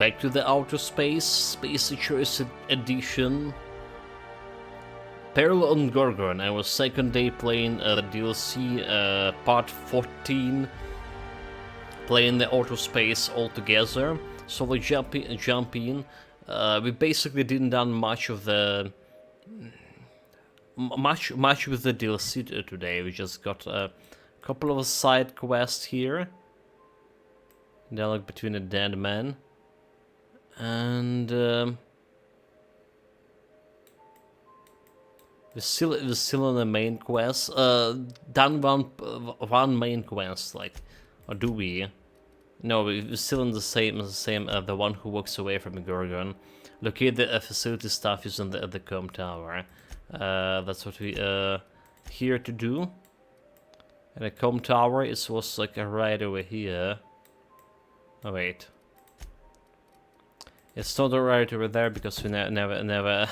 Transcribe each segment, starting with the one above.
back to the outer space, Space Choice Edition. Peril on Gorgon. I was second day playing the DLC, part 14, playing the outer space all together. So we jump in. We basically didn't done much of the much with the DLC today. We just got a couple of side quests here. Dialogue between a dead man and we're still on the main quest. Done one main quest, like, or do we? No, we're still in the same. The one who walks away from the Gorgon. Locate the facility staff using the com tower. That's what we here to do. And the com tower was like right over here. Oh wait, it's not right over there because we never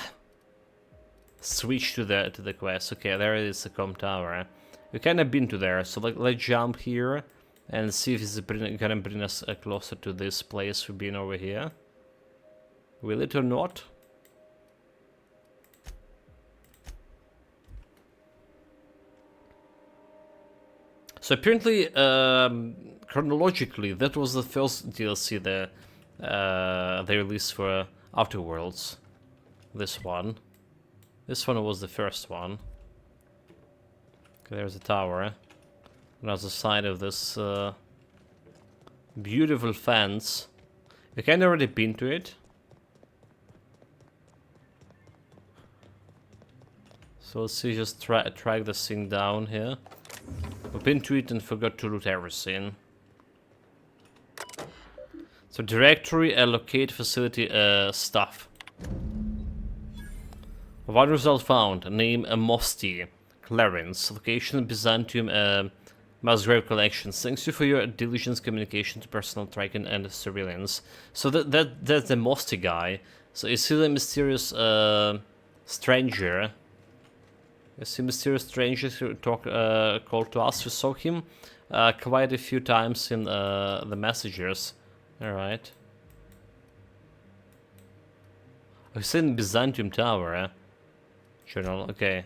switched to the quest. Okay, there it is, the com tower. We kind of been to there, so let's jump here and see if it's gonna bring us closer to this place we've been over here. Will it or not? So apparently, chronologically, that was the first DLC they released for Outer Worlds. This one was the first one. Okay, there's a tower. Another side of this beautiful fence. We kind of already been to it. So let's see, just track this thing down here. We've been to it and forgot to loot everything. So directory, allocate facility stuff. One result found. Name Mosti. Clarence. Location Byzantium Musgrave Collection. Thanks you for your diligence, communication to personal tracking and surveillance. So that's the Mosti guy. So is he the mysterious stranger? Is he mysterious stranger who called to us? We saw him quite a few times in the messages. Alright. I've seen Byzantium Tower, Journal, okay.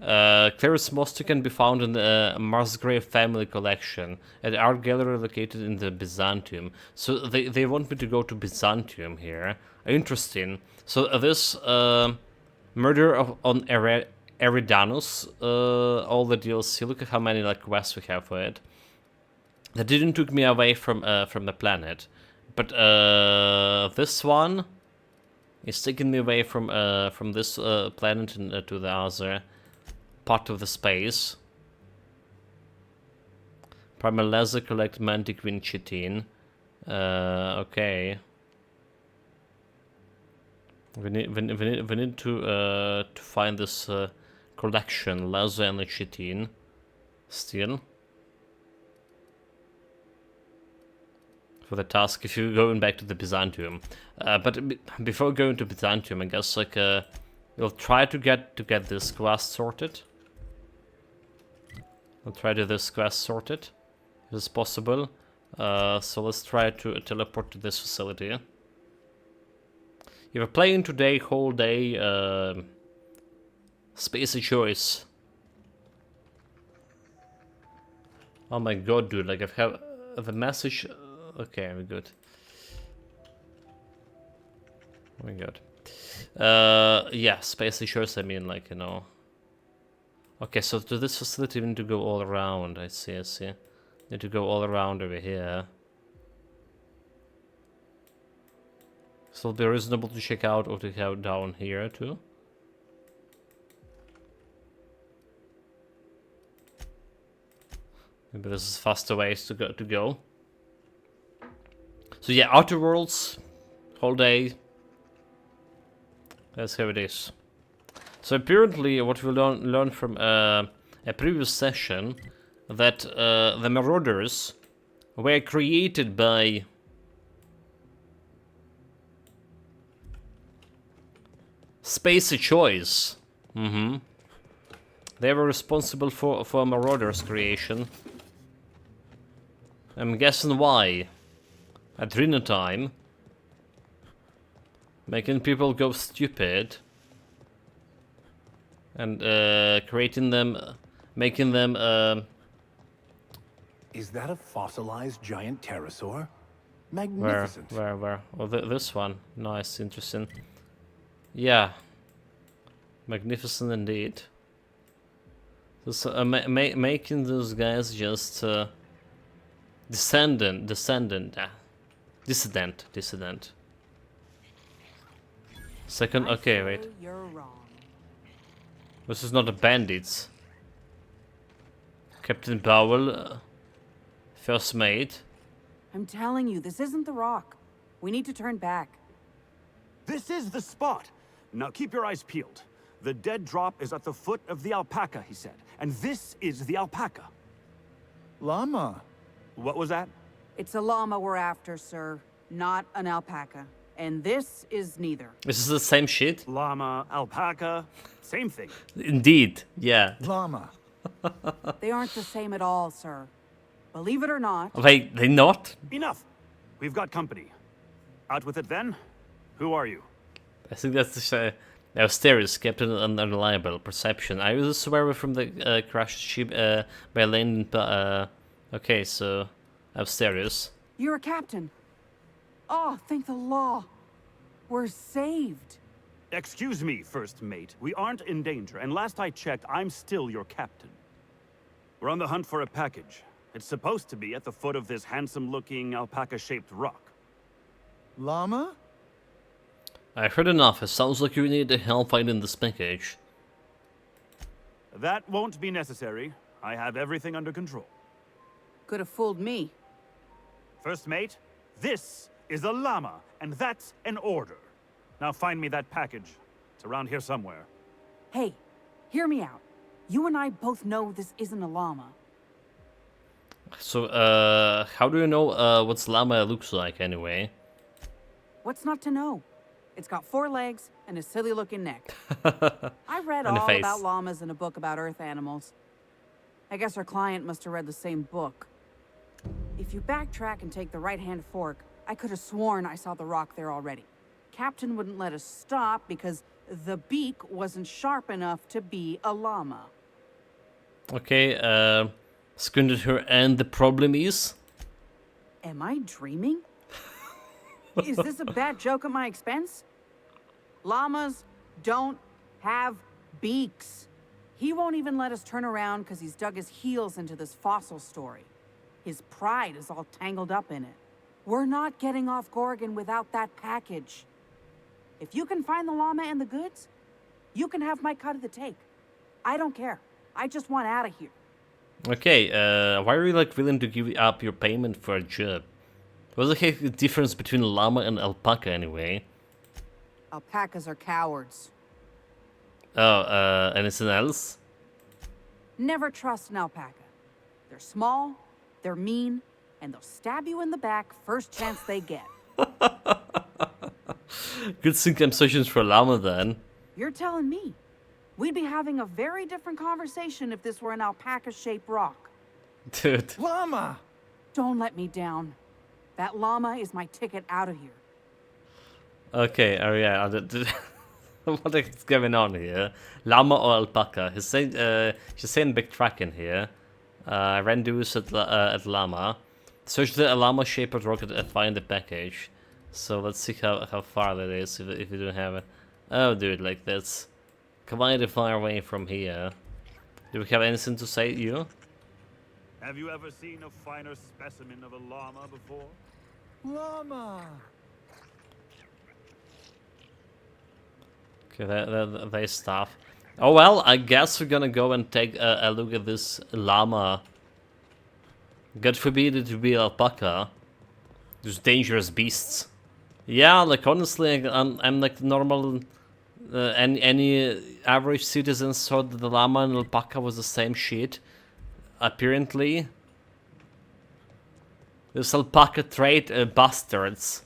Clarence Mosti can be found in the Musgrave family collection at art gallery located in the Byzantium. So they want me to go to Byzantium here. Interesting. So this murder on Eridanus, all the DLC. Look at how many like quests we have for it. That didn't took me away from the planet, but this one is taking me away from this planet and, to the other part of the space. Primal Laser, collect Mantiquine Chitin. Okay. We need to find this collection, Laser and the Chitin. Still. For the task, if you're going back to the Byzantium. But before going to Byzantium, I guess like we'll try to get this quest sorted. We'll try to this quest sorted, if it's possible. So let's try to teleport to this facility. If you're playing today, whole day, Space Choice. Oh my god, dude! Like I've have the message. Okay, we're good. Oh my god. Yeah, Space Choice. I mean, like, you know. Okay, so to this facility we need to go all around. I see. Need to go all around over here. So it'll be reasonable to check out or to have down here too. Maybe this is faster ways to go. So yeah, Outer Worlds, whole day. That's how it is. So apparently, what we learned from a previous session, that the Marauders were created by Space Choice. They were responsible for Marauders creation. I'm guessing why. at dinner time, making people go stupid, and creating them, making them. Is that a fossilized giant pterosaur? Where, Magnificent. where? Oh, this one. Nice, interesting. Yeah, magnificent indeed. This, making those guys just dissident. Second, okay, wait. You're wrong. This is not a bandits. Captain Powell, first mate. I'm telling you, this isn't the rock. We need to turn back. This is the spot. Now keep your eyes peeled. The dead drop is at the foot of the alpaca, he said. And this is the alpaca. Llama. What was that? It's a llama we're after, sir, not an alpaca. And this is neither. This is the same shit? Llama, alpaca, same thing. Indeed, yeah. Llama. They aren't the same at all, sir. Believe it or not. Wait, they not? Enough. We've got company. Out with it then. Who are you? I think that's the Asterius, Captain Unreliable, Perception. I was a swearer from the crashed ship by Lane. Okay, so Asterius. You're a captain. Oh, thank the law. We're saved. Excuse me, first mate. We aren't in danger, and last I checked, I'm still your captain. We're on the hunt for a package. It's supposed to be at the foot of this handsome-looking alpaca-shaped rock. Llama? I heard enough. It sounds like you need help finding this package. That won't be necessary. I have everything under control. Could have fooled me. First mate, this is a llama, and that's an order. Now find me that package. It's around here somewhere. Hey, hear me out. You and I both know this isn't a llama. So, how do you know what llama looks like anyway? What's not to know? It's got 4 legs and a silly-looking neck. I read And a all face. about llamas in a book about Earth animals. I guess our client must have read the same book. If you backtrack and take the right-hand fork, I could have sworn I saw the rock there already. Captain wouldn't let us stop because the beak wasn't sharp enough to be a llama. Okay, squinted her, and the problem is? Am I dreaming? Is this a bad joke at my expense? Llamas don't have beaks. He won't even let us turn around because he's dug his heels into this fossil story. His pride is all tangled up in it. We're not getting off Gorgon without that package. If you can find the llama and the goods, you can have my cut of the take. I don't care. I just want out of here. Okay, why are you like willing to give up your payment for a job? What's the heck difference between llama and alpaca anyway? Alpacas are cowards. Oh, anything else? Never trust an alpaca. They're small, they're mean, and they'll stab you in the back first chance they get. Good thing I'm searching for llama then. You're telling me. We'd be having a very different conversation if this were an alpaca-shaped rock. Dude. Llama! Don't let me down. That llama is my ticket out of here. Okay, oh yeah, what is going on here? Llama or alpaca? She's saying big track in here. Rendus at llama. Search the llama shaped rocket and find the package. So let's see how far that is if we don't have it. Oh dude, like that's quite far away from here. Do we have anything to say, you? Have you ever seen a finer specimen of a llama before? Llama! Okay, they stuff. Oh well, I guess we're gonna go and take a look at this llama. God forbid it to be alpaca. Those dangerous beasts. Yeah, like honestly, I'm like normal. Any average citizen thought that the llama and alpaca was the same shit. Apparently, this alpaca trade bastards.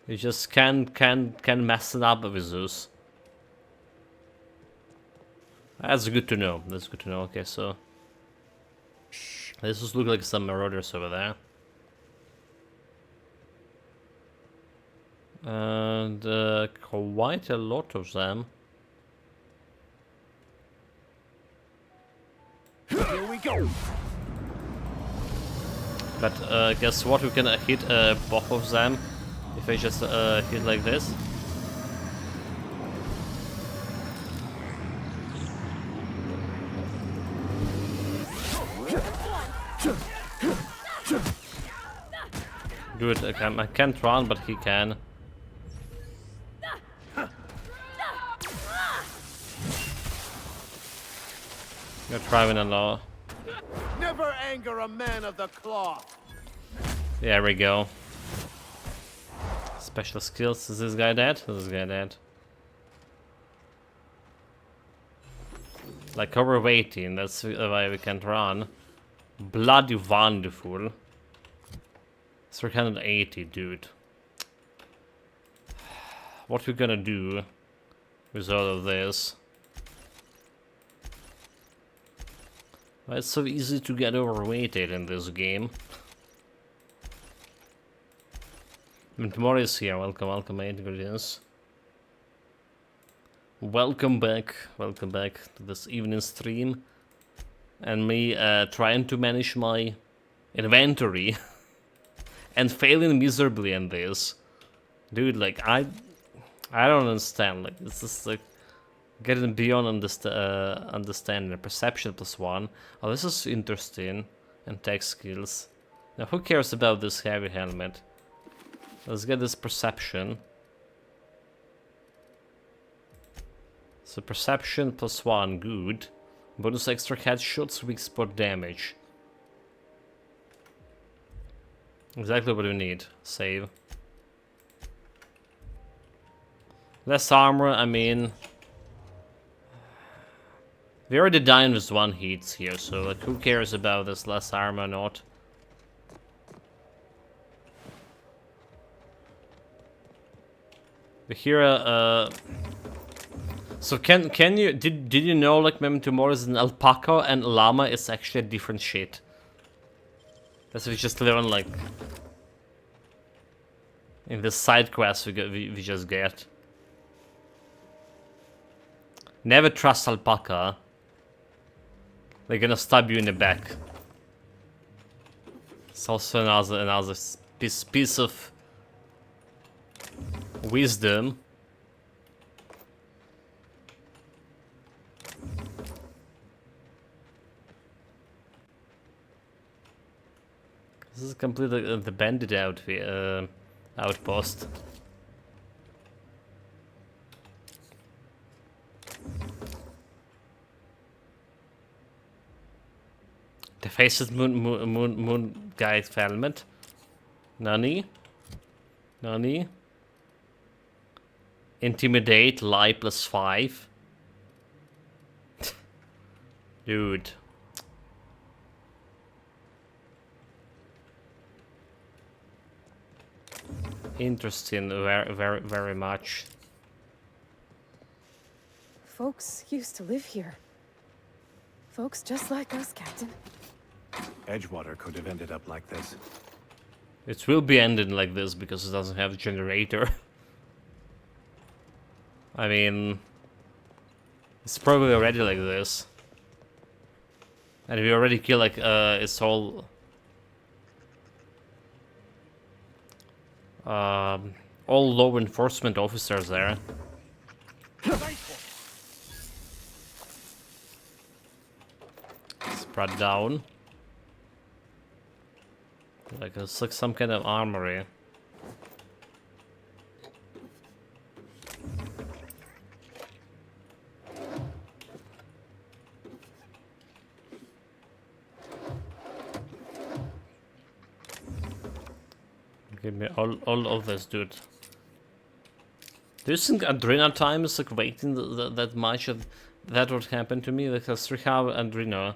You just can mess it up with this. That's good to know. That's good to know. Okay, so this just look like some marauders over there. And quite a lot of them. Here we go. But guess what? We can hit both of them if I just hit like this. Good. I can't run, but he can. You're driving a lot. Never anger a man of the cloth. There we go. Special skills. Is this guy dead? Is this guy dead? Like overweighting, that's why we can't run. Bloody wonderful. 380, dude. What we gonna do with all of this? Well, it's so easy to get overweighted in this game. Tomorrow is here. Welcome, welcome, mate. Greetings. Welcome back to this evening stream. And me trying to manage my inventory and failing miserably in this. Dude, like, I don't understand. Like, it's just like getting beyond understanding. Perception +1. Oh, this is interesting. And tech skills. Now, who cares about this heavy helmet? Let's get this perception. So perception +1, good. Bonus extra headshots, weak spot damage. Exactly what we need. Save. Less armor, I mean... We already died with 1 hit here, so like, who cares about this less armor or not? We hear so can you did you know like Memento Mori is an alpaca and llama is actually a different shit? That's what we just learn like in this side quest we just get. Never trust alpaca. They're gonna stab you in the back. It's also another piece of wisdom. This is completely the bandit outpost. The faceless moon guide helmet. Nani? Nani? Intimidate, lie +5. Dude. Interesting, very much. Folks used to live here. Folks just like us, Captain. Edgewater could have ended up like this. It will be ended like this because it doesn't have a generator. I mean, it's probably already like this. And we already kill like it's all law enforcement officers there. Spread down. Like it's like some kind of armory. Give me all of this, dude. Do you think Adrena time is like waiting that much of that would happen to me? Because 3 hour Adrena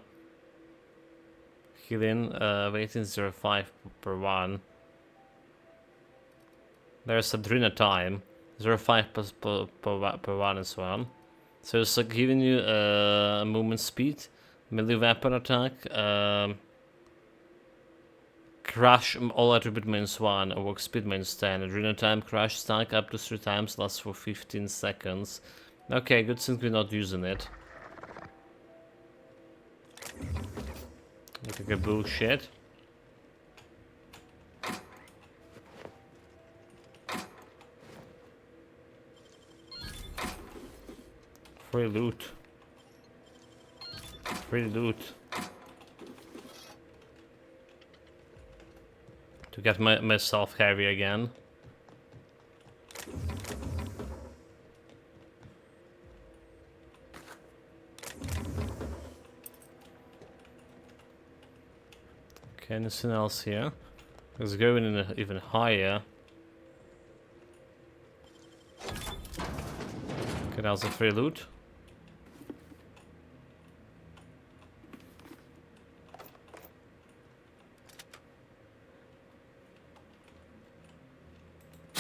healing waiting 0.5 per 1. There's Adrena time 0.5 per 1 as well. So it's like giving you movement speed, melee weapon attack, crash all attribute -1, work speed -10, adrenal time crash stack up to 3 times, lasts for 15 seconds. Okay, good since we're not using it. Look like a bullshit. Free loot. Free loot. To get myself heavy again. Okay, anything else here? Let's go in even higher. Okay, that was a free loot.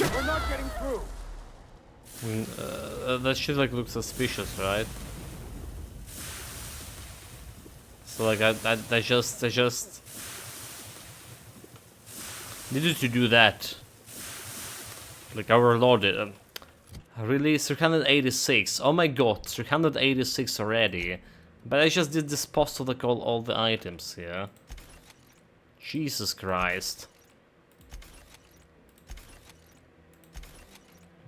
We're not getting through. That shit like looks suspicious, right? So like I just needed to do that. Like overloaded. Really, 386. Oh my god, 386 already. But I just did this post of like all the items here. Jesus Christ.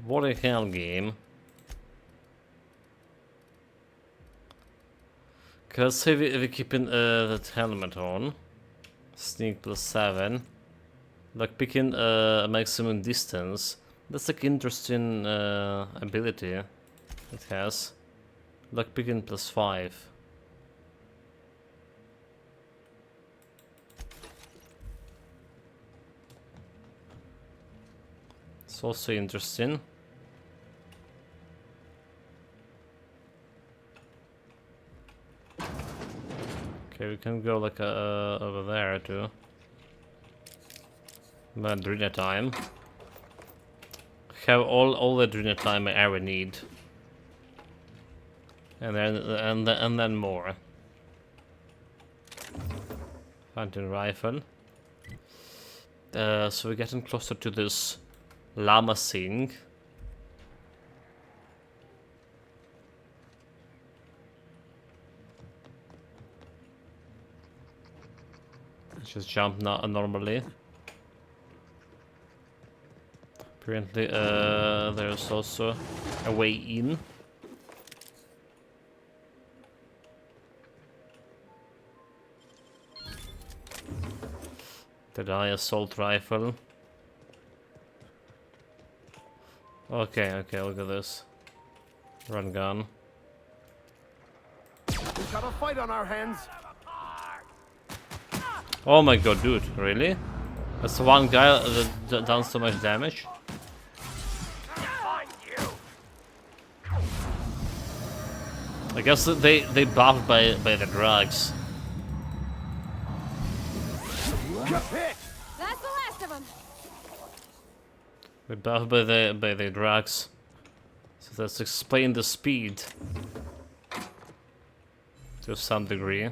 What a hell game. Okay, let's say we're keeping that helmet on. Sneak +7. Like picking a maximum distance. That's like interesting ability it has. Like picking +5. It's also interesting. Okay, we can go like over there too. Adrenal time. Have all the adrenal time I ever need. And then more. Hunting rifle. So we're getting closer to this llama thing. Just jump normally. Apparently, there's also a way in. The assault rifle. Okay, look at this. Run gun. We've got a fight on our hands. Oh my god, dude, really? That's one guy that done so much damage? I guess they buffed by the drugs. That's the last of them. They buffed by the drugs. So that's explain the speed to some degree.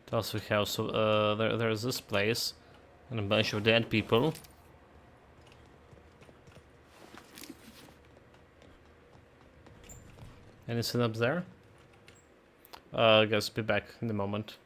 What else we have? So there's this place and a bunch of dead people. Anything up there? I guess be back in a moment.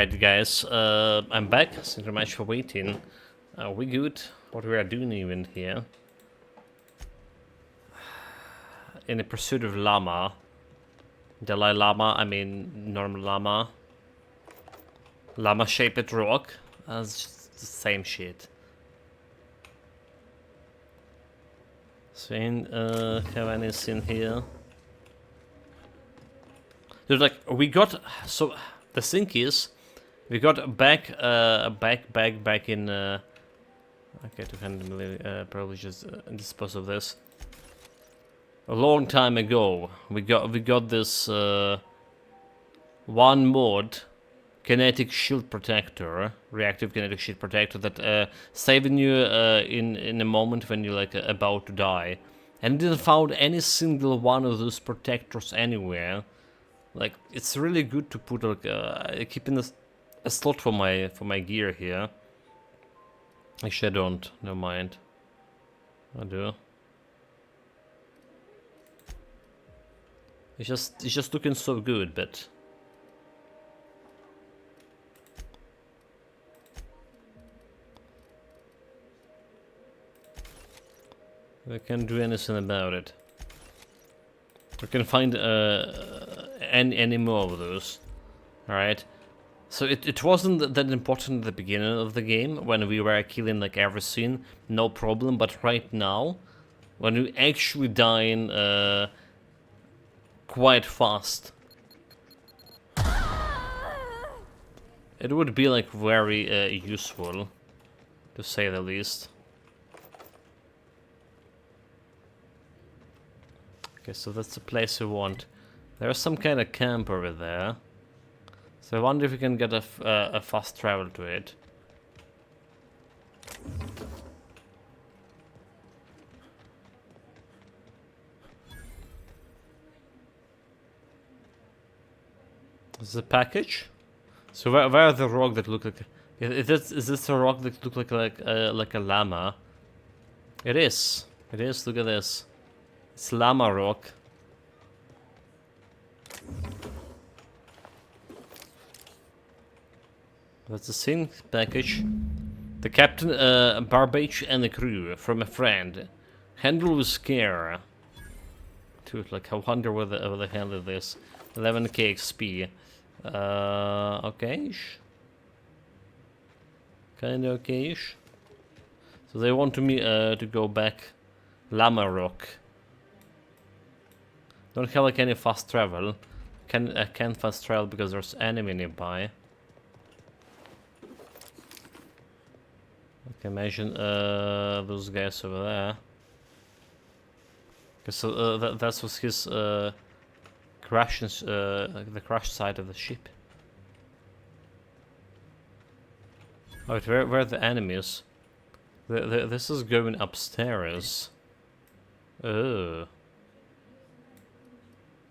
Alright guys, I'm back. Thank you very much for waiting. We good? What we are doing even here? In the pursuit of llama. Dalai Lama, I mean normal llama. Llama-shaped rock. It's just the same shit. So have anything here? Dude, like, we got... So, the thing is... We got back in... Okay, 200 million, probably just dispose of this. A long time ago, we got this one mod, kinetic shield protector, reactive kinetic shield protector that saving you in a moment when you're like about to die, and didn't found any single one of those protectors anywhere. Like, it's really good to put like keeping a slot for my gear here. Actually, I don't. Never mind. I do. It's just looking so good, but we can't do anything about it. We can find any more of those. All right. So it wasn't that important at the beginning of the game when we were killing like everything, no problem. But right now, when we actually dying. Quite fast. It would be like very useful, to say the least. Okay, so that's the place we want. There's some kind of camp over there. So I wonder if we can get a fast travel to it. This is a package. So where are the rock that look like? Is this a rock that look like a llama? It is. It is. Look at this. It's llama rock. That's the same package. The captain, Barbage, and the crew from a friend. Handle with care. Dude, like I wonder where the hell is this. 11k XP. Okay-ish. Kinda okay-ish. So they want me to go back Llama Rock. Don't have like any fast travel. I can't fast travel because there's enemy nearby. Okay, imagine those guys over there. Okay, so that was his the crash side of the ship. Oh, where are the enemies? This is going upstairs. Oh.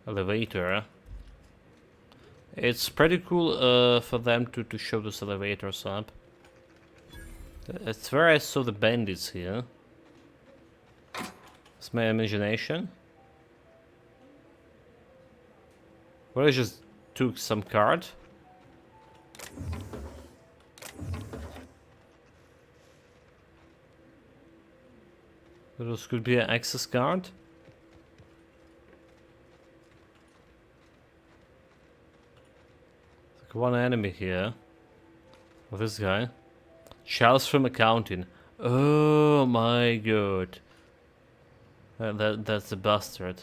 Elevator. It's pretty cool for them to show this elevators up. It's where I saw the bandits here. It's my imagination. Well, I just took some card. This could be an access card. Like one enemy here. Oh, this guy. Charles from accounting. Oh my god. That's a bastard.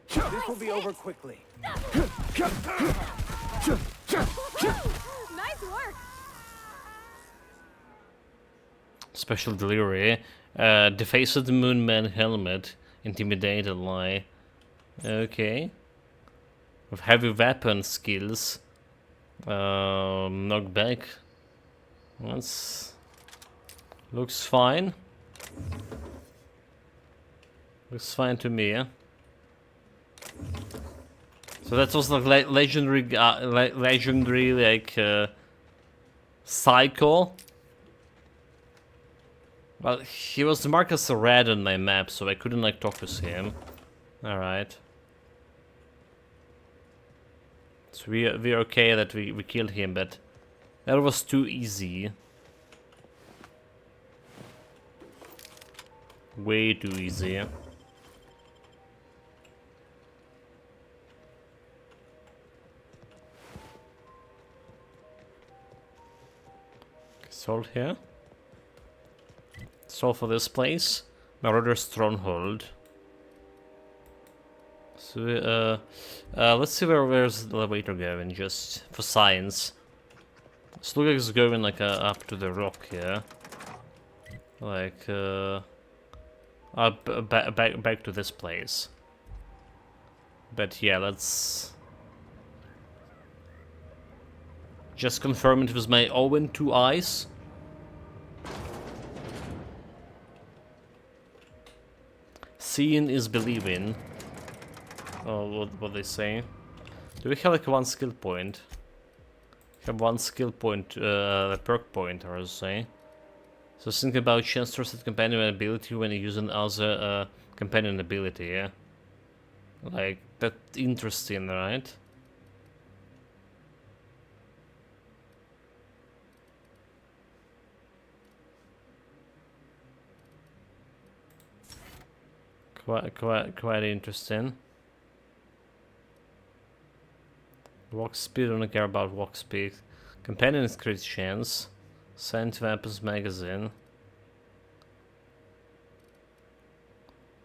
This will be over quickly. Nice work. Special delivery. Defaced the Moonman helmet. Intimidated lie. Okay. With heavy weapon skills. Knockback. That's... Looks fine. Looks fine to me, yeah? So that was like legendary like Psycho. Well, he was marked as a red on my map, so I couldn't like talk to him. All right. So we're okay that we killed him, but that was too easy. Way too easy. Sold here. Sold for this place. Marauder's Stronghold. So, let's see where's the elevator going, just for science. So look like it's going like up to the rock here. Like, up, back to this place. But yeah, let's just confirm it with my own 2 eyes. Seeing is believing. Oh, what they say? Do we have like 1 skill point? Have 1 skill point, perk point, or say. So think about chance to set companion ability when you use another companion ability, yeah? Like, that's interesting, right? Quite interesting. Walk speed, I don't care about walk speed. Companion increase chance. Sent weapons magazine.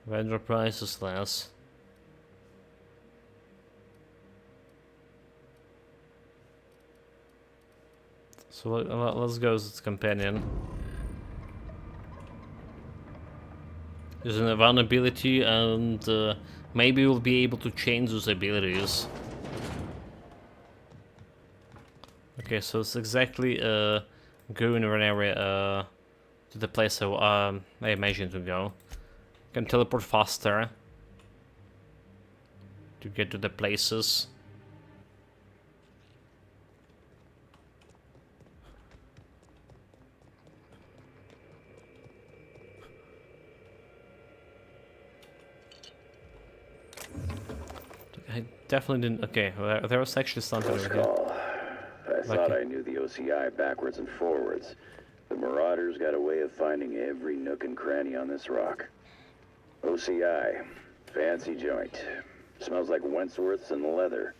Vendor price is less. So let's go with its companion. Using a vulnerability, and maybe we'll be able to change those abilities. Okay, so it's exactly going in an area to the place I imagine to go. Can teleport faster to get to the places. I definitely didn't. Okay, well, there was actually something over here. I thought I knew the OCI backwards and forwards. The Marauders got a way of finding every nook and cranny on this rock. OCI, fancy joint. Smells like Wentworth's and leather.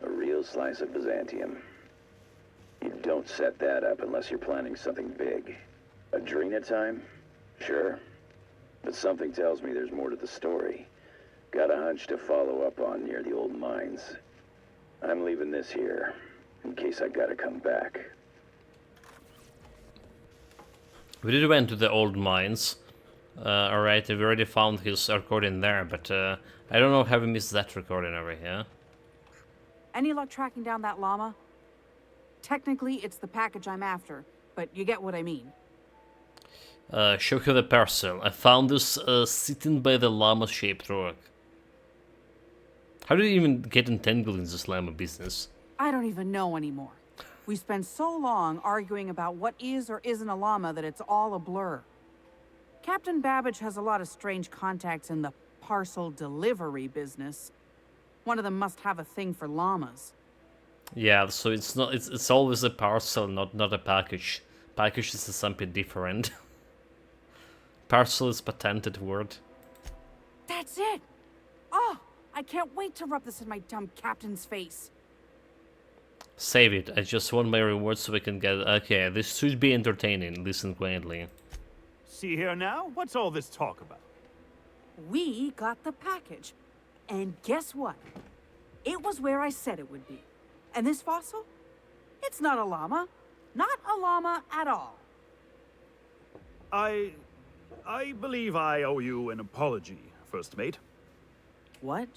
A real slice of Byzantium. You don't set that up unless you're planning something big. Adrena time? Sure. But something tells me there's more to the story. Got a hunch to follow up on near the old mines. I'm leaving this here, in case I gotta come back. We did went to the old mines. Alright, we already found his recording there, but I don't know how we missed that recording over here. Any luck tracking down that llama? Technically, it's the package I'm after, but you get what I mean. Show her the parcel. I found this sitting by the llama-shaped rock. How did you even get entangled in this llama business? I don't even know anymore. We spent so long arguing about what is or isn't a llama that it's all a blur. Captain Babbage has a lot of strange contacts in the parcel delivery business. One of them must have a thing for llamas. Yeah, so it's not. It's always a parcel, not a package. Package is something different. Parcel is patented word. That's it! Oh, I can't wait to rub this in my dumb captain's face. Save it. I just want my reward so we can get. Okay, this should be entertaining. Listen quietly. See here now? What's all this talk about? We got the package. And guess what? It was where I said it would be. And this fossil? It's not a llama. Not a llama at all. I believe I owe you an apology, First Mate. What?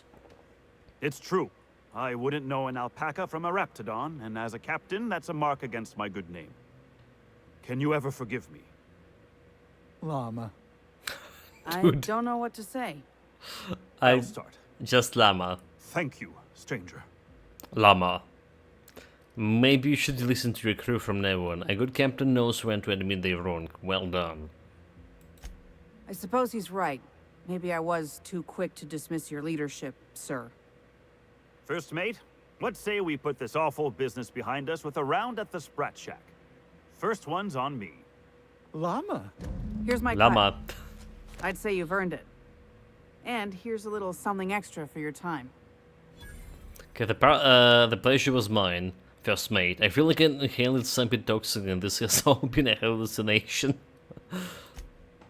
It's true. I wouldn't know an alpaca from a raptidon, and as a captain, that's a mark against my good name. Can you ever forgive me? Llama. I Dude. don't know what to say. I'll start. Just llama. Thank you, stranger. Llama. Maybe you should listen to your crew from now on. A good captain knows when to admit they're wrong. Well done. I suppose he's right. Maybe I was too quick to dismiss your leadership, sir. First Mate, What say we put this awful business behind us with a round at the Sprat Shack? First one's on me. Llama. Here's my cut. Llama. I'd say you've earned it. And here's a little something extra for your time. Okay, the pleasure was mine, first mate. I feel like I inhaled something toxic and this has all been a hallucination.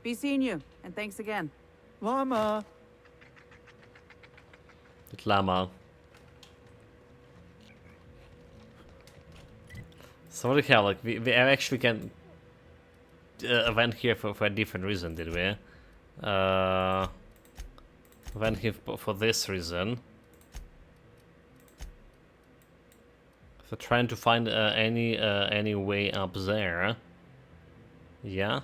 Be seeing you, and thanks again. Llama. Llama. So what the hell, like, we actually can went here for a different reason, did we? Went here for this reason. For trying to find any way up there. Yeah.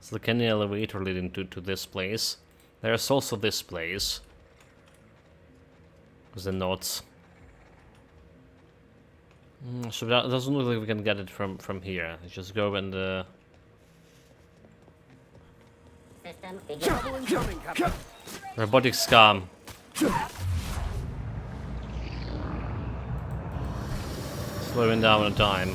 So the canyon elevator leading to this place. There's also this place. With the notes. So that doesn't look like we can get it from here. Let's just go and robotic scam. Slowing down on time.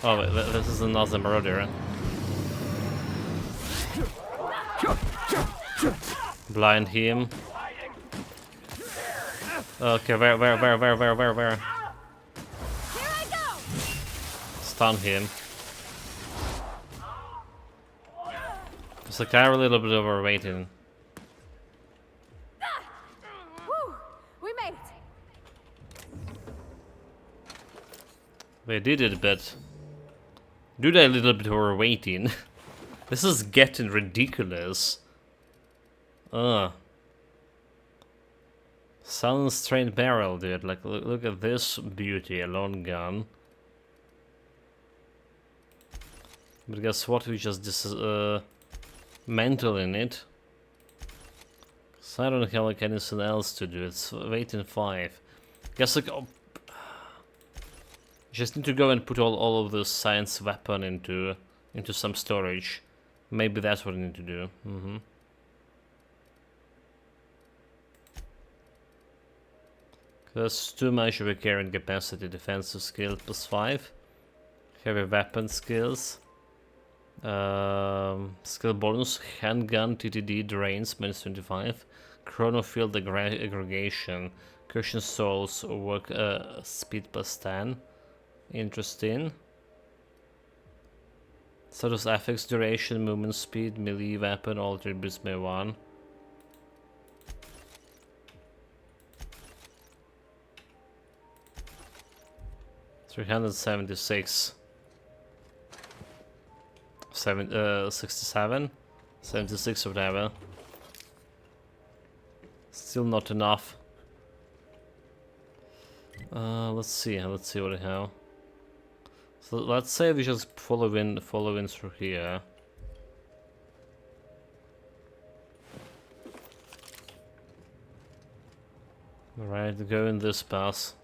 Oh, wait, this is another murder. Blind him. Okay, where? Here I go! Stun him. It's like I'm a little bit overweighting. Woo! We made it. They did it, but do they a little bit overweighting? This is getting ridiculous. Silence trained barrel, dude. Like, look at this beauty, a long gun. But guess what? We just mental in it. So I don't have like anything else to do. It's waiting 5. Guess like just need to go and put all of the science weapon into some storage. Maybe that's what I need to do. That's too much of a carrying capacity. Defensive skill +5. Heavy weapon skills. Skill bonus. Handgun TTD drains -25. Chronofield aggregation. Cushion souls work speed +10. Interesting. Status affects duration, movement speed, melee weapon, all attributes by 1. $376. 67, 76 or whatever. Still not enough. Let's see what I have. So let's say we just follow in through here. Alright, go in this path.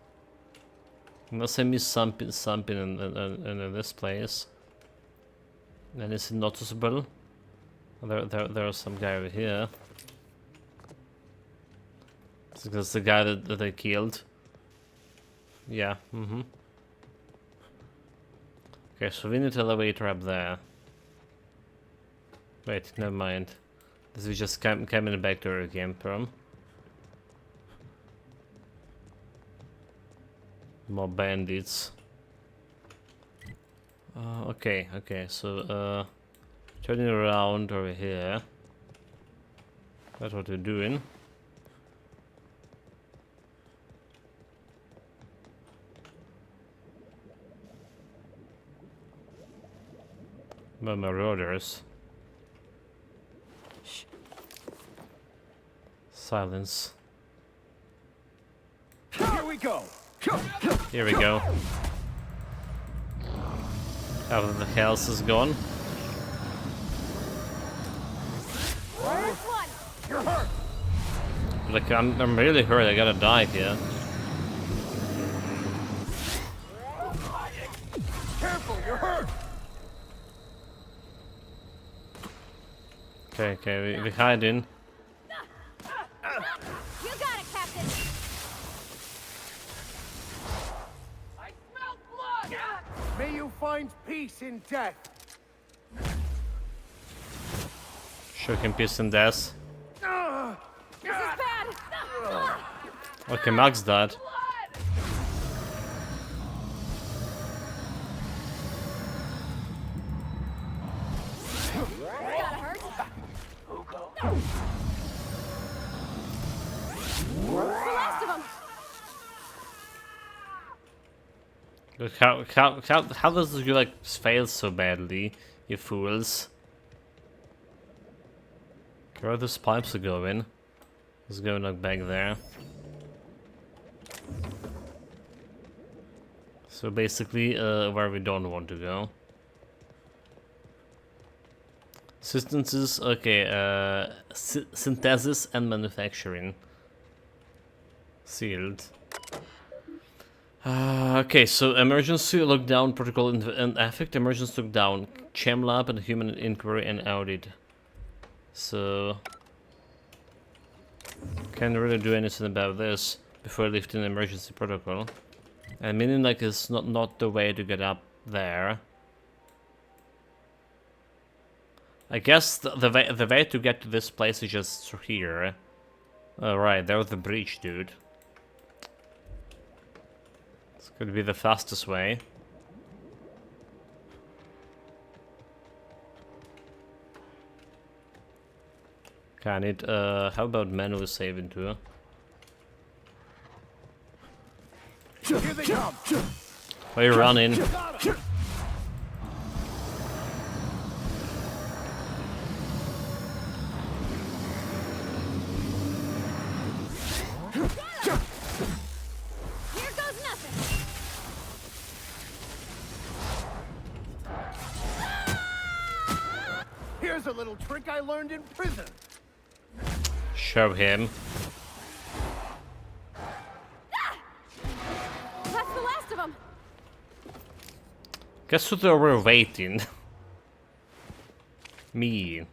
Unless I miss something in this place. Anything noticeable? There's some guy over here. That's the guy that they killed. Yeah, Okay, so we need an elevator up there. Wait, never mind. This is just coming back to where we came from. More bandits. Okay, so turning around over here. That's what we're doing. But marauders. Shh. Silence. Here we go. Here we go. Out of the house is gone. You're hurt. Like I'm really hurt. I gotta die here. Careful, you're hurt. Okay, we hide in. You got it, Captain! May you find peace in death. Show him peace and death. This is bad! Okay, Max died. Gotta hurt. The last of them! Look, how does you like fail so badly, you fools? Okay, where those pipes are going? Let's go like back there. So basically, where we don't want to go. Substances, okay, synthesis and manufacturing. Sealed. Okay, so emergency lockdown protocol and affect emergency lockdown, chem lab and human inquiry and audit. So can't really do anything about this before lifting emergency protocol. And meaning like it's not the way to get up there. I guess the way to get to this place is just through here. Alright, there's the breach, dude. This could be the fastest way. Okay, I need, how about manual saving too? Here they come. Why are you running? Here goes nothing! Here's a little trick I learned in prison. Show him. That's the last of them! Guess who they were waiting? Me.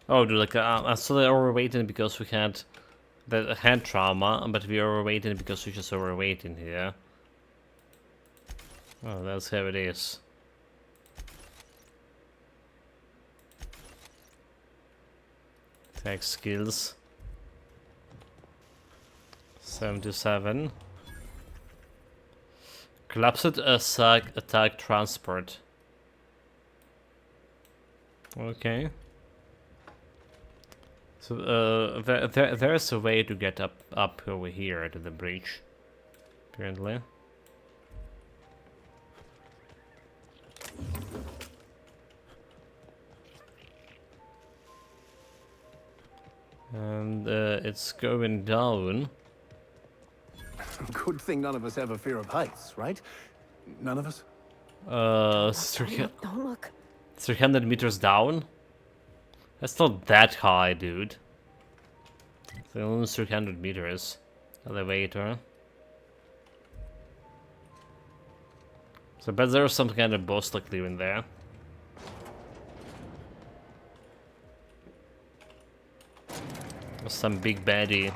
Oh, dude, like, I saw they were waiting because we had the head trauma, but we were waiting because we just were waiting here. Oh, that's how it is. Tech skills. 77. Collapsed attack transport. Okay. So there's a way to get up over here to the breach, apparently. And it's going down. Good thing none of us have a fear of heights, right? None of us? Don't look. 300 meters down? That's not that high, dude. It's only 300 meters. Elevator. So I bet there's some kind of boss like living there. Or some big baddie.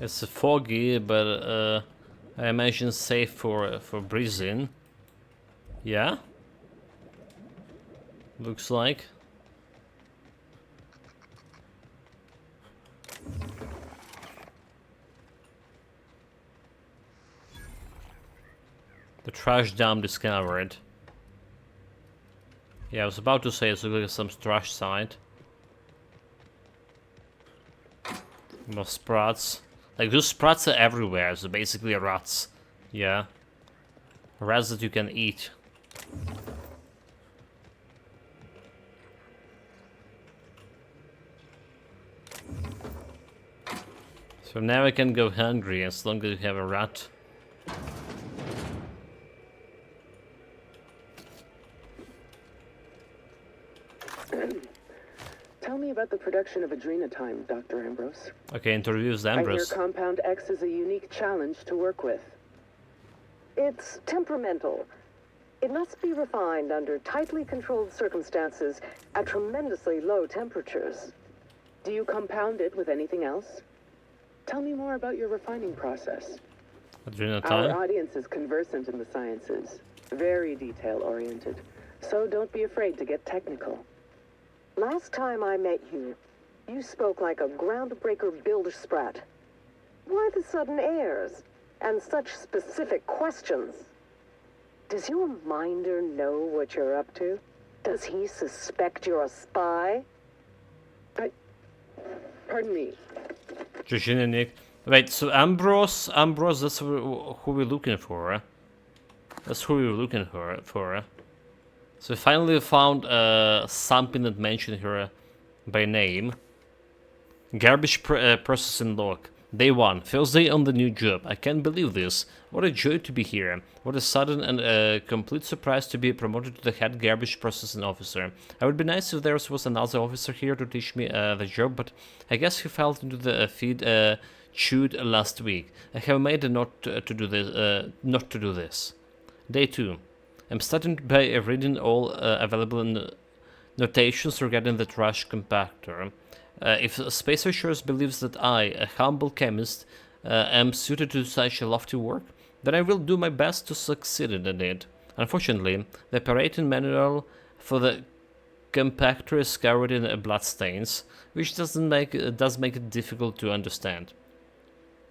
It's foggy, but I imagine safe for breathing. Yeah. Looks like. The trash dump discovered. Yeah, I was about to say it's like some trash site. More sprats. Like, those sprats are everywhere, so basically rats. Yeah. Rats that you can eat. So now I can go hungry as long as you have a rat. Tell me about the production of adrenotime, Dr. Ambrose. Okay, introduce I hear Ambrose. Compound X is a unique challenge to work with. It's temperamental. It must be refined under tightly controlled circumstances at tremendously low temperatures. Do you compound it with anything else? Tell me more about your refining process. Adrenal Our time. audience is conversant in the sciences, very detail-oriented, so don't be afraid to get technical. Last time I met you, you spoke like a groundbreaker builder sprat. Why the sudden airs and such specific questions? Does your minder know what you're up to? Does he suspect you're a spy? Pardon me. Georgina Nick. Wait, so Ambrose, that's who we're looking for. That's who we're looking for. So we finally found something that mentioned her by name. Garbage processing log. Day 1. First day on the new job. I can't believe this. What a joy to be here. What a sudden and complete surprise to be promoted to the head garbage processing officer. I would be nice if there was another officer here to teach me the job, but I guess he fell into the feed chewed last week. I have made a note to do this. Not to do this. Day 2. I'm starting by reading all available notations regarding the trash compactor. If Space Assurance believes that I, a humble chemist, am suited to such a lofty work, then I will do my best to succeed in it. Unfortunately, the operating manual for the compactor is covered in bloodstains, which does make it difficult to understand.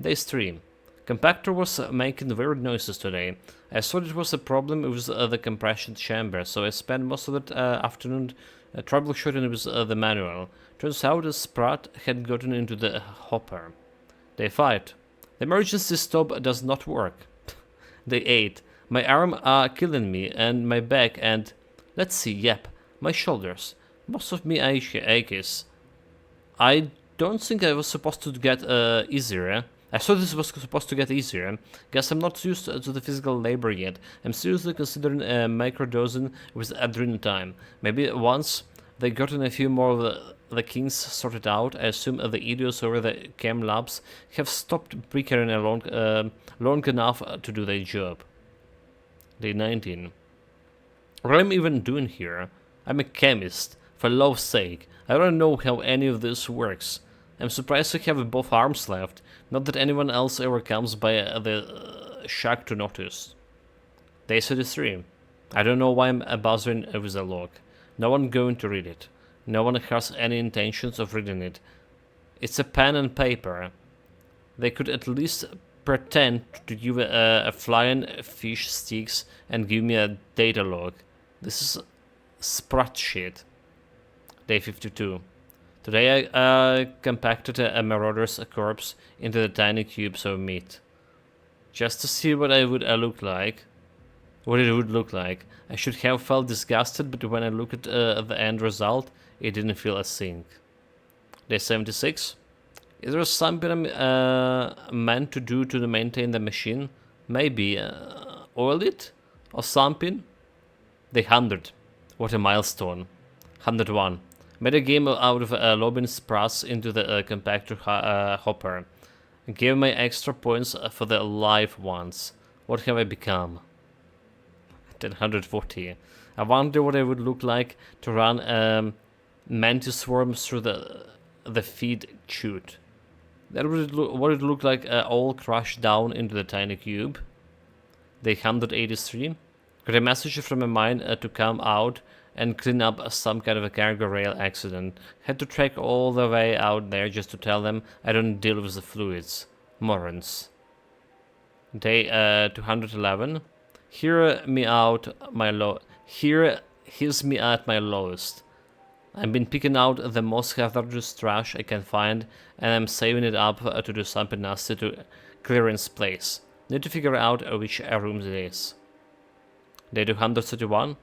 Day 3. Compactor was making weird noises today. I thought it was a problem with the compression chamber, so I spent most of the afternoon troubleshooting with the manual. Turns out the sprat had gotten into the hopper. Day 5. The emergency stop does not work. Day 8. My arms are killing me, and my back, and let's see, yep, my shoulders. Most of me aches. I don't think I was supposed to get easier. I thought this was supposed to get easier. Guess I'm not used to the physical labor yet. I'm seriously considering microdosing with adrenotime. Maybe once they gotten a few more of the kinks sorted out, I assume the idiots over the chem labs have stopped bickering long enough to do their job. Day 19. What am I even doing here? I'm a chemist. For love's sake, I don't know how any of this works. I'm surprised I have both arms left. Not that anyone else ever comes by the shack to notice. Day 33. I don't know why I'm buzzing with a log. No one going to read it. No one has any intentions of reading it. It's a pen and paper. They could at least pretend to give a flying fish sticks and give me a data log. This is sprat shit. Day 52. Today I compacted a marauder's corpse into the tiny cubes of meat. Just to see what I would look like. What it would look like. I should have felt disgusted, but when I looked at the end result, it didn't feel a thing. Day 76. Is there something I'm meant to do to maintain the machine? Maybe oil it? Or something? Day 100. What a milestone. 101. Made a game out of lobbing sprass into the compactor hopper. Gave my extra points for the live ones. What have I become? 140. I wonder what it would look like to run mantis swarms through the feed chute. That would what it look like all crushed down into the tiny cube. Day 183. Got a message from a mine to come out and clean up some kind of a cargo rail accident. Had to trek all the way out there just to tell them I don't deal with the fluids. Morons. Day 211. Here's me at my lowest. I've been picking out the most hazardous trash I can find, and I'm saving it up to do something nasty to clearance place. Need to figure out which room it is. Day 231.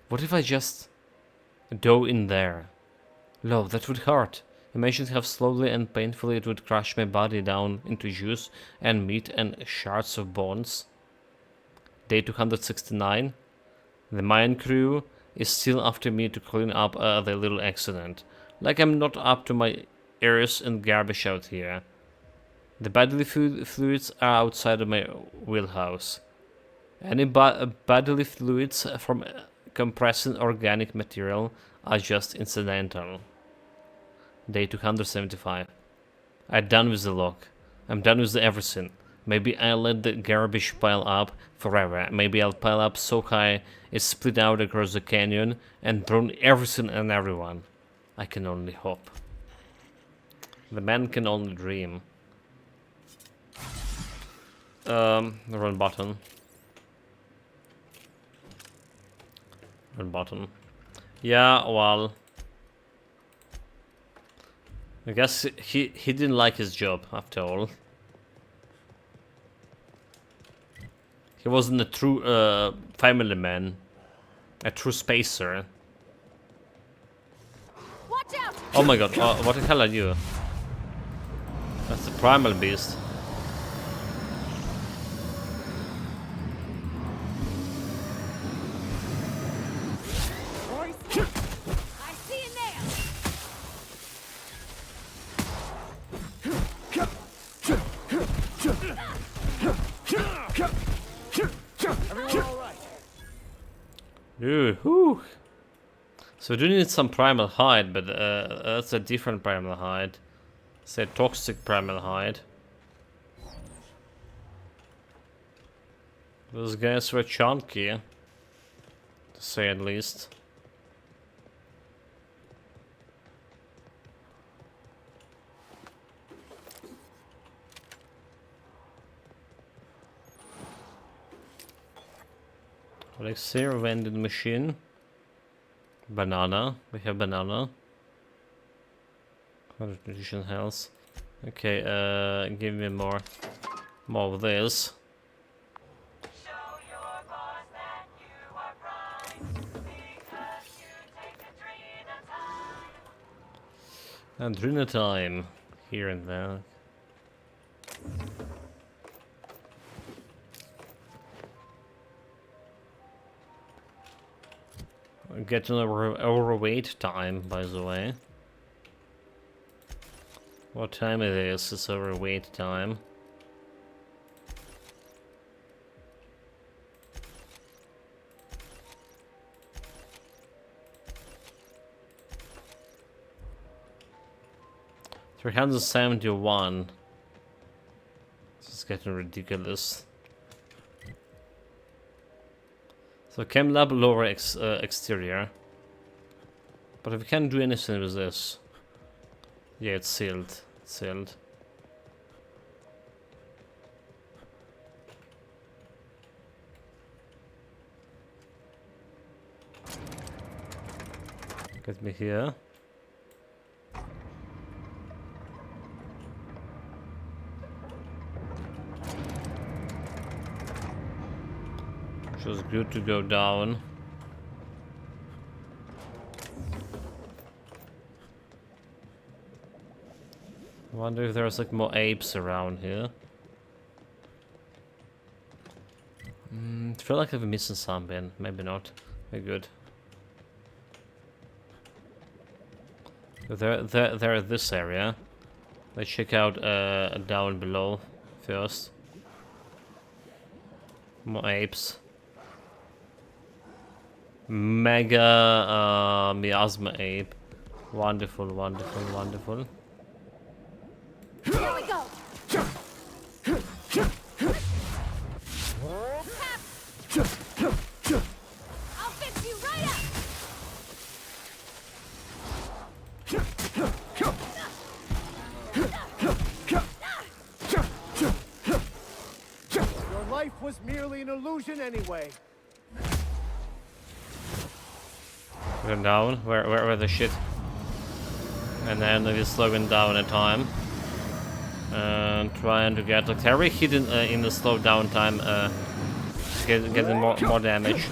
What if I just go in there? Lo, that would hurt. You mentioned how slowly and painfully it would crush my body down into juice and meat and shards of bones. Day 269. The mine crew is still after me to clean up the little accident. Like I'm not up to my ears in garbage out here. The bodily fluids are outside of my wheelhouse. Any bodily fluids from compressing organic material are just incidental. Day 275. I'm done with the lock. I'm done with everything. Maybe I'll let the garbage pile up forever. Maybe I'll pile up so high it's split out across the canyon and drown everything and everyone. I can only hope. The man can only dream. Run button. Run button. Yeah, well, I guess he didn't like his job after all. He wasn't a true family man, a true spacer. Watch out! Oh my god, what the hell are you? That's the primal beast. I see you now! Everyone all right? Dude, whew. So we do need some primal hide, but that's a different primal hide. It's a toxic primal hide. Those guys were chunky, to say at least. Elixir, vending machine. Banana. We have banana. 100 nutrition health. Okay, give me more of this. Adrena time. Here and there. Get an overweight time, by the way. What time it is? It's overweight time. $371. This is getting ridiculous. So chem lab lower exterior. But if we can't do anything with this. Yeah, it's sealed. It's sealed. Get me here. Feels good to go down. Wonder if there's like more apes around here. I feel like I'm missing something. Maybe not. We're good. They're this area. Let's check out down below first. More apes. Mega miasma ape. Wonderful, wonderful, wonderful. Here we go! I'll fix you right up! Your life was merely an illusion anyway. We're down. Where the shit? And then we're slowing down a time. And trying to get like very hidden in the slow down time, getting more damage.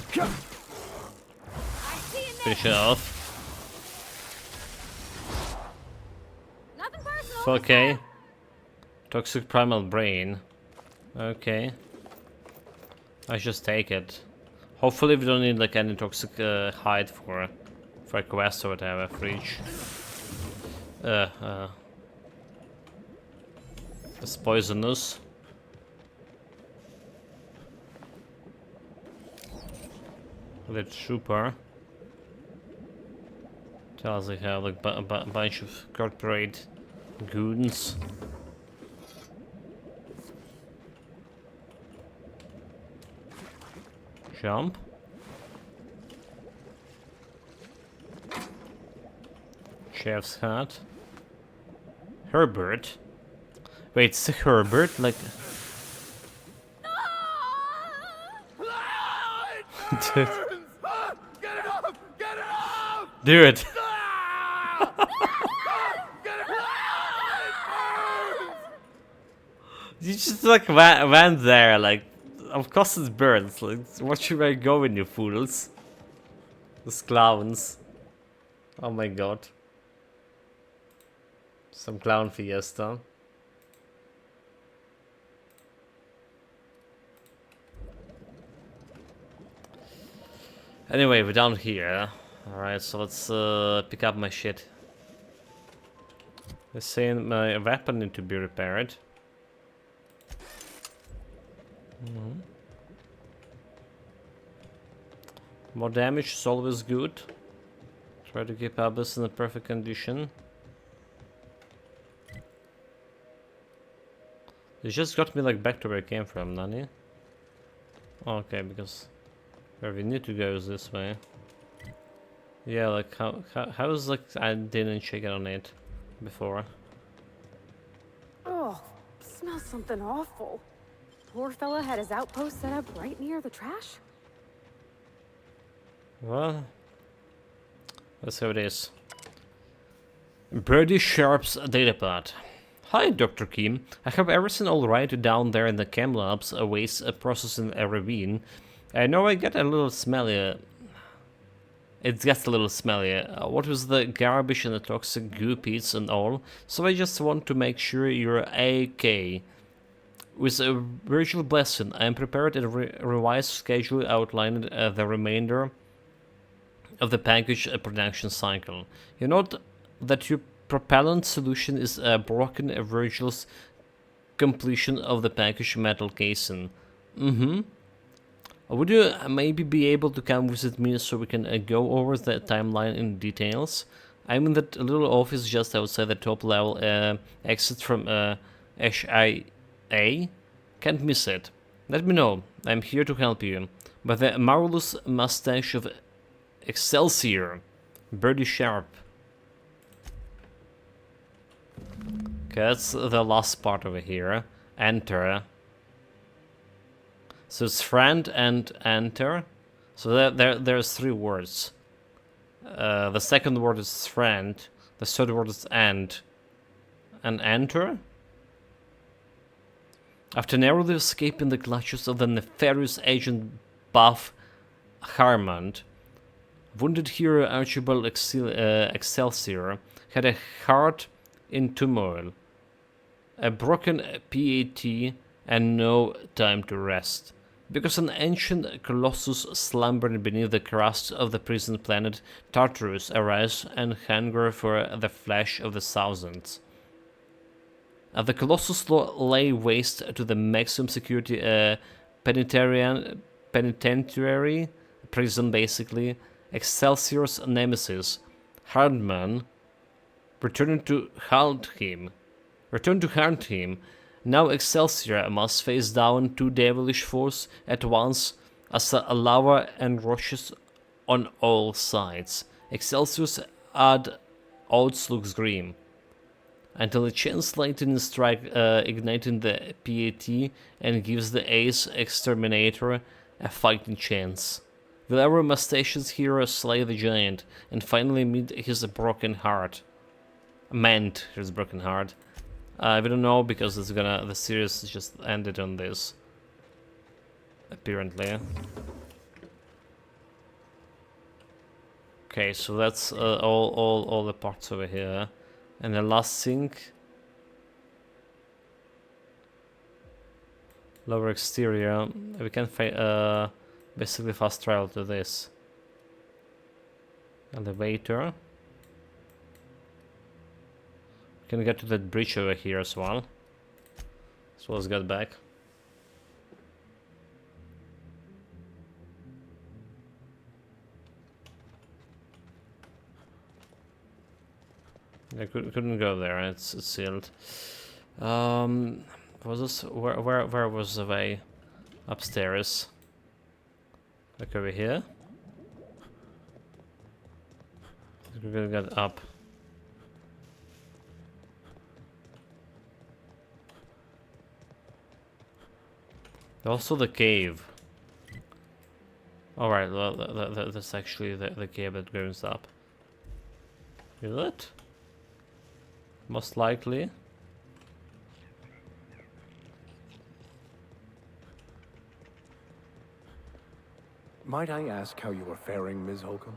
Finish it off. Okay. Toxic primal brain. Okay. I just take it. Hopefully we don't need like any toxic hide for a quest or whatever for each. It's poisonous. The trooper tells they have like a bunch of corporate goons. Jump. Chef's hat. Herbert. Wait, it's a Herbert? Like... Dude. Get it off! Get it off! Dude. Get it off! It burns! You just like went there, like, of course it burns. Like, what should I go in, you fools? Those clowns. Oh my god. Some clown fiesta. Anyway, we're down here. Alright, so let's pick up my shit. They're saying my weapon need to be repaired. More damage is always good. Try to keep Abyss in a perfect condition. You just got me like back to where I came from, Nani. Okay, because where we need to go is this way. Yeah, like how is like I didn't check it on it before. Oh, smells something awful. Poor fella had his outpost set up right near the trash. Well, let's see how it is. Birdie Sharp's datapad. Hi, Dr. Kim. I have everything alright down there in the chem labs, a waste processing a ravine. I know I get a little smelly. It gets a little smelly. What was the garbage and the toxic goo pits and all? So I just want to make sure you're AK. With a virtual blessing, I am prepared a revised schedule outlining the remainder of the package production cycle. You note that your propellant solution is broken Virgil's completion of the package metal casing. Would you maybe be able to come visit me so we can go over the timeline in details? I'm in that little office just outside the top level exit from HIA. Can't miss it. Let me know. I'm here to help you. By the marvelous mustache of Excelsior, Birdie Sharp. Okay, that's the last part over here. Enter. So it's friend and enter. So there's three words. The second word is friend. The third word is and. And enter. After narrowly escaping the clutches of the nefarious agent Buff Harmond, wounded hero Archibald Excelsior had a heart in turmoil, a broken PAT, and no time to rest. Because an ancient colossus slumbered beneath the crust of the prison planet Tartarus arise and hunger for the flesh of the thousands. The colossus lay waste to the maximum security penitentiary prison, basically. Excelsior's nemesis, Hardman, returned to hunt him. Now Excelsior must face down two devilish foes at once as a lava enrushes on all sides. Excelsior's odds looks grim. Until a chance lightning strike igniting the PAT and gives the ace exterminator a fighting chance. Will our mustache's hero slay the giant and finally meet his broken heart? Mend his broken heart. We don't know because it's the series just ended on this. Apparently. Okay, so that's all the parts over here. And the last thing Lower exterior. We can basically fast travel to this. Elevator. We can get to that bridge over here as well. So let's get back. I couldn't go there. It's sealed. Was this where was the way? Upstairs. Like over here. We're gonna get up. Also the cave. Alright, well, that's actually the cave that goes up. Is it? Most likely. Might I ask how you are faring, Ms. Holcomb?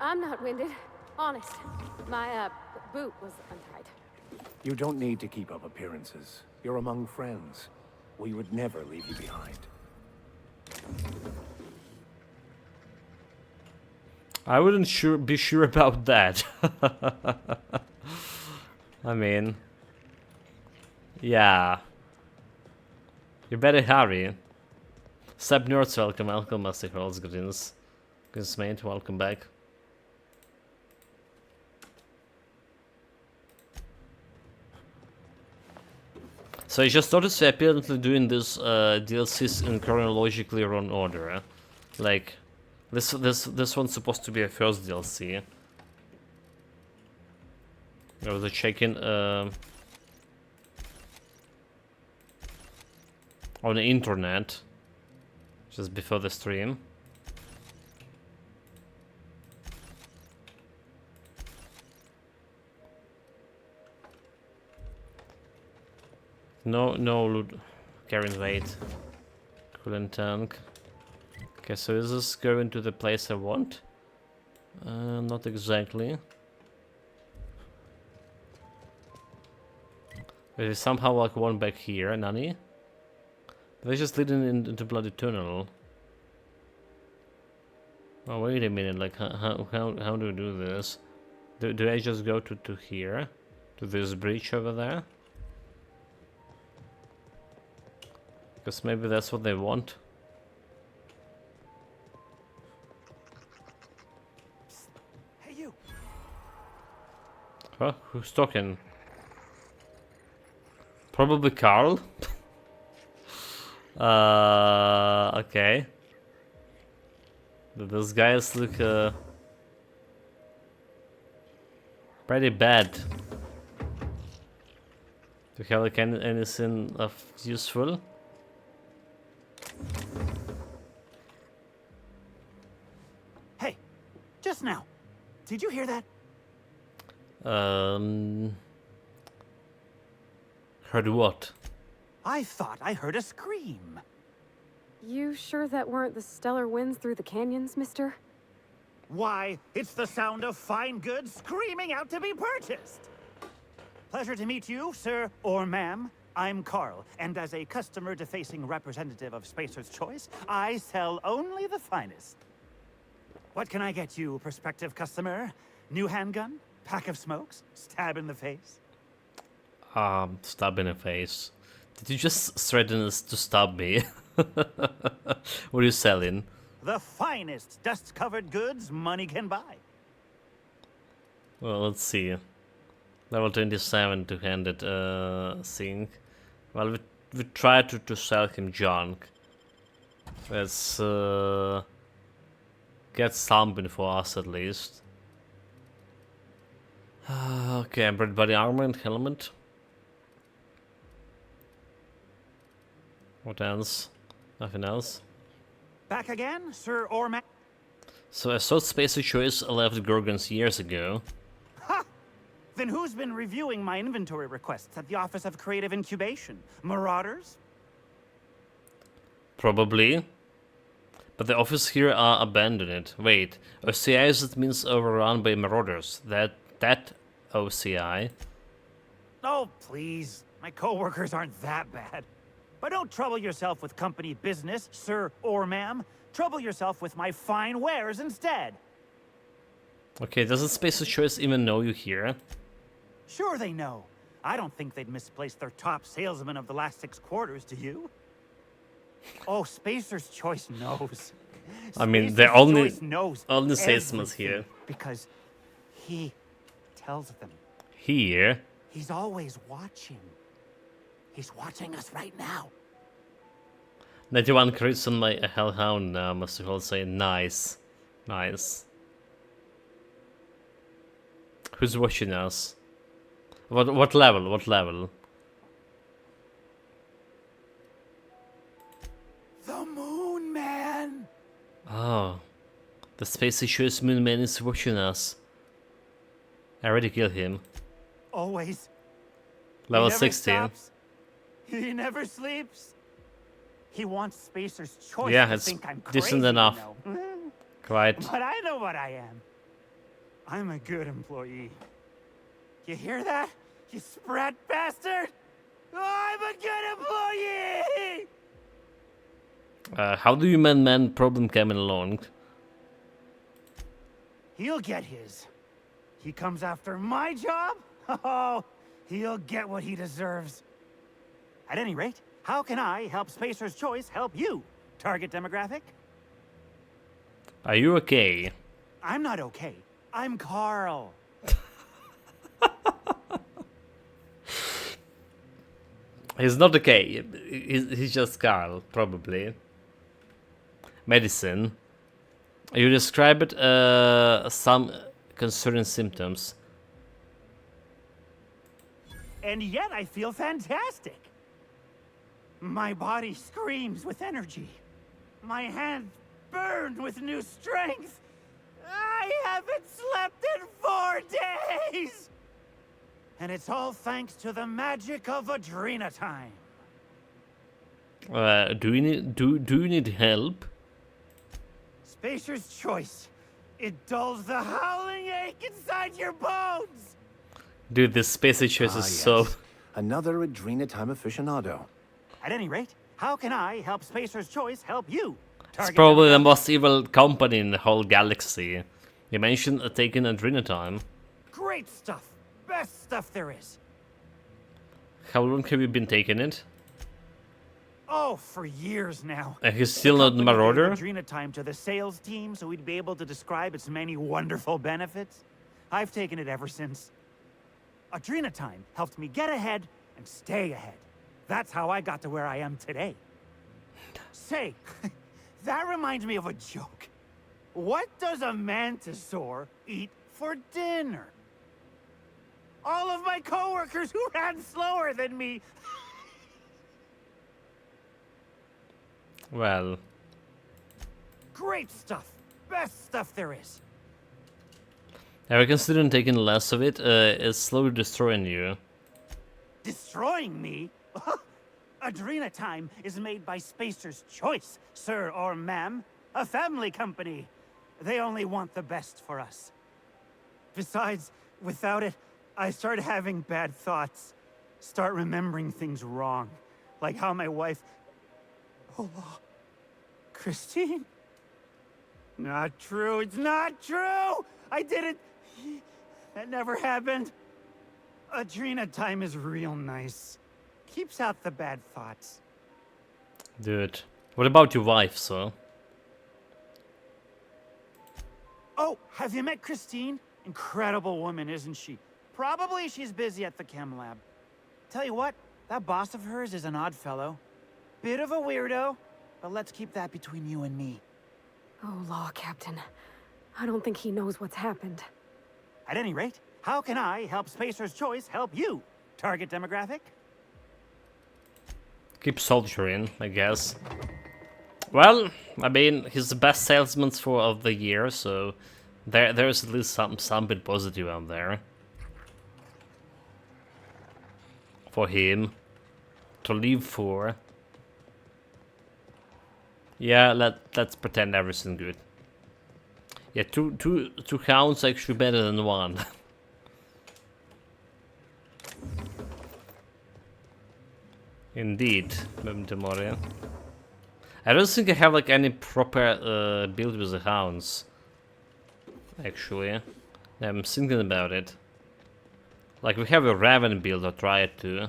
I'm not winded. Honest. My, boot was untied. You don't need to keep up appearances. You're among friends. We would never leave you behind. I wouldn't be sure about that. I mean, yeah. You better hurry. Seb Nerds, welcome, Master Girls, greetings. Greetings, mate, welcome back. So I just noticed they're apparently doing this DLCs in chronologically wrong order. Like, this one's supposed to be a first DLC. I was checking on the internet just before the stream. No loot. Carrying weight. Coolant tank. Okay, so is this going to the place I want? Not exactly. There is somehow like one back here, Nani? They're just leading into bloody tunnel. Oh, wait a minute, like how do we do this? Do I just go to here? To this bridge over there? Because maybe that's what they want. Hey, you! Huh? Who's talking? Probably Carl? Okay. Those guys look pretty bad. Do you have like anything of useful? Hey, just now. Did you hear that? Heard what? I thought I heard a scream. You sure that weren't the stellar winds through the canyons, mister? Why, it's the sound of fine goods screaming out to be purchased. Pleasure to meet you, sir or ma'am. I'm Carl, and as a customer-defacing representative of Spacer's Choice, I sell only the finest. What can I get you, prospective customer? New handgun? Pack of smokes? Stab in the face? Stab in the face. Did you just threaten us to stab me? What are you selling? The finest dust-covered goods money can buy. Well, let's see. Level 27 to hand it thing. Well, we try to sell him junk. Let's get something for us at least. Okay, bread body armor and helmet. What else? Nothing else. Back again, sir or ma'am? So I thought Spacer Choice left Gorgons years ago. Ha! Then who's been reviewing my inventory requests at the Office of Creative Incubation? Marauders? Probably. But the office here are abandoned. Wait, OCI that means overrun by marauders. That OCI. Oh, please. My coworkers aren't that bad. But don't trouble yourself with company business, sir or ma'am. Trouble yourself with my fine wares instead. Okay, doesn't Spacer's Choice even know you here? Sure they know. I don't think they'd misplace their top salesman of the last 6 quarters, do you? Oh, Spacer's Choice knows. I mean, Spacer's they're only Choice knows salesmen everything here. because he tells them. Here? He's always watching. He's watching us right now. 91 crits on my Hellhound now, must you all say. Nice. Nice. Who's watching us? What level? What level? The Moon Man! Oh. The Space Choice Moon Man is watching us. I already killed him. Always. Level He never 16. stops. He never sleeps. He wants Spacer's Choice Yeah, to it's think I'm decent crazy, enough. you know. Quite. But I know what I am. I'm a good employee. You hear that? You sprat bastard! I'm a good employee! How do you man problem coming along? He'll get his. He comes after my job? Oh, he'll get what he deserves. At any rate, how can I help Spacer's Choice help you? Target demographic? Are you okay? I'm not okay. I'm Carl. He's not okay. He's just Carl, probably. Medicine. You describe it some concerning symptoms. And yet I feel fantastic. My body screams with energy. My hands burn with new strength. I haven't slept in 4 days! And it's all thanks to the magic of Adrena time. Do you need help? Spacer's Choice. It dulls the howling ache inside your bones! Dude, this Space Choice is so... Another Adrena time aficionado. At any rate, how can I help Spacer's Choice help you? It's probably the most evil company in the whole galaxy. You mentioned taking Adrena time. Great stuff! Best stuff there is. How long have you been taking it? Oh, for years now. He's still not Marauder? Adrena time to the sales team so we'd be able to describe its many wonderful benefits. I've taken it ever since. Adrena time helped me get ahead and stay ahead. That's how I got to where I am today. Say, that reminds me of a joke. What does a mantisaur eat for dinner? All of my coworkers who ran slower than me. Well... Great stuff. Best stuff there is. Have you considered taking less of it? It's slowly destroying you. Destroying me? Adrena time is made by Spacer's Choice, sir or ma'am. A family company. They only want the best for us. Besides, without it, I start having bad thoughts. Start remembering things wrong. Like how my wife... Oh, Christine? Not true, it's not true! I didn't... That never happened. Adrena time is real nice. Keeps out the bad thoughts. Dude. What about your wife, sir? Oh, have you met Christine? Incredible woman, isn't she? Probably she's busy at the chem lab. Tell you what, that boss of hers is an odd fellow. Bit of a weirdo, but let's keep that between you and me. Oh, Law Captain. I don't think he knows what's happened. At any rate, how can I help Spacer's Choice help you? Target demographic? Keep soldiering, I guess. Well, I mean, he's the best salesman of the year, so there's at least something positive out there for him to live for. Yeah, let's pretend everything good. Yeah, two hounds actually better than one. Indeed, Memento Mori. I don't think I have like any proper build with the hounds. Actually, I'm thinking about it. Like we have a Raven build, or try it to.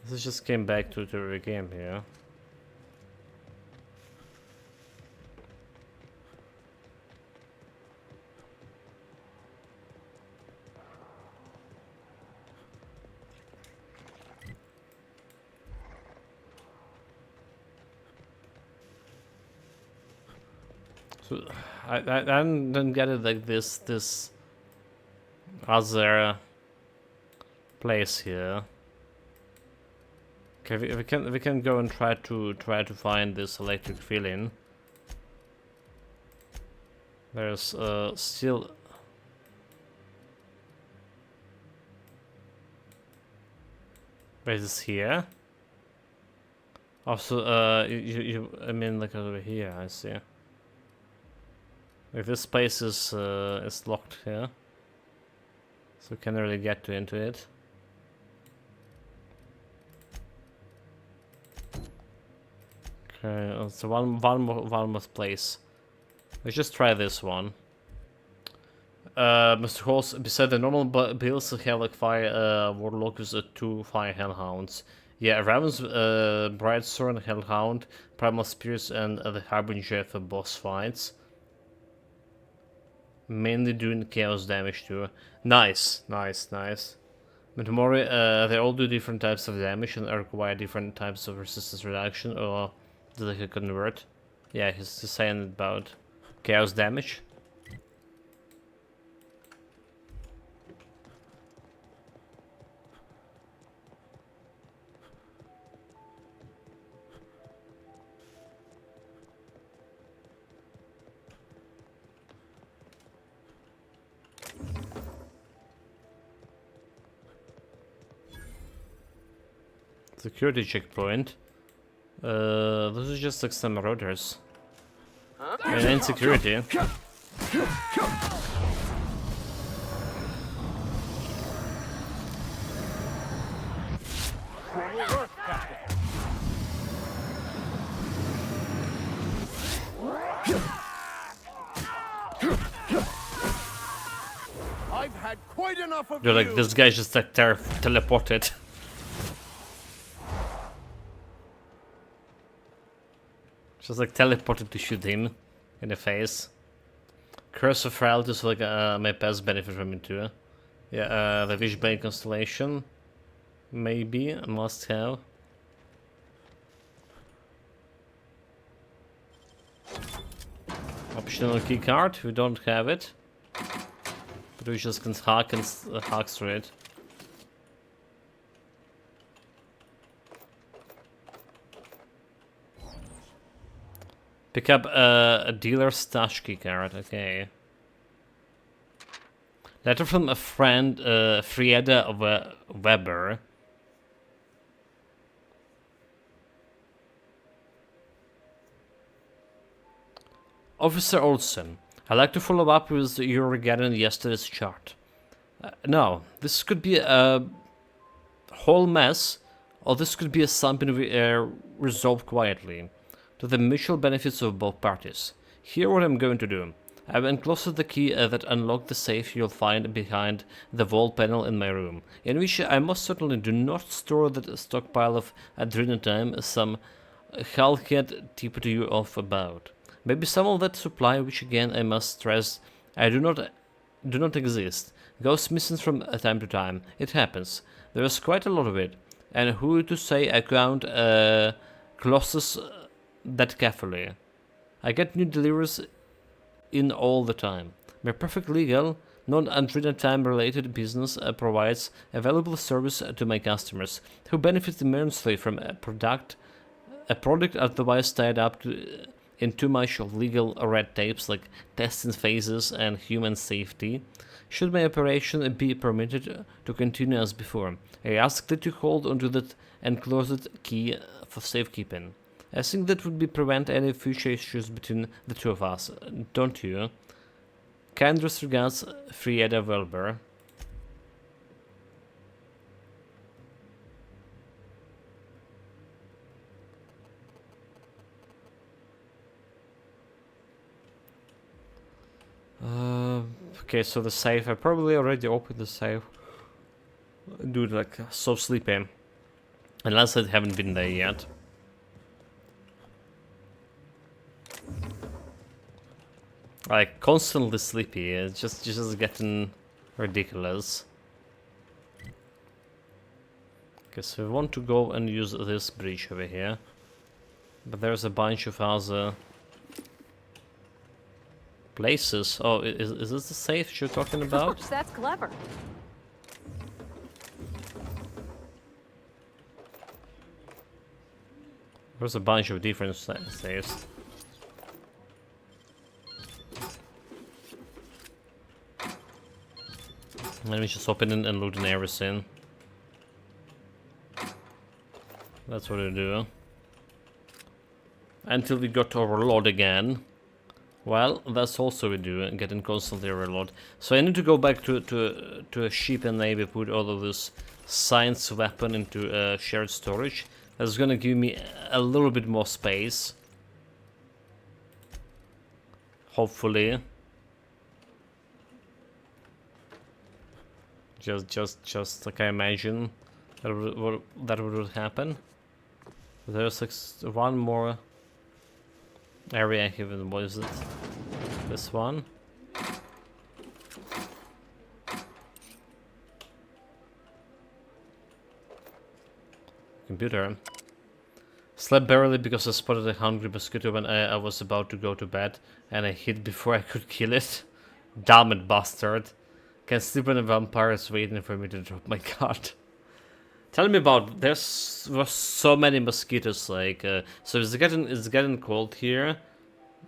This just came back to the game here. So I don't get it, like this other place here. Okay, we can go and try to find this electric fill-in. There's still. Wait, is this here? Also, I mean, like over here. I see. Like this place is locked here, so can't really get into it. Okay, so one more place. Let's just try this one. Mr. Halls, beside the normal builds, have like fire warlock with 2 fire hellhounds. Yeah, Raven's Bright Sword, Hellhound, Primal Spears, and the Harbinger for boss fights. Mainly doing chaos damage too. Nice. But more, they all do different types of damage and require different types of resistance reduction, or do they convert? Yeah, he's saying about chaos damage. Security checkpoint. This is just like some marauders. And insecurity. I've had quite enough of You're like, this guy's just like teleported. Just like teleported to shoot him in the face. Curse of Frailty is like my pets benefit from it too. Yeah, the Wishbane Constellation. Maybe a must have. Optional keycard, we don't have it. But we just can hack through it. Pick up a dealer's stash keycard, okay. Letter from a friend, Frieda Weber. Officer Olsen, I'd like to follow up with you regarding yesterday's chart. No, this could be a whole mess, or this could be something we resolve quietly, to the mutual benefits of both parties. Here what I'm going to do. I've enclosed the key that unlocked the safe you'll find behind the wall panel in my room, in which I most certainly do not store the stockpile of adrenotime some hullhead tipped you off about. Maybe some of that supply, which again I must stress, I do not exist, goes missing from time to time. It happens. There is quite a lot of it, and who to say I count Colossus that carefully. I get new deliveries in all the time. My perfect legal, non-adrenotime related business provides a valuable service to my customers, who benefit immensely from a product otherwise tied up in too much of legal red tapes like testing phases and human safety. Should my operation be permitted to continue as before, I ask that you hold onto that enclosed key for safekeeping. I think that would prevent any future issues between the two of us, don't you? Kindest regards, Frieda Welber. Okay, so the safe, I probably already opened the safe. Dude, like, so sleepy. Unless I haven't been there yet. Like, constantly sleepy, it's just getting ridiculous. Okay, so we want to go and use this bridge over here. But there's a bunch of other places. Oh, is this the safe you're talking about? That's clever. There's a bunch of different safes. Let me just open it and loot in everything. That's what I do. Until we got to overload again. Well, that's also we do, getting constantly overload. So I need to go back to a ship and maybe put all of this science weapon into shared storage. That's gonna give me a little bit more space. Hopefully. Just like I imagine that would happen. There's like one more area here. What is it? This one. Computer. Slept barely because I spotted a hungry mosquito when I was about to go to bed, and I hid before I could kill it. Damn it, bastard. Can't sleep when a vampire is waiting for me to drop my card. Tell me about, was so many mosquitoes, like, so it's getting cold here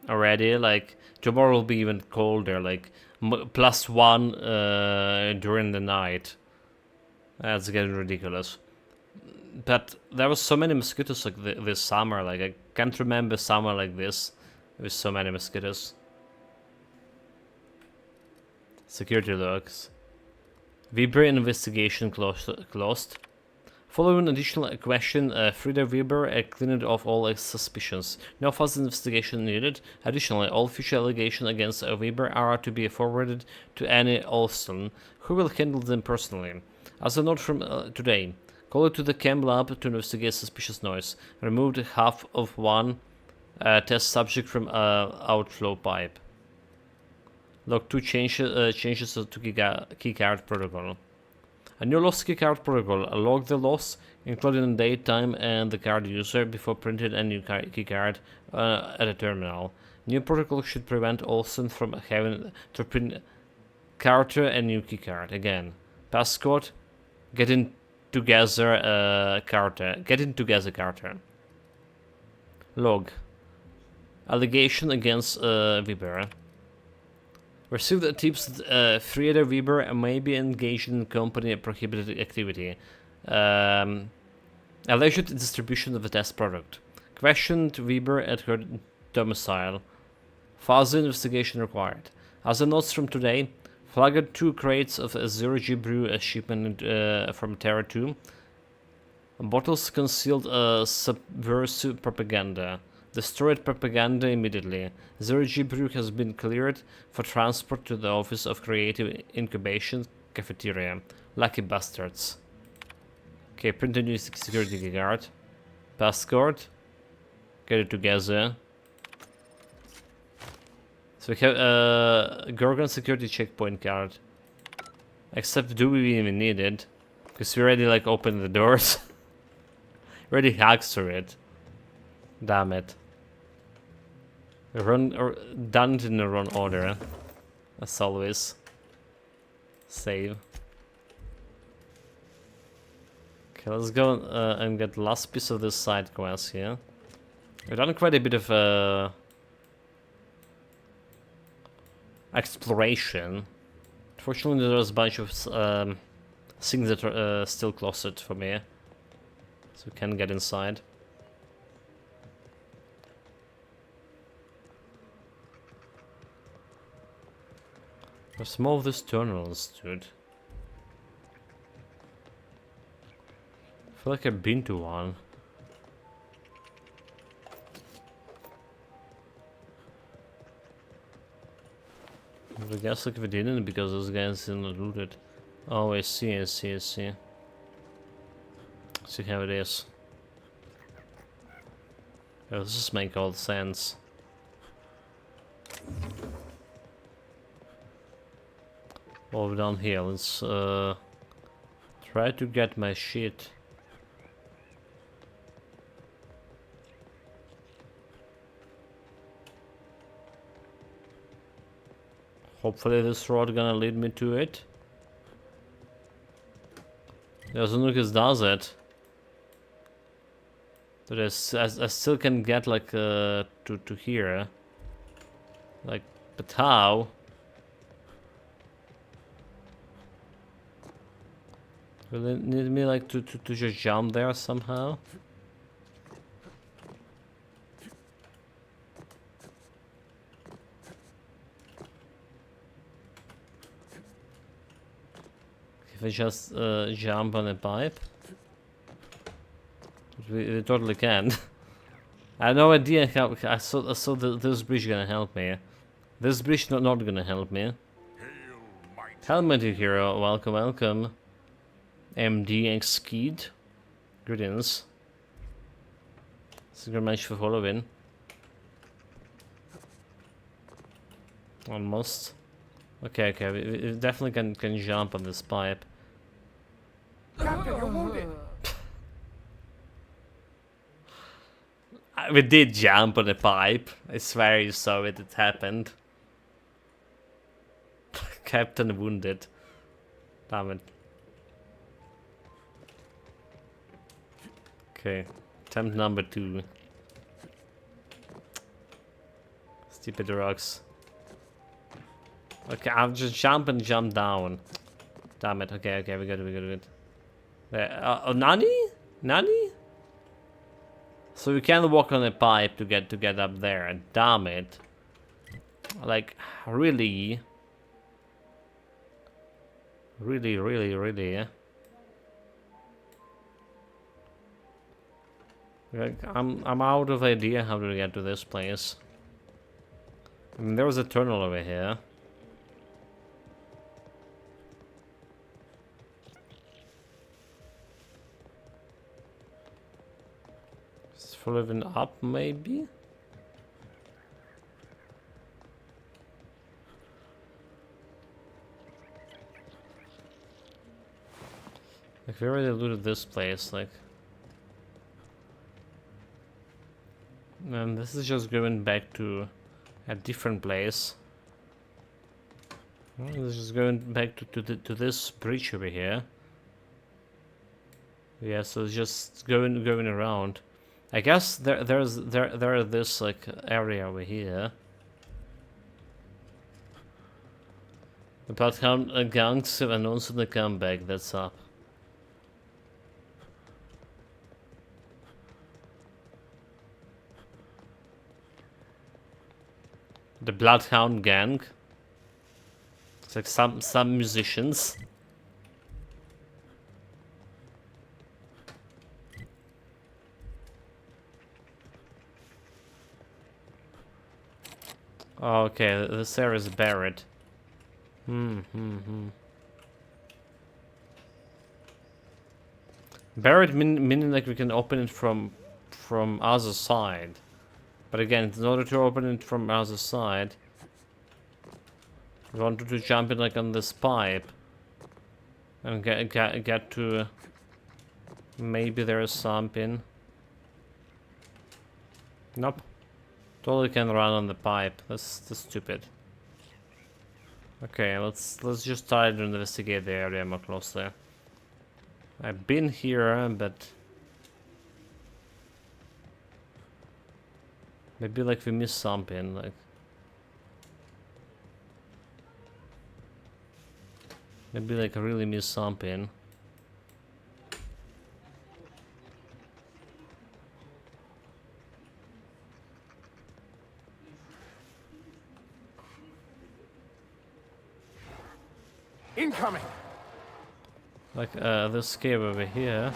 already, like, tomorrow will be even colder, like, +1 during the night. That's getting ridiculous. But there was so many mosquitoes like this summer, like, I can't remember summer like this, with so many mosquitoes. Security logs. Weber investigation closed. Following additional question, Frieda Weber cleared off all suspicions. No further investigation needed. Additionally, all future allegations against Weber are to be forwarded to Annie Olson, who will handle them personally. As a note from today, call it to the chem lab to investigate suspicious noise. Removed half of one test subject from outflow pipe. Log 2 changes to keycard protocol. A new lost keycard protocol. Log the loss, including the date, time, and the card user before printing a new keycard at a terminal. New protocol should prevent Olsen from having to print Carter a new keycard. Again, passcode. Getting together Carter. Getting together Carter. Log. Allegation against Weber. Received tips that Frieda Weber may be engaged in company prohibited activity. Alleged distribution of the test product. Questioned Weber at her domicile. Further investigation required. As a notes from today, flagged 2 crates of a Zero-G brew shipment from Terra 2. Bottles concealed subversive propaganda. Destroyed propaganda immediately. Zero-G brew has been cleared for transport to the Office of Creative Incubation cafeteria. Lucky bastards. Okay, print a new security card. Passcode. Get it together. So we have Gorgon security checkpoint card. Except do we even need it? Because we already like opened the doors. Already hacked through it. Damn it. Done it in the wrong order. As always. Save. Okay, let's go and get the last piece of this side quest here. We've done quite a bit of exploration. Fortunately, there's a bunch of things that are still closet for me. So we can get inside. There's more of these tunnels, dude. I feel like I've been to one. I guess like we didn't because those guys didn't loot it. Oh, I see. See how it is. Oh, this just make all sense. What we've done here, let's try to get my shit. Hopefully this road gonna lead me to it. As soon as it does it. But I still can get like to here. Like, but how? Will it need me like to just jump there somehow? If I just jump on a pipe? We totally can. I have no idea how. I saw this bridge gonna help me. This bridge not gonna help me. Helmet hero, welcome. MD Skid. Greetings. Thank you very much for following. Almost. Okay, we definitely can jump on this pipe. Captain, you're wounded. We did jump on the pipe. I swear you saw it. It happened. Captain wounded. Damn it. Okay, attempt number 2. Stupid rocks. Okay, I'll just jump and jump down. Damn it. Okay, we got it. Oh, Nani? So you can walk on a pipe to get up there. Damn it. Like, really? Really? Like, I'm out of idea how to get to this place. I mean, there was a tunnel over here. It's following up, maybe? Like, we already looted this place, like... And this is just going back to a different place. Well, this is going back to this bridge over here. Yeah, so it's just going around. I guess there is this like area over here. The Bloodhound gangs have announced the comeback. That's up. The Bloodhound gang. It's like some musicians. Oh, okay, this area is buried. Buried meaning like we can open it from other side. But again, in order to open it from other side, we wanted to jump in like on this pipe and get to maybe there is something. Nope. Totally can run on the pipe. That's stupid. Okay, let's just try to investigate the area more closely. I've been here, but maybe like we missed something, like maybe like I really missed something. Incoming. Like this cave over here.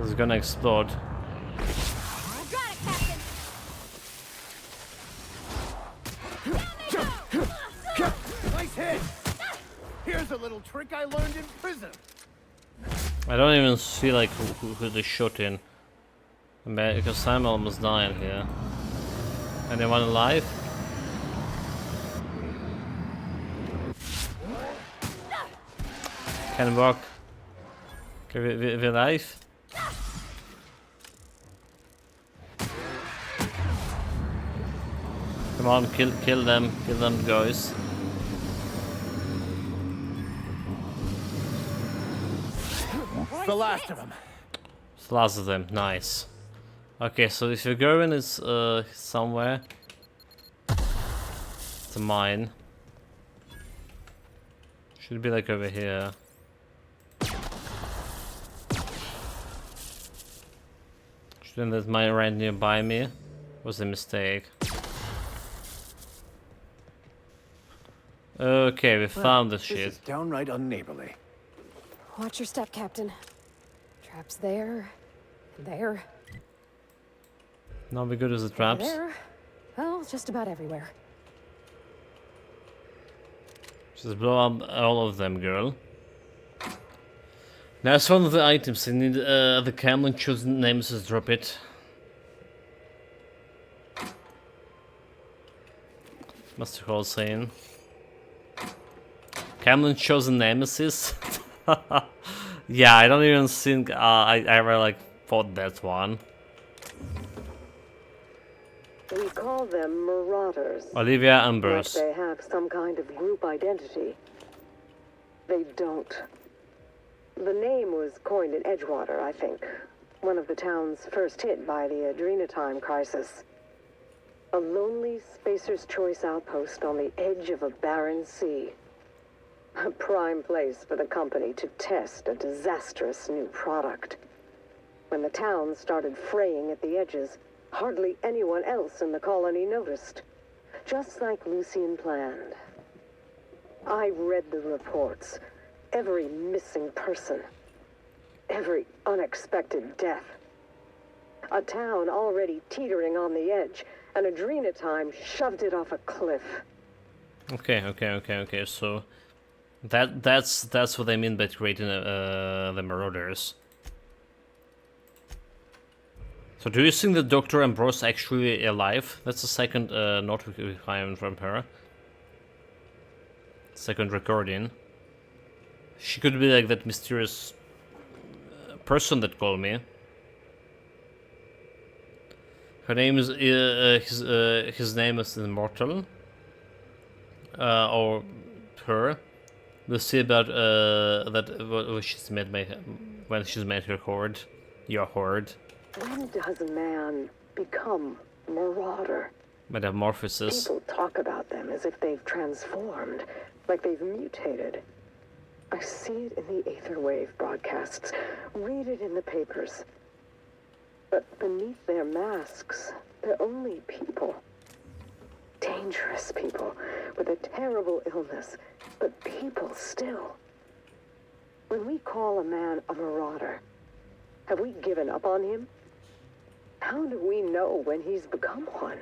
It's gonna explode. Got it, Captain. trick I learned in prison. I don't even see like who they shot in. Because I'm almost dying here. Anyone alive? Can walk. Okay, we alive? Come on, kill them, guys. The last of them. It's the last of them, nice. Okay, so if you're going is somewhere. It's a mine. Should be like over here. Shouldn't that mine right nearby me? Was a mistake. Okay, we found the shit. This is downright unneighborly. Watch your step, Captain. Traps there, and there, Not be good as the traps. there. Well, just about everywhere. Just blow up all of them, girl. Now, it's one of the items. I need the Camlin chosen nemesis. Drop it. Master Hall saying. Camlin chosen nemesis. Yeah, I don't even think I ever like fought that one. We call them Marauders. Olivia Ambrose. Like they have some kind of group identity. They don't. The name was coined in Edgewater, I think. One of the towns first hit by the Adrenatime crisis. A lonely Spacer's Choice outpost on the edge of a barren sea. A prime place for the company to test a disastrous new product. When the town started fraying at the edges, hardly anyone else in the colony noticed. Just like Lucian planned. I read the reports. Every missing person. Every unexpected death. A town already teetering on the edge, and Adrenatime shoved it off a cliff. Okay. So that's what they mean by creating the Marauders. So do you think that Dr. Ambrose actually alive? That's the second note we find from her. Second recording. She could be like that mysterious person that called me. Her name is his name is Immortal. Or her. We'll see about that what she's made by when she's made her horde. Your horde. When does a man become Marauder? Metamorphosis. People talk about them as if they've transformed, like they've mutated. I see it in the Aetherwave broadcasts, read it in the papers. But beneath their masks, they're only people. Dangerous people with a terrible illness, but people still. When we call a man a Marauder, have we given up on him? How do we know when he's become one?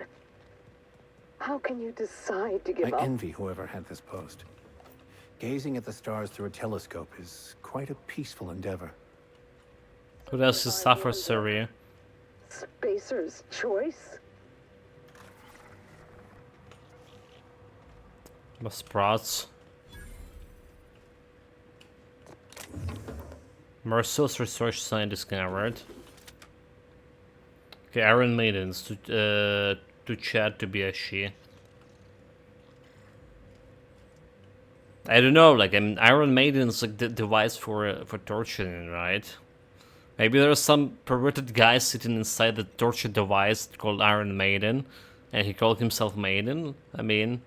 How can you decide to give up? I envy whoever had this post. Gazing at the stars through a telescope is quite a peaceful endeavor. Who else is suffer Syria? Spacer's Choice? Sprouts. Merciless research science discovered. Okay, Iron Maidens to chat to be a she. I don't know, like Iron Maiden's like the device for torturing, right? Maybe there's some perverted guy sitting inside the torture device called Iron Maiden, and he called himself Maiden. I mean,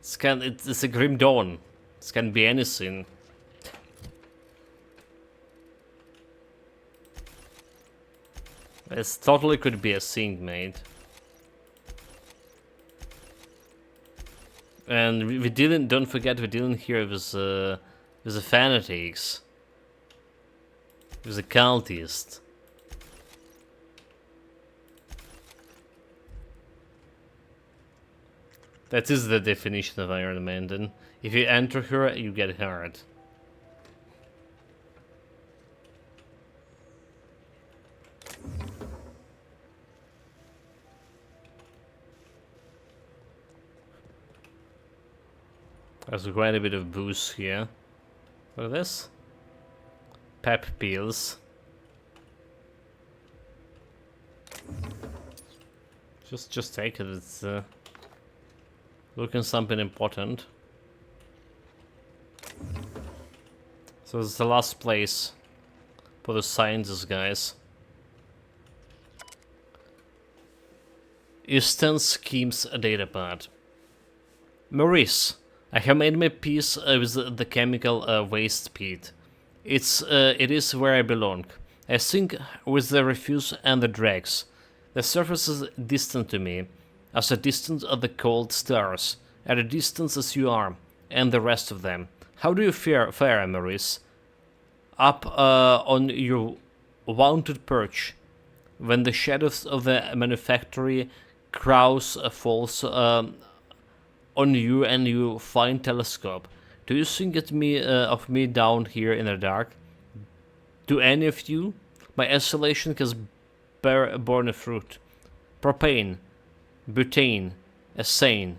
it's a Grim Dawn. It can be anything. It totally could be a thing, mate. And we didn't. Don't forget, we didn't hear with the fanatics. With the cultist. That is the definition of Iron Maiden. If you enter her, you get hurt. There's quite a bit of booze here. What is this? Pep pills. Just take it. It's looking something important. So it's the last place for the scientists, guys. Eastern Schemes datapad. Maurice, I have made my peace with the chemical waste pit. It is where I belong. I sink with the refuse and the dregs. The surface is distant to me, as a distance of the cold stars, at a distance as you are, and the rest of them. How do you fare, Maurice? Up on your vaunted perch, when the shadows of the manufactory crows falls on you and you fine telescope. Do you think of me down here in the dark? Do any of you? My isolation has borne a fruit. Propane, butane, ethane.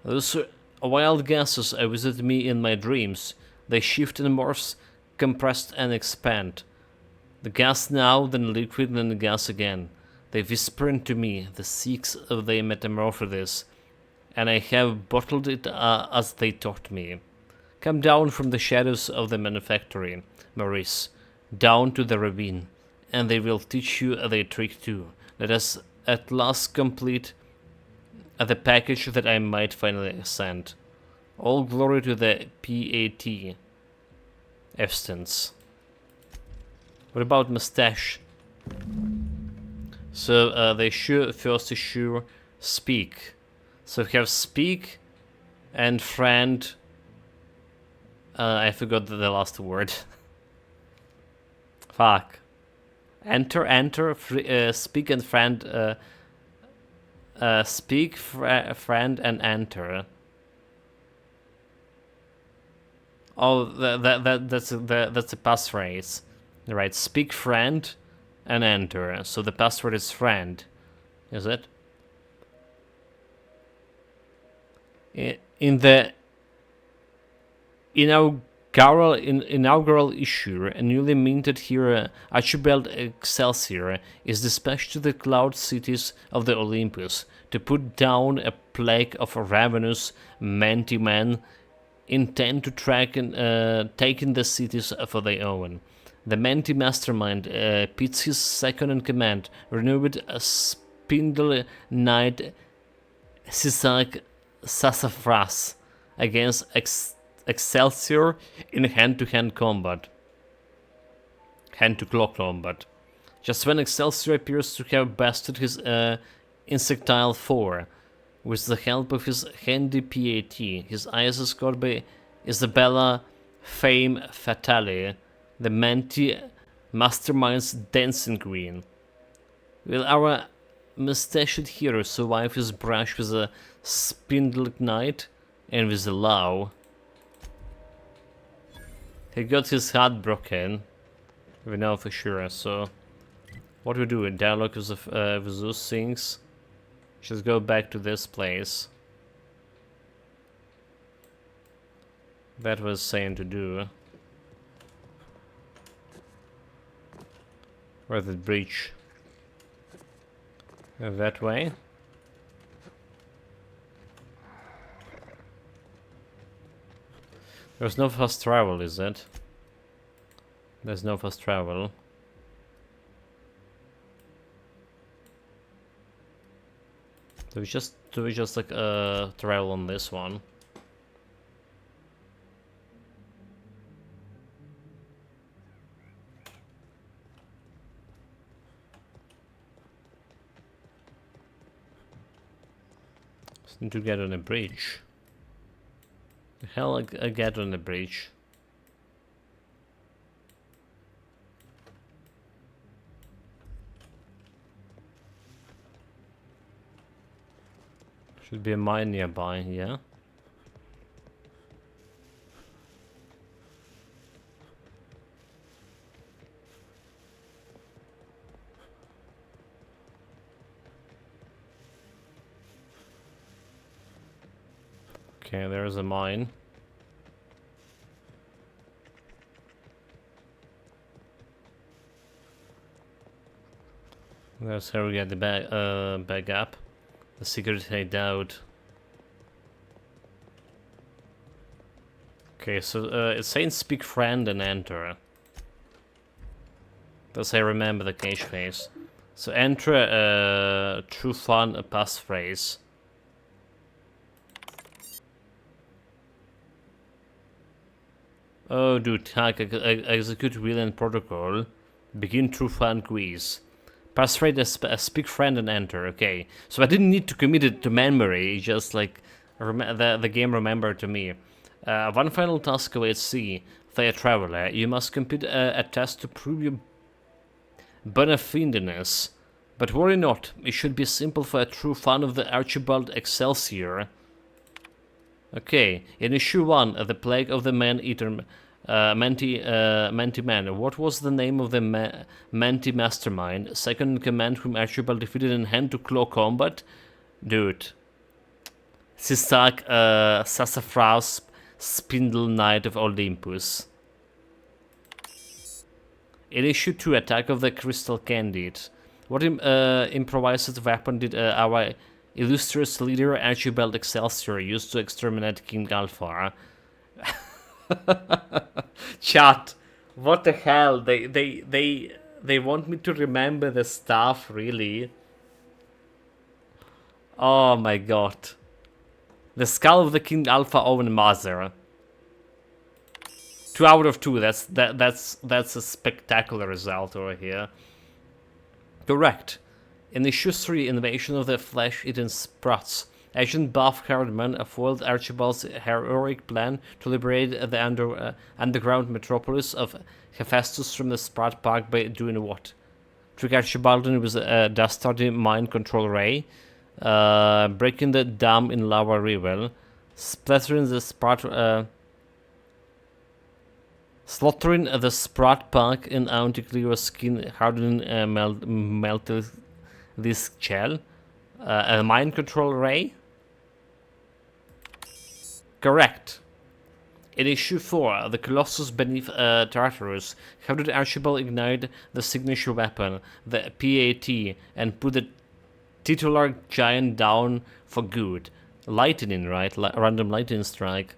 Those wild gases visit me in my dreams. They shift and morph, compress and expand. The gas now, then liquid, then gas again. They whisper into me the seeks of their metamorphosis, and I have bottled it as they taught me. Come down from the shadows of the manufactory, Maurice, down to the ravine, and they will teach you their trick too. Let us at last complete the package that I might finally send. All glory to the PAT. Evstons. What about mustache? So they should first issue speak. So we have speak and friend. I forgot the last word. Fuck. Enter, speak and friend. Speak, friend, and enter. Oh, that's a passphrase, right? Speak, friend, and enter. So the password is friend, is it? In the inaugural issue, a newly minted hero, Archibald Excelsior, is dispatched to the cloud cities of the Olympus to put down a plague of ravenous Manti-men intent to track and taking the cities for their own. The Manti mastermind pits his second-in-command, renewed Spindle Knight Sisak Sassafras against Excelsior in hand-to-hand combat. Hand-to-claw combat. Just when Excelsior appears to have bested his insectile foe, with the help of his handy PAT, his eyes escorted by Isabella Fame Fatale, the Manti mastermind's dancing queen. Will our mustached hero survive his brush with a Spindle Knight and with a Lao? He got his heart broken, we know for sure, so what we do in dialogue with those things? Just go back to this place. That was saying to do. Where's the breach? That way? There's no fast travel, is it? There's no fast travel. Do we just like travel on this one? Just need to get on a bridge. The hell I get on the bridge? Should be a mine nearby, yeah. Okay, there's a mine. That's how we get the back up. The secret hideout. Okay, so it's saying speak friend and enter. That's how I remember the cache phase. So enter true fun a passphrase. Oh, dude, hack, execute Wheeland protocol. Begin true fun quiz. Passphrase speak friend and enter. Okay, so I didn't need to commit it to memory. Just like the game remembered to me. One final task awaits C. Fair traveler, you must complete a test to prove your bona fideness. But worry not, it should be simple for a true fan of the Archibald Excelsior. Okay, in issue 1, The Plague of the Man-Eater, Menti Man. What was the name of the Menti Mastermind? Second in command whom Archibald defeated in hand-to-claw combat? Dude. Sistak Sassafras Spindle Knight of Olympus. In issue 2, Attack of the Crystal Candide. What improvised weapon did our illustrious leader Archibald Excelsior used to exterminate King Alpha? Chat, what the hell? They want me to remember the stuff, really? Oh my god. The skull of the King Alpha Owen Mother. 2 out of 2. That's a spectacular result over here. Correct. In issue 3, Invasion of the Flesh-Eaten Sprouts, Agent Buff Hardman foiled Archibald's heroic plan to liberate the underground metropolis of Hephaestus from the Sprout Park by doing what? Trick Archibald with a dastardly mind control ray, breaking the dam in Lava River, splattering the Sprout, slaughtering the Sprout Park in Auntie skin, hardening melted this shell, a mind control ray. Correct. In issue 4, the Colossus beneath Tartarus, how did Archibald ignite the signature weapon, the PAT, and put the titular giant down for good? Lightning, right? Random lightning strike.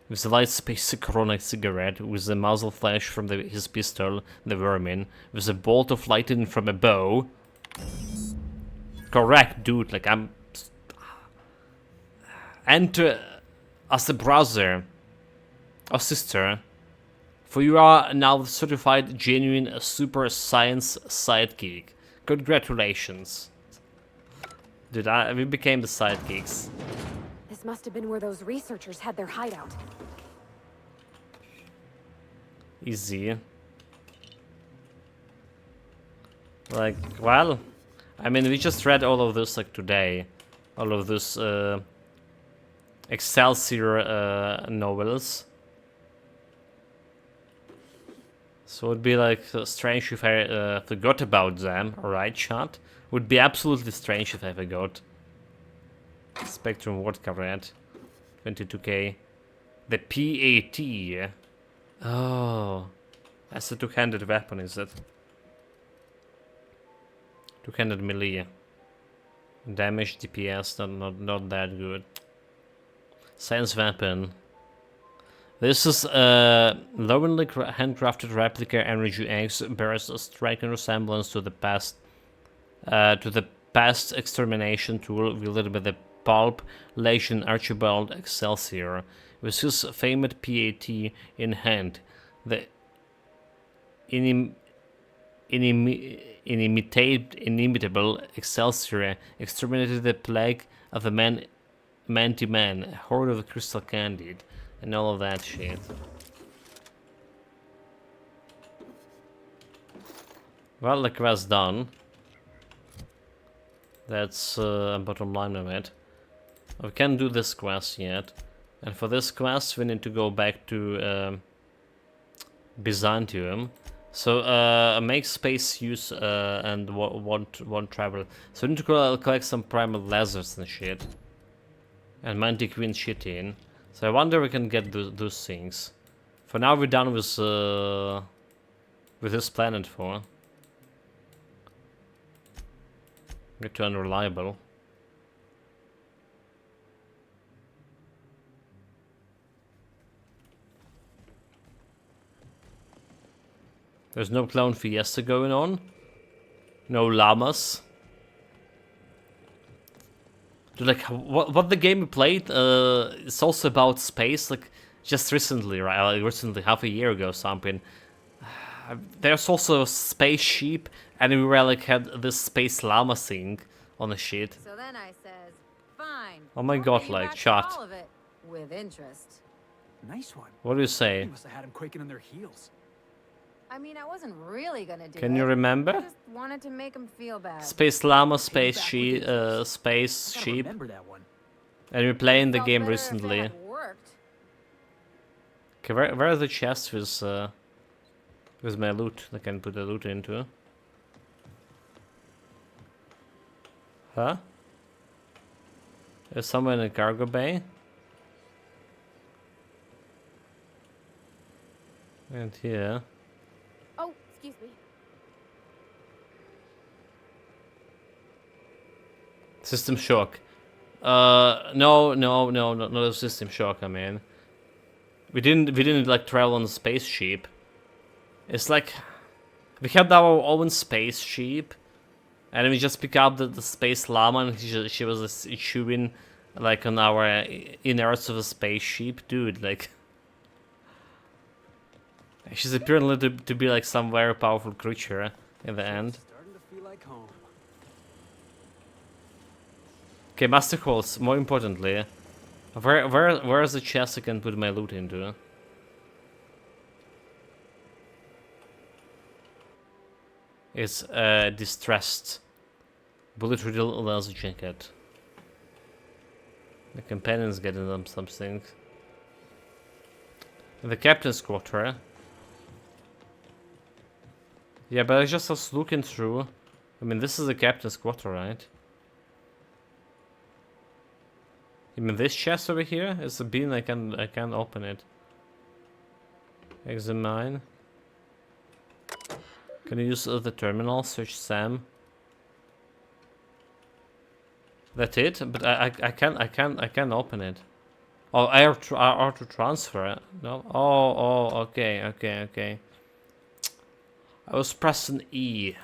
With the light space Corona cigarette, with the muzzle flash from his pistol, the vermin, with a bolt of lightning from a bow. Correct, dude. Like, I'm... Enter as a brother or sister, for you are now the certified genuine super science sidekick. Congratulations. Dude, we became the sidekicks. This must have been where those researchers had their hideout. Easy. Like, well, I mean, we just read all of this like today. All of this Excelsior novels. So it'd be like strange if I forgot about them, alright, chat? Would be absolutely strange if I forgot. Spectrum Vodka Red. 22k. The PAT. Oh. That's a two-handed weapon, is it? Two-handed melee. Damage DPS, not that good. Science weapon. This is a lovingly handcrafted replica Energy X, bears a striking resemblance to the past extermination tool wielded by the pulp Legion Archibald Excelsior. With his famed PAT in hand, the inimitable Excelsior exterminated the plague of the Menti Man, horde of the Crystal Candide, and all of that shit. Well, the quest done. That's bottom line of it. We can't do this quest yet. And for this quest we need to go back to Byzantium. So make space use and won't travel. So we need to collect some primal lasers and shit. And Mantiqueen shit in. So I wonder if we can get those things. For now we're done with this planet for. Get too unreliable. There's no clown fiesta going on. No llamas. Dude, like what the game we played, it's also about space. Like just recently, right? Like recently, half a year ago, something. There's also a spaceship, and we were like had this space llama thing on the shit. So then I says, fine. Oh my god, like chat. All of it with interest. Nice one. What do you say? You must have had him quaking in their heels. I mean, I wasn't really gonna do it. Can you remember? I just wanted to make him feel bad. Space llama, space sheep, space sheep. Remember that one. And we're playing the Felt game better if recently. that worked. Okay, where are the chests with my loot? I can put the loot into. Huh? There's somewhere in the cargo bay. And here. Oh, excuse me. System shock. No, system shock. I mean, we didn't like travel on a spaceship. It's like we had our own spaceship, and we just pick up the space llama, and she was chewing like on our innards of a spaceship, dude. Like she's apparently to be like some very powerful creature in the end. Starting to feel like home. Okay, master holes. More importantly, where is the chest I can put my loot into? It's distressed. Bullet riddle laser jacket. The companion's getting them something. The captain's quarter. Yeah, but I just was looking through. I mean, this is the captain's quarter, right? You mean this chest over here? It's a bin. I can open it. Examine. Can you use the terminal? Search Sam. That's it. But I can open it. Oh, I have to transfer it. No. Oh. Okay. I was pressing E.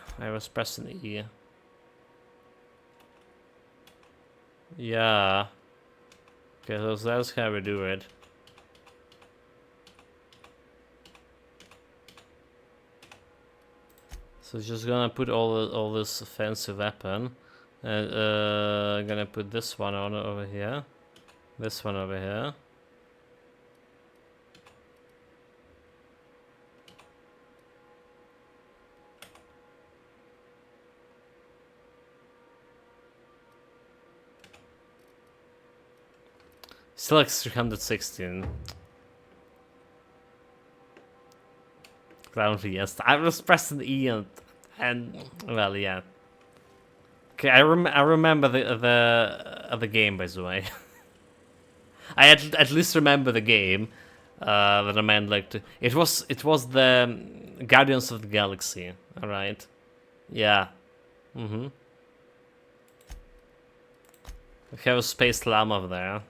Yeah. Okay, so that's how we do it. So just gonna put all this fancy weapon, and gonna put this one on over here, this one over here. Still like 316. Groundly, yes. I was pressing E and well, yeah. Okay, I remember the game, by the way. I at least remember the game. That I meant like it was the Guardians of the Galaxy. All right. Yeah. We have a space llama there.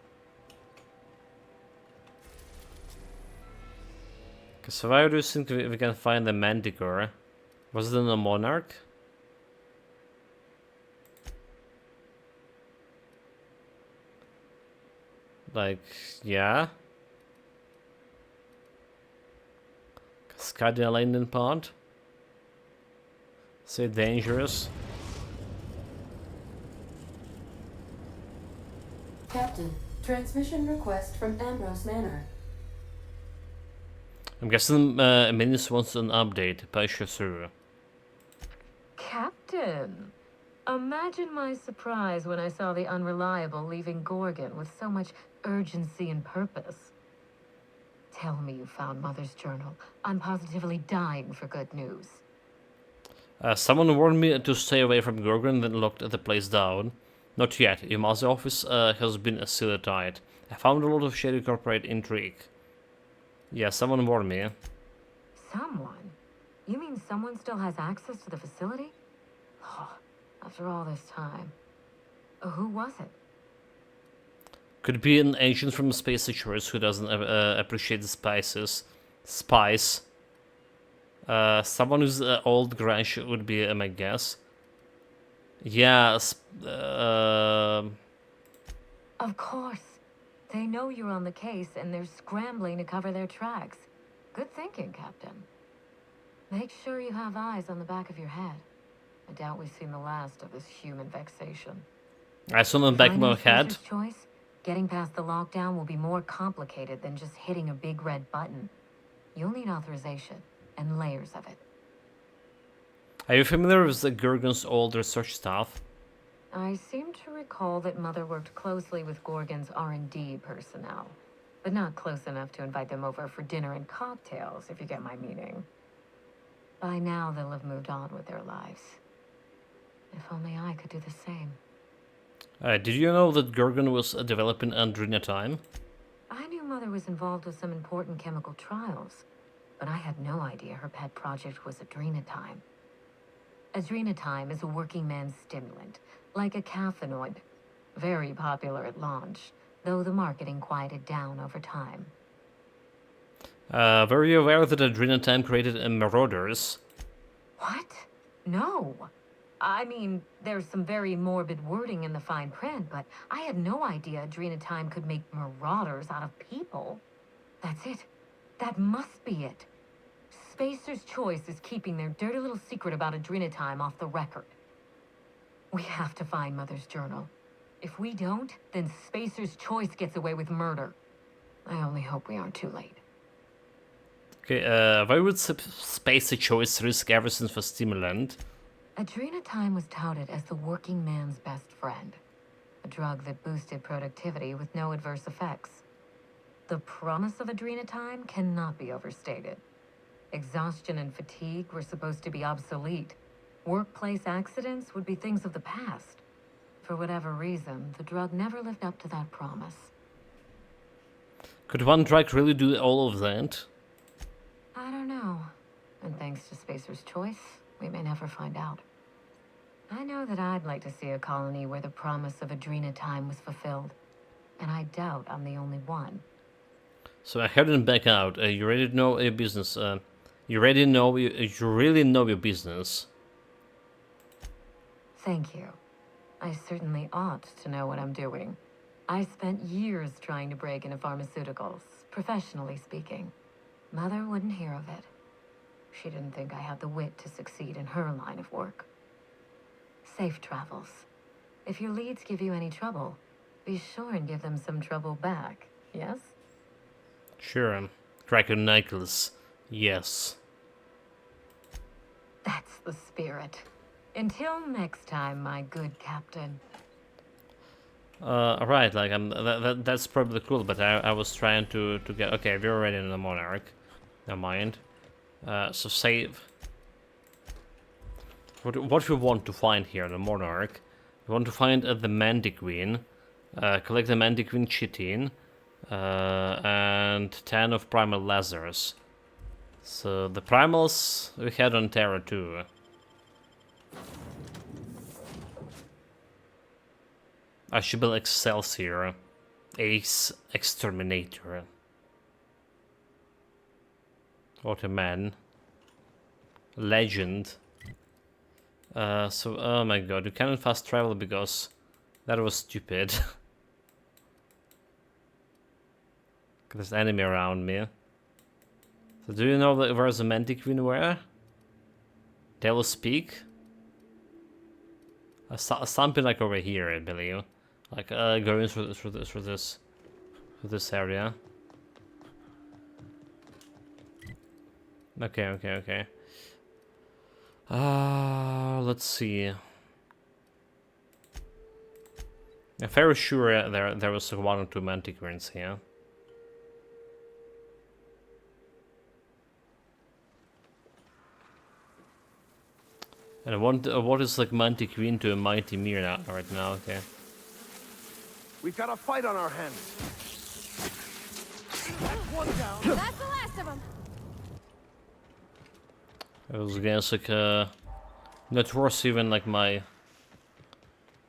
So where do you think we can find the Manticore? Was it in the Monarch? Like, yeah. Cascadia landing pod. So dangerous. Captain, transmission request from Ambrose Manor. I'm guessing Minus wants an update. Patch your server. Captain, Imagine my surprise when I saw the Unreliable leaving Gorgon with so much urgency and purpose. Tell me you found Mother's journal. I'm positively dying for good news. Someone warned me to stay away from Gorgon, then locked the place down. Not yet. Ima's office has been sealed tight. I found a lot of shady corporate intrigue. Yeah, someone warned me. Someone? You mean someone still has access to the facility? Oh, after all this time. Who was it? Could be an agent from Space Securities who doesn't appreciate the spices. Spice. Someone who's old Grange would be my guess. Yeah. Of course. They know you're on the case and they're scrambling to cover their tracks. Good thinking, Captain. Make sure you have eyes on the back of your head. I doubt we've seen the last of this human vexation. I saw the back of my head. Choice, getting past the lockdown will be more complicated than just hitting a big red button. You'll need authorization and layers of it. Are you familiar with the Gorgon's old research staff? I seem to recall that Mother worked closely with Gorgon's R&D personnel, but not close enough to invite them over for dinner and cocktails, if you get my meaning. By now, they'll have moved on with their lives. If only I could do the same. Did you know that Gorgon was developing Adrenatime? I knew Mother was involved with some important chemical trials, but I had no idea her pet project was Adrenatime. Adrenatime is a working man's stimulant, like a caffeinoid. Very popular at launch, though the marketing quieted down over time. Were you aware that Adrenatime created Marauders? What? No. I mean, there's some very morbid wording in the fine print, but I had no idea Adrenatime could make marauders out of people. That's it. That must be it. Spacer's Choice is keeping their dirty little secret about Adrenatime off the record. We have to find Mother's journal. If we don't, then Spacer's Choice gets away with murder. I only hope we aren't too late. Okay, why would Spacer's Choice risk everything for stimulant? Adrenatime was touted as the working man's best friend. A drug that boosted productivity with no adverse effects. The promise of Adrenatime cannot be overstated. Exhaustion and fatigue were supposed to be obsolete. Workplace accidents would be things of the past. For whatever reason, the drug never lived up to that promise. Could one drug really do all of that? I don't know. And thanks to Spacer's Choice, we may never find out. I know that I'd like to see a colony where the promise of Adrenatime was fulfilled. And I doubt I'm the only one. So I headed back out. You already know your business. You really know your business. Thank you. I certainly ought to know what I'm doing. I spent years trying to break into pharmaceuticals, professionally speaking. Mother wouldn't hear of it. She didn't think I had the wit to succeed in her line of work. Safe travels. If your leads give you any trouble, be sure and give them some trouble back, yes? Sure. Kraken Nichols. Yes. That's the spirit. Until next time, my good captain. Right, like that's probably cool, but I was trying to get. Okay, we're already in the Monarch. Never mind. So save. What we want to find here in the Monarch? We want to find the Mantiqueen, collect the Mantiqueen chitin, and 10 of primal lasers. So the primals we had on Terra too. Archibald Excelsior, Ace Exterminator. What a man. Legend. So, oh my god, you cannot fast travel because that was stupid. There's enemy around me. So do you know where the Mantiqueen were? They will speak? Something like over here, I believe. Like going through this area. Okay. Let's see. I'm very sure there was like 1 or 2 mantiqueens here. And what is like Mantiqueen to a Mighty Mir right now? Okay. We've got a fight on our hands. That's one down. That's the last of them. It was against like not worse even like my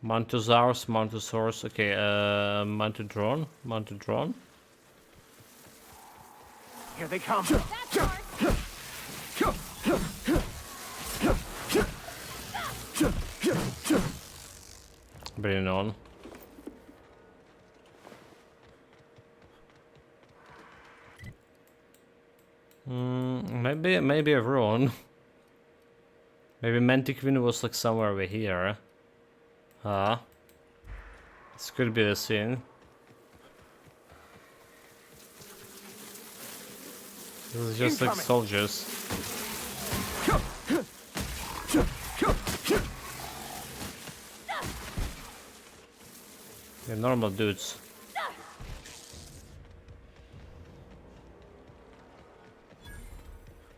Mantosaurus. Okay, Mantodron. Here they come. Bring it on. Maybe everyone. Maybe Mantiqueen was like somewhere over here. This could be the scene. This is just like soldiers. They're normal dudes.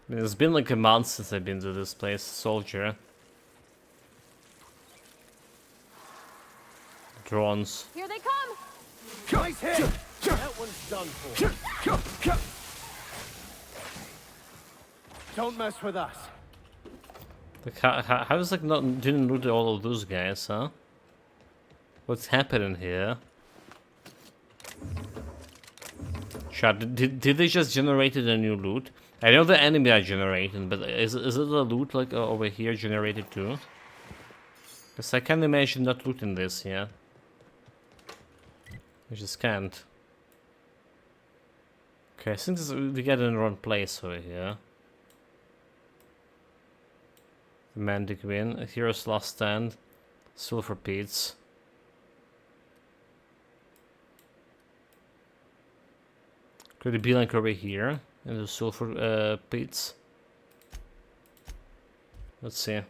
I mean, it's been like a month since I've been to this place, soldier. Drones. Here they come. Nice hit. That one's done for. Don't mess with us. Like, how is like not didn't loot all of those guys, huh? What's happening here? Chat, did they just generated a new loot? I know the enemy are generating, but is it a loot like over here generated too? Because I can't imagine not looting this, yeah. I just can't. Okay, I think we get in the wrong place over here. The Mantiqueen, Hero's Last Stand, Sulfur Pits. Could it be like over here in the Sulfur Pits? Let's see.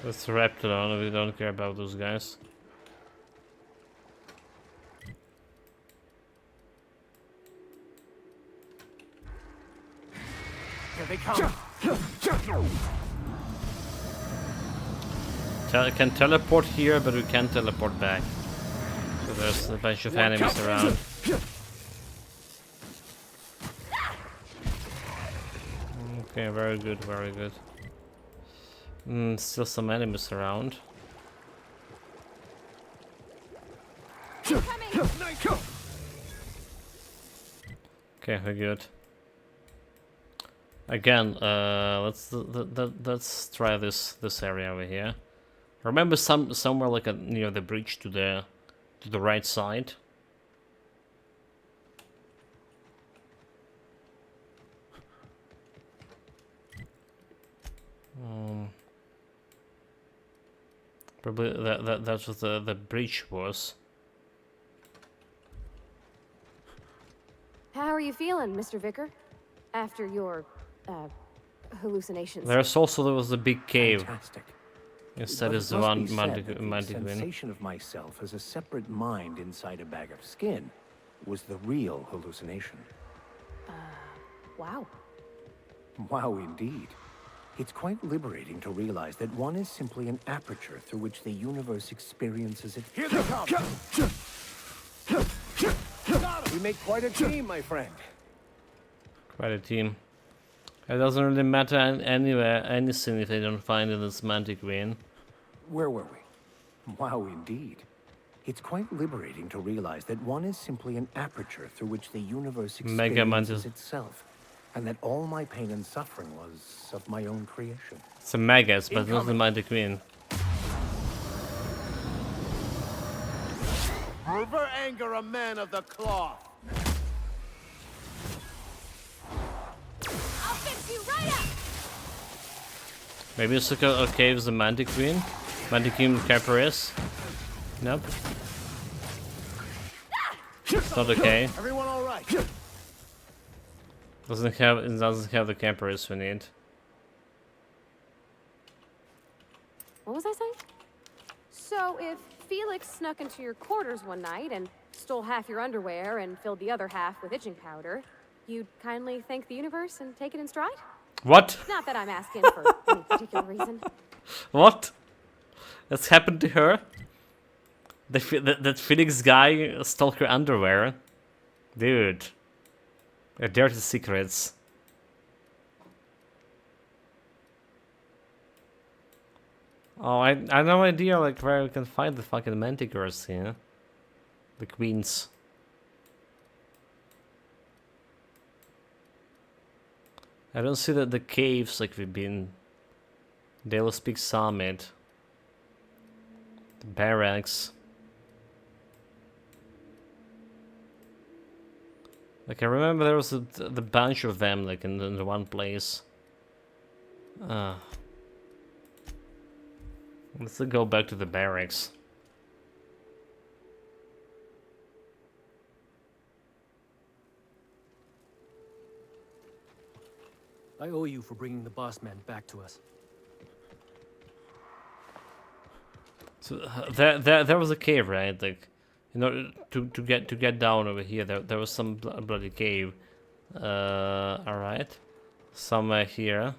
That's the Raptidon, we don't care about those guys. Here they come. Can teleport here, but we can't teleport back. So there's a bunch of enemies around. Okay, very good, very good. Still some enemies around. Okay, we're good. Again, let's try this area over here. Remember somewhere like near the bridge to the right side. Probably that's what the bridge was. How are you feeling, Mr. Vicar? After your hallucinations. There was a big cave. Fantastic. Instead But is it the must one be said that the Mantiqueen. sensation of myself as a separate mind inside a bag of skin was the real hallucination. Wow. Wow, indeed. It's quite liberating to realize that one is simply an aperture through which the universe experiences it. Here they come. We make quite a team, my friend. Quite a team. It doesn't really matter anything if they don't find it as Mantiqueen. Where were we? Wow, indeed. It's quite liberating to realize that one is simply an aperture through which the universe experiences itself, and that all my pain and suffering was of my own creation. It's a Magus, but not the Mantiqueen. Never anger a man of the cloth. I'll fix you right up. Maybe it's like a cave's the Mantiqueen? Mantiqueen Caparis? Nope. It's not okay. Everyone all right? It doesn't have the cameras we need. What was I saying? So if Felix snuck into your quarters one night and stole half your underwear and filled the other half with itching powder, you'd kindly thank the universe and take it in stride? What? Not that I'm asking for any particular reason. What? That's happened to her? That Phoenix guy stole her underwear? Dude. They're dirty secrets. Oh, I have no idea like where we can find the fucking manticores here. The queens. I don't see that the caves like we've been. Dale Peak Summit. The barracks. Like I remember there was the bunch of them like in the one place. Let's go back to the barracks. I owe you for bringing the boss man back to us. So there was a cave, right? Like, in order to get down over here, there was some bloody cave. All right, somewhere here,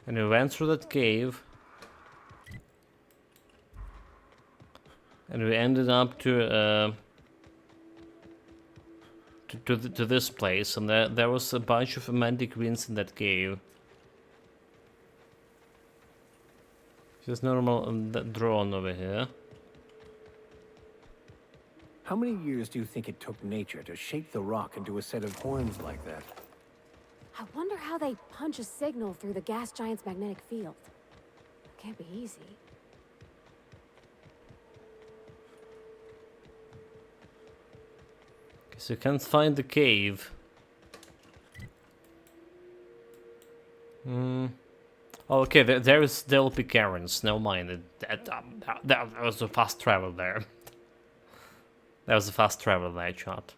and we went through that cave, and we ended up to this place, and there was a bunch of mantiqueens in that cave. Just normal that drone over here. How many years do you think it took nature to shape the rock into a set of horns like that? I wonder how they punch a signal through the gas giant's magnetic field. Can't be easy. So you can't find the cave. Oh, okay, there is Dale Peak Caverns. Never mind. That was a fast travel there. That was a fast travel that shot.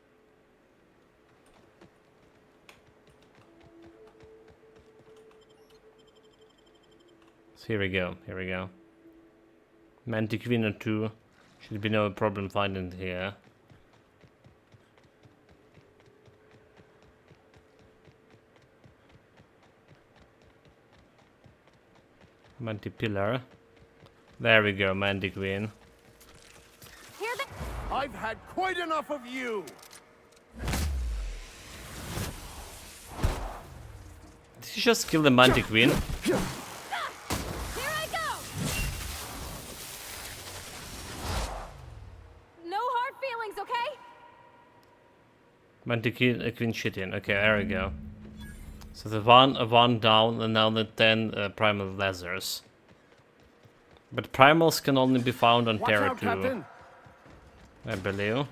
So here we go. Here we go. Mantiquina 2. Should be no problem finding it here. Mantipillar. There we go, Mantiqueen. I've had quite enough of you. Did he just kill the Mantiqueen? Here I go. No hard feelings, okay? Mantiqueen shitting. Okay, there we go. So the one down, and now the 10 primal lasers. But primals can only be found on Terra 2. Captain. I believe.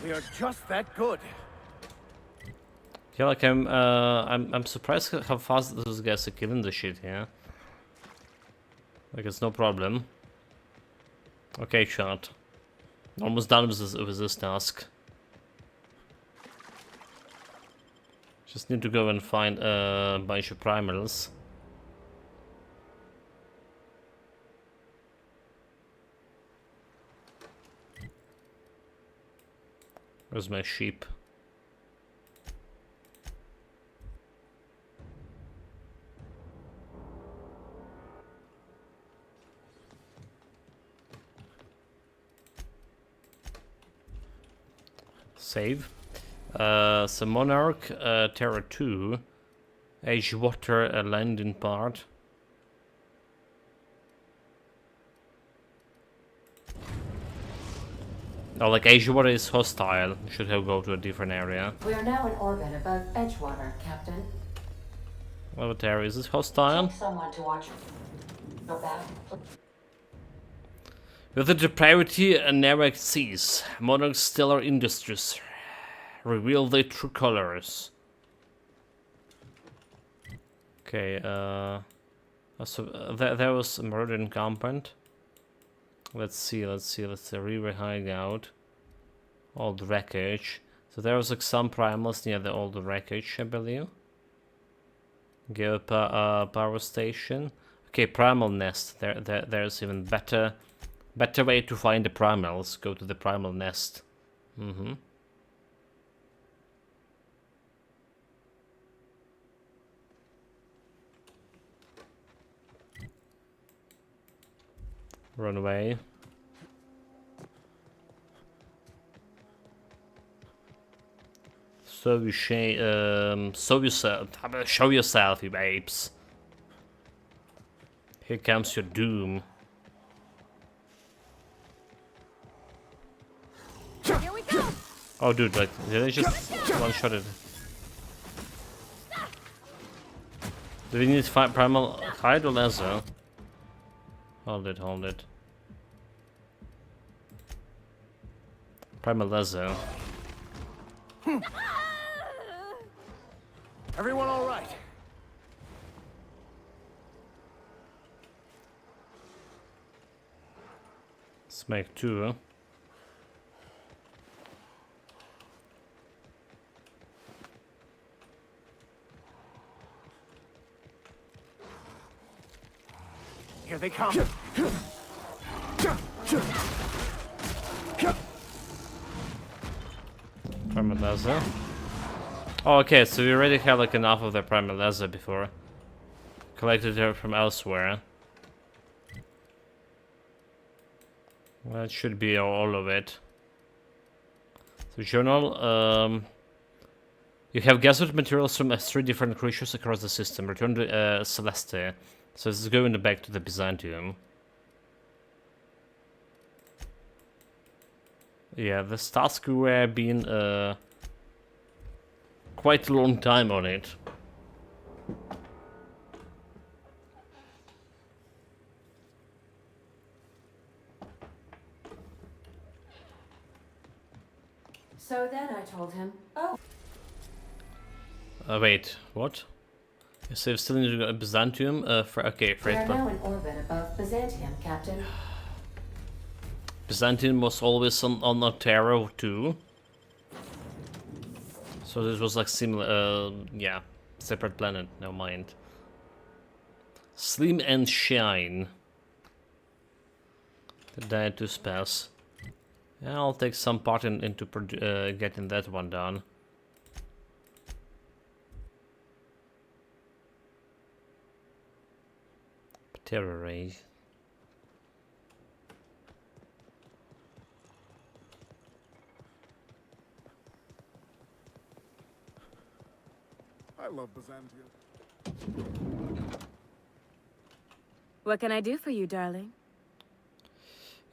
We are just that good. Yeah, like I'm surprised how fast those guys are killing the shit here. Like it's no problem. Okay, shot. Almost done with this task. Just need to go and find a bunch of primals. Where's my sheep? Save. So Monarch, Terra 2, Edgewater, landing part. Oh, like Edgewater is hostile. Should have go to a different area. We are now in orbit above Edgewater, Captain. What area is this hostile? Take someone to watch your back. With the depravity never cease, Monarch Stellar Industries reveal their true colors. Okay, so there was a murder encampment. Let's see, River Hideout. Old wreckage. So there was like some primals near the old wreckage, I believe. Power station. Okay, primal nest. There's even better way to find the primals. Go to the primal nest. Run away. Show yourself, you apes. Here comes your doom. Here we go. Oh, dude, like, did I just one-shot it? Do we need to find primal hide or laser? Hold it. Primal laser. Everyone all right? Let's make 2, huh? Here they come. Primal laser. Oh, okay, so we already have like enough of the primal laser before. Collected it from elsewhere. That should be all of it. So journal, you have gathered materials from 3 different creatures across the system. Return to Celeste. So this is going back to the Byzantium. Yeah, this task we were being quite a long time on it. So then I told him, oh. Wait, what? You say still need to go to Byzantium? Okay, We are now in orbit above Byzantium, Captain. Byzantium was always on Otero too. So this was like similar, yeah, separate planet, never mind. Slim and Shine. The Dia 2 spells. Yeah, I'll take some part into getting that one done. Terror Ray. I love Byzantium. What can I do for you, darling?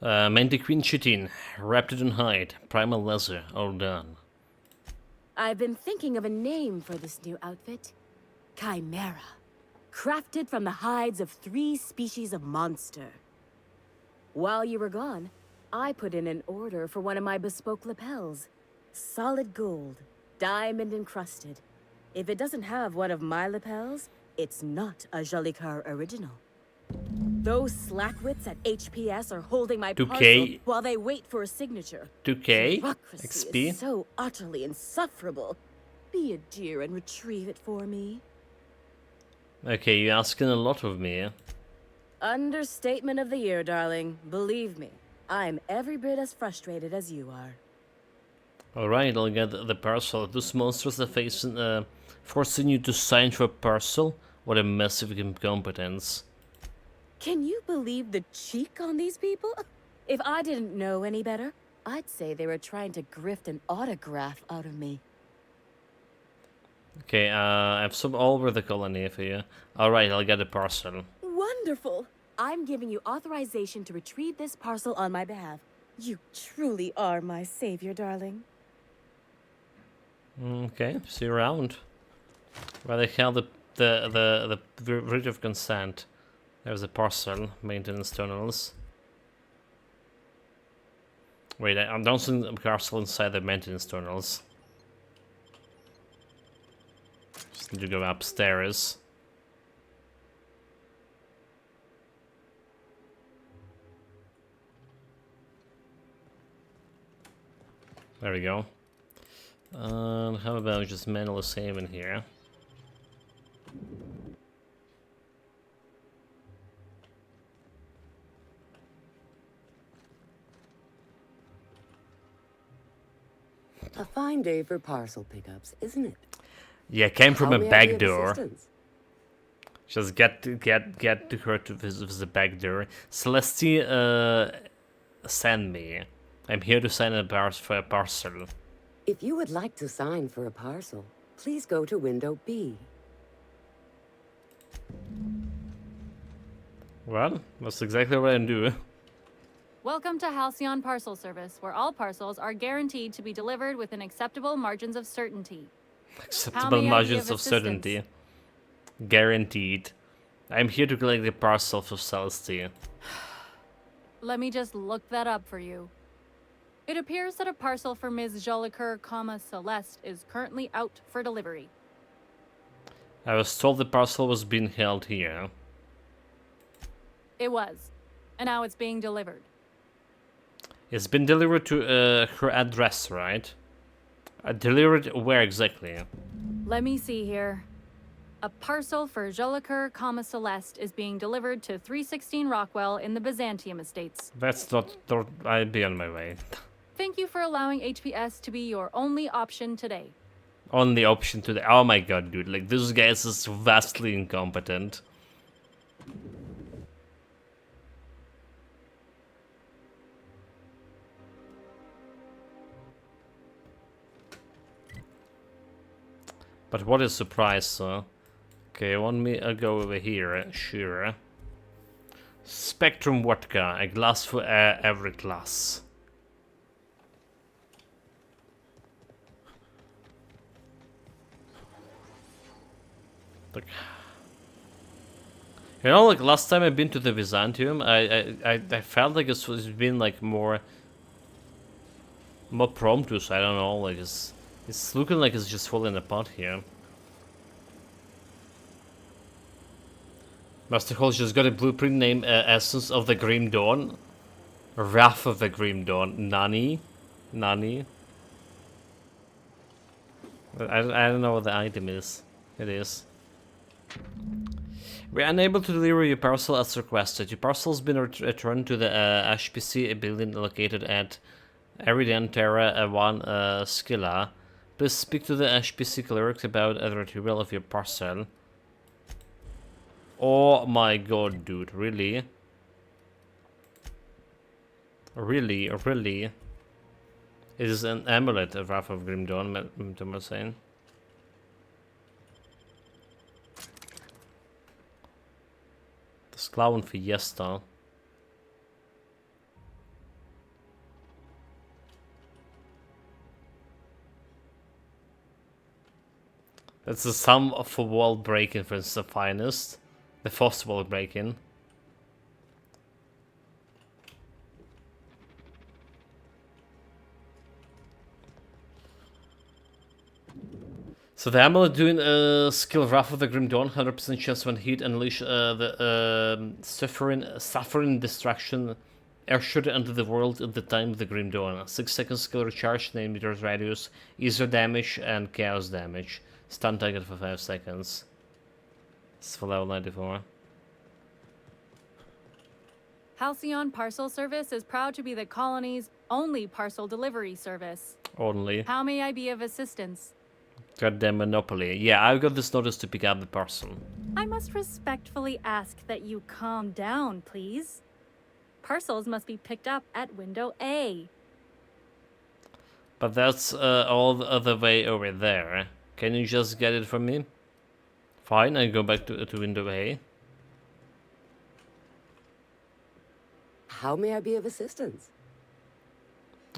Mantiqueen chitin, wrapped it in hide, primal laser, all done. I've been thinking of a name for this new outfit. Chimera. Crafted from the hides of 3 species of monster. While you were gone, I put in an order for one of my bespoke lapels. Solid gold, diamond encrusted. If it doesn't have one of my lapels, it's not a Jolicoeur original. Those slackwits at HPS are holding my 2K. parcel while they wait for a signature. 2K Bureaucracy XP. is so utterly insufferable. Be a dear and retrieve it for me. Okay, you're asking a lot of me. Understatement of the year, darling. Believe me, I'm every bit as frustrated as you are. Alright, I'll get the parcel. Those monsters are forcing you to sign for a parcel? What a massive incompetence. Can you believe the cheek on these people? If I didn't know any better, I'd say they were trying to grift an autograph out of me. Okay, I have some all over the colony for you. Alright, I'll get a parcel. Wonderful! I'm giving you authorization to retrieve this parcel on my behalf. You truly are my savior, darling. Okay, see you around. Where the hell the writ of consent? There's a parcel, maintenance tunnels. Wait, I'm down to the parcel inside the maintenance tunnels. Just need to go upstairs. There we go. How about just manually saving here? A fine day for parcel pickups, isn't it? Yeah, came from How a may I back be of door. assistance? Just get to her to visit the back door. Celeste, send me. I'm here to sign for a parcel. If you would like to sign for a parcel, please go to window B. Well, that's exactly what I do. Welcome to Halcyon Parcel Service, where all parcels are guaranteed to be delivered within acceptable margins of certainty. Acceptable margins of certainty. Guaranteed. I'm here to collect the parcel for Celeste. Let me just look that up for you. It appears that a parcel for Ms. Jolicoeur, Celeste is currently out for delivery. I was told the parcel was being held here. It was, and now it's being delivered. It's been delivered to her address, right? Delivered where exactly? Let me see here. A parcel for Jolicoeur, Celeste is being delivered to 316 Rockwell in the Byzantium Estates. That's not... I'll be on my way. Thank you for allowing HPS to be your only option today. Only option today. Oh my god, dude. Like, this guy is just vastly incompetent. But what a surprise, sir. Okay, want me to go over here, sure. Spectrum vodka, a glass for every glass. Look. You know, like last time I've been to the Byzantium, I felt like it's been like more promptus. I don't know, like it's looking like it's just falling apart here. Master Hall's just got a blueprint named Essence of the Grim Dawn. Wrath of the Grim Dawn. Nani? Nani? I don't know what the item is. It is. We're unable to deliver your parcel as requested. Your parcel has been returned to the HPC building located at Eridian Terra 1 Skilla. Please speak to the HPC cleric about the retrieval of your parcel. Oh my god, dude, really? Really? Really? It is an amulet of Wrath of Grim Dawn, I'm saying. This clown fiesta. That's the sum of a wall break-in for the finest. The first wall break-in. So the amulet doing skill Wrath of the Grim Dawn, 100% chance when heat unleash the suffering destruction ushered into the world at the time of the Grim Dawn. 6 seconds skill recharge, 9 meters radius, easier damage and chaos damage. Stun target for 5 seconds. It's for level 94. Halcyon Parcel Service is proud to be the colony's only parcel delivery service. Only. How may I be of assistance? Goddamn monopoly. Yeah, I've got this notice to pick up the parcel. I must respectfully ask that you calm down, please. Parcels must be picked up at window A. But that's all the other way over there. Can you just get it from me? Fine, I go back to window A. How may I be of assistance?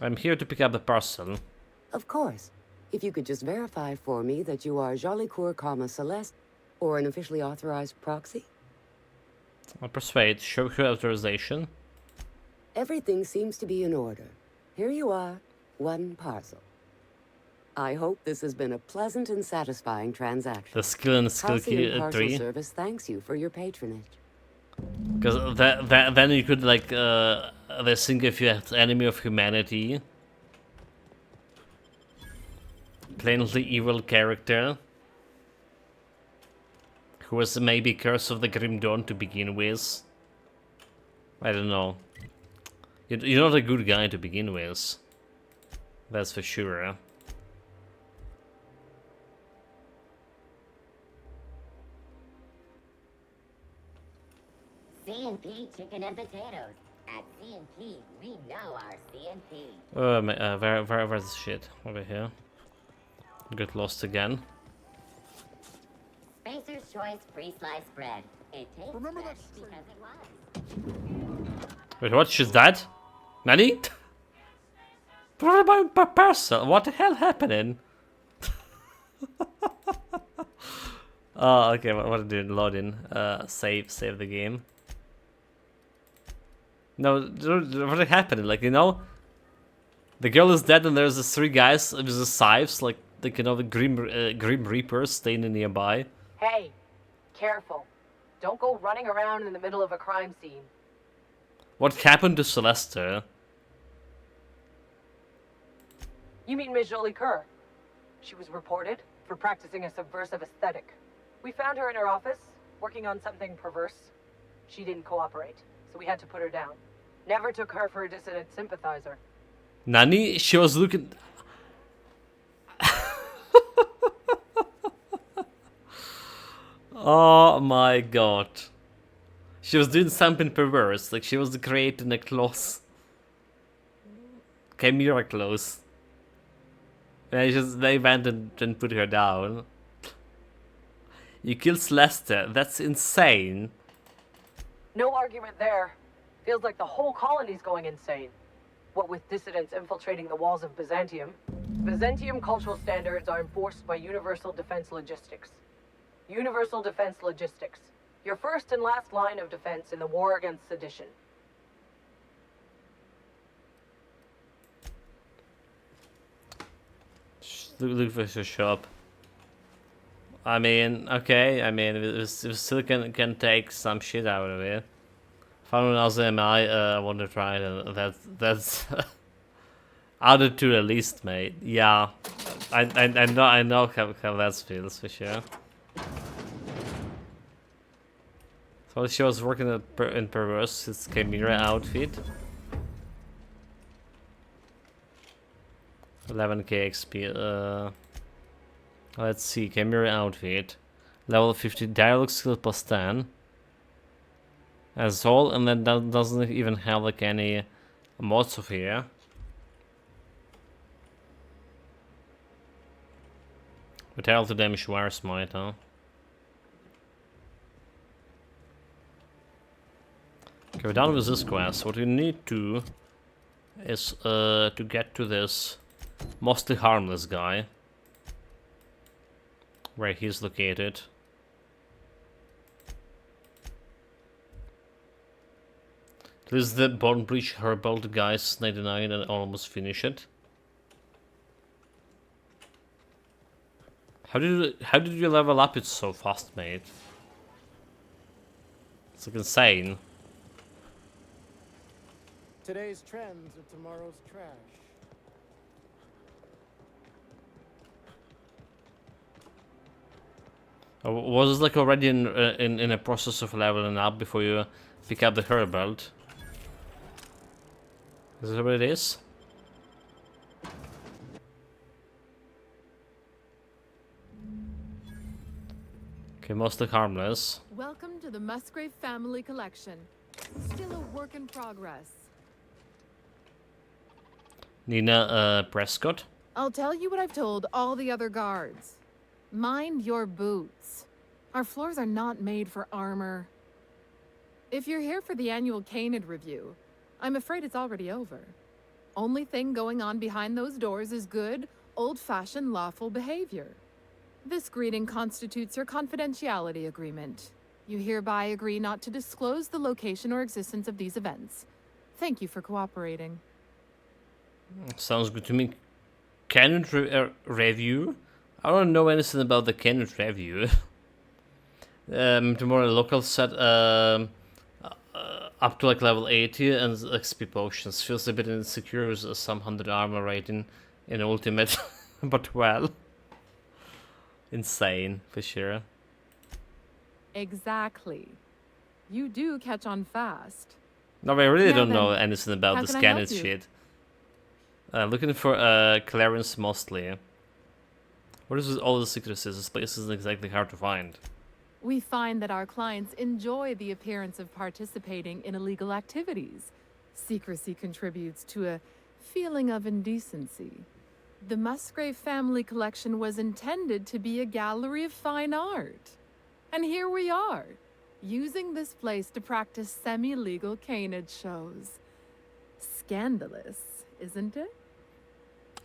I'm here to pick up the parcel. Of course. If you could just verify for me that you are Jolicoeur, Celeste, or an officially authorized proxy? I'll persuade. Show her authorization. Everything seems to be in order. Here you are, one parcel. I hope this has been a pleasant and satisfying transaction. The skill and skill key Halcyon Parcel 3. Service thanks you for your patronage. Because then you could like they think if you had enemy of humanity. plainly evil character who was maybe Curse of the Grim Dawn to begin with. I don't know. You're not a good guy to begin with. That's for sure. C&P chicken and potatoes. At C&P, we know our C&P. Where's the shit? Over here. Got lost again. Spacer's Choice free sliced bread. It tastes fresh because it was. Wait, what? She's dead? Nanny? My parcel. What the hell happening? Oh, okay. What did load in? Save the game. No, what happened? Like, you know, the girl is dead, and there's the three guys with the scythes, like the the grim reapers standing nearby. Hey, careful! Don't go running around in the middle of a crime scene. What happened to Celeste? You mean Ms. Jolie Kerr? She was reported for practicing a subversive aesthetic. We found her in her office, working on something perverse. She didn't cooperate, so we had to put her down. Never took her for a dissident sympathizer. Nani? She was looking... Oh my god. She was doing something perverse, like she was creating a clothes. Chimera clothes. And they went and put her down. You killed Celeste, that's insane. No argument there. Feels like the whole colony's going insane. What with dissidents infiltrating the walls of Byzantium, Byzantium cultural standards are enforced by Universal Defense Logistics. Universal Defense Logistics. Your first and last line of defense in the war against sedition. Look for the shop. I mean, okay, I mean, we still can take some shit out of it. Found another MI, I want to try it, that's out of two at least, mate. Yeah, I know how that feels for sure. So she was working in Perverse, his Chimera outfit. 11k XP, let's see, Chimera outfit. Level 50, dialogue skill plus 10. As all, and then that doesn't even have like any mods of here. Retaliate to damage wire smite, huh? Okay, we're done with this quest. What we need to is to get to this mostly harmless guy, where he's located. This is the Bone Breach Herbal guys 99 and almost finish it. How did you level up it so fast, mate? It's like insane. Today's trends are tomorrow's trash. Was it like already in a process of leveling up before you pick up the Herbal? Is that what it is? Okay, mostly harmless. Welcome to the Musgrave Family Collection. Still a work in progress. Nina Prescott? I'll tell you what I've told all the other guards. Mind your boots. Our floors are not made for armor. If you're here for the annual Canid review, I'm afraid it's already over. Only thing going on behind those doors is good, old-fashioned lawful behavior. This greeting constitutes your confidentiality agreement. You hereby agree not to disclose the location or existence of these events. Thank you for cooperating. Sounds good to me. Canid review? I don't know anything about the Canid review. Tomorrow local set up to like level 80 and XP potions. Feels a bit insecure with some 100 armor rating in ultimate, but well. insane for sure. Exactly. You do catch on fast. No, I really Now don't then, know anything about how this can I canon help you? shit. Looking for Clarence mostly. What is all the secrecies? This place isn't exactly hard to find. We find that our clients enjoy the appearance of participating in illegal activities. Secrecy contributes to a feeling of indecency. The Musgrave family collection was intended to be a gallery of fine art. And here we are, using this place to practice semi-legal canid shows. Scandalous, isn't it?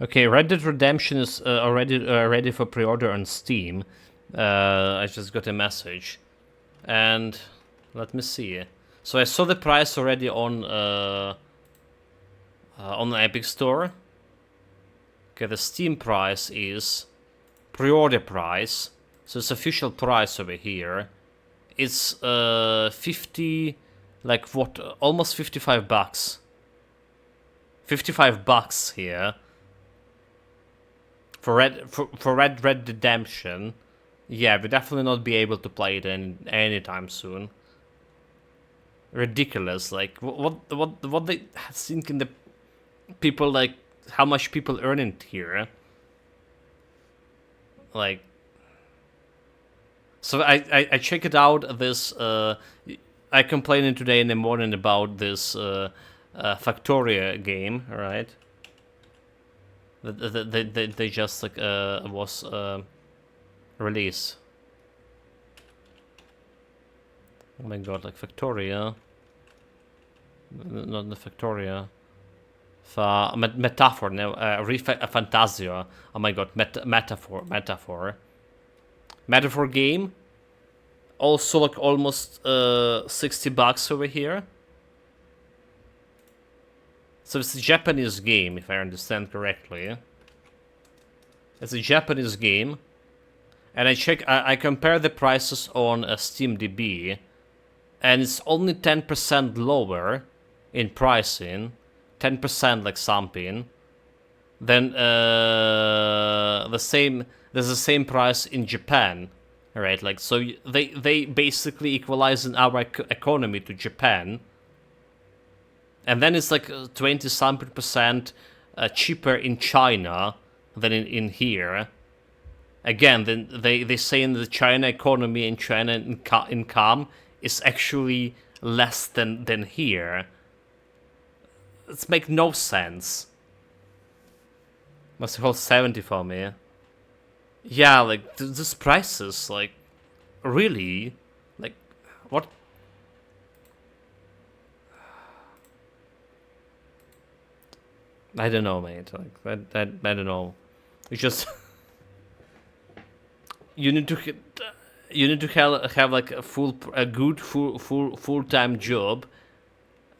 Okay, Red Dead Redemption is already ready for pre-order on Steam. I just got a message, and let me see. So I saw the price already on the Epic Store. Okay, the Steam price is pre-order price, so it's official price over here. It's 50, like what? Almost $55. $55 here. For Red Dead Redemption, yeah, we'll definitely not be able to play it anytime soon. Ridiculous, like what they think in the people, like how much people earn it here. Like, so I check it out. This I complained today in the morning about this Factoria game, right? They just like was released. Oh my god, like Factoria, not the Factoria. Metaphor, no, Fantasia. Oh my god, Metaphor. Metaphor game. Also like almost $60 over here. So it's a Japanese game, if I understand correctly. It's a Japanese game, and I compare the prices on SteamDB, and it's only 10% lower in pricing, 10% like something. Then there's the same price in Japan, right? Like, so they basically equalizing our economy to Japan. And then it's like 20-something% cheaper in China than in here. Again, then they say in the China economy and China income is actually less than here. It's make no sense. Must hold 70 for me. Yeah, like this prices, like really, like what? I don't know, mate. Like I don't know. It's just you need to have like a good full-time job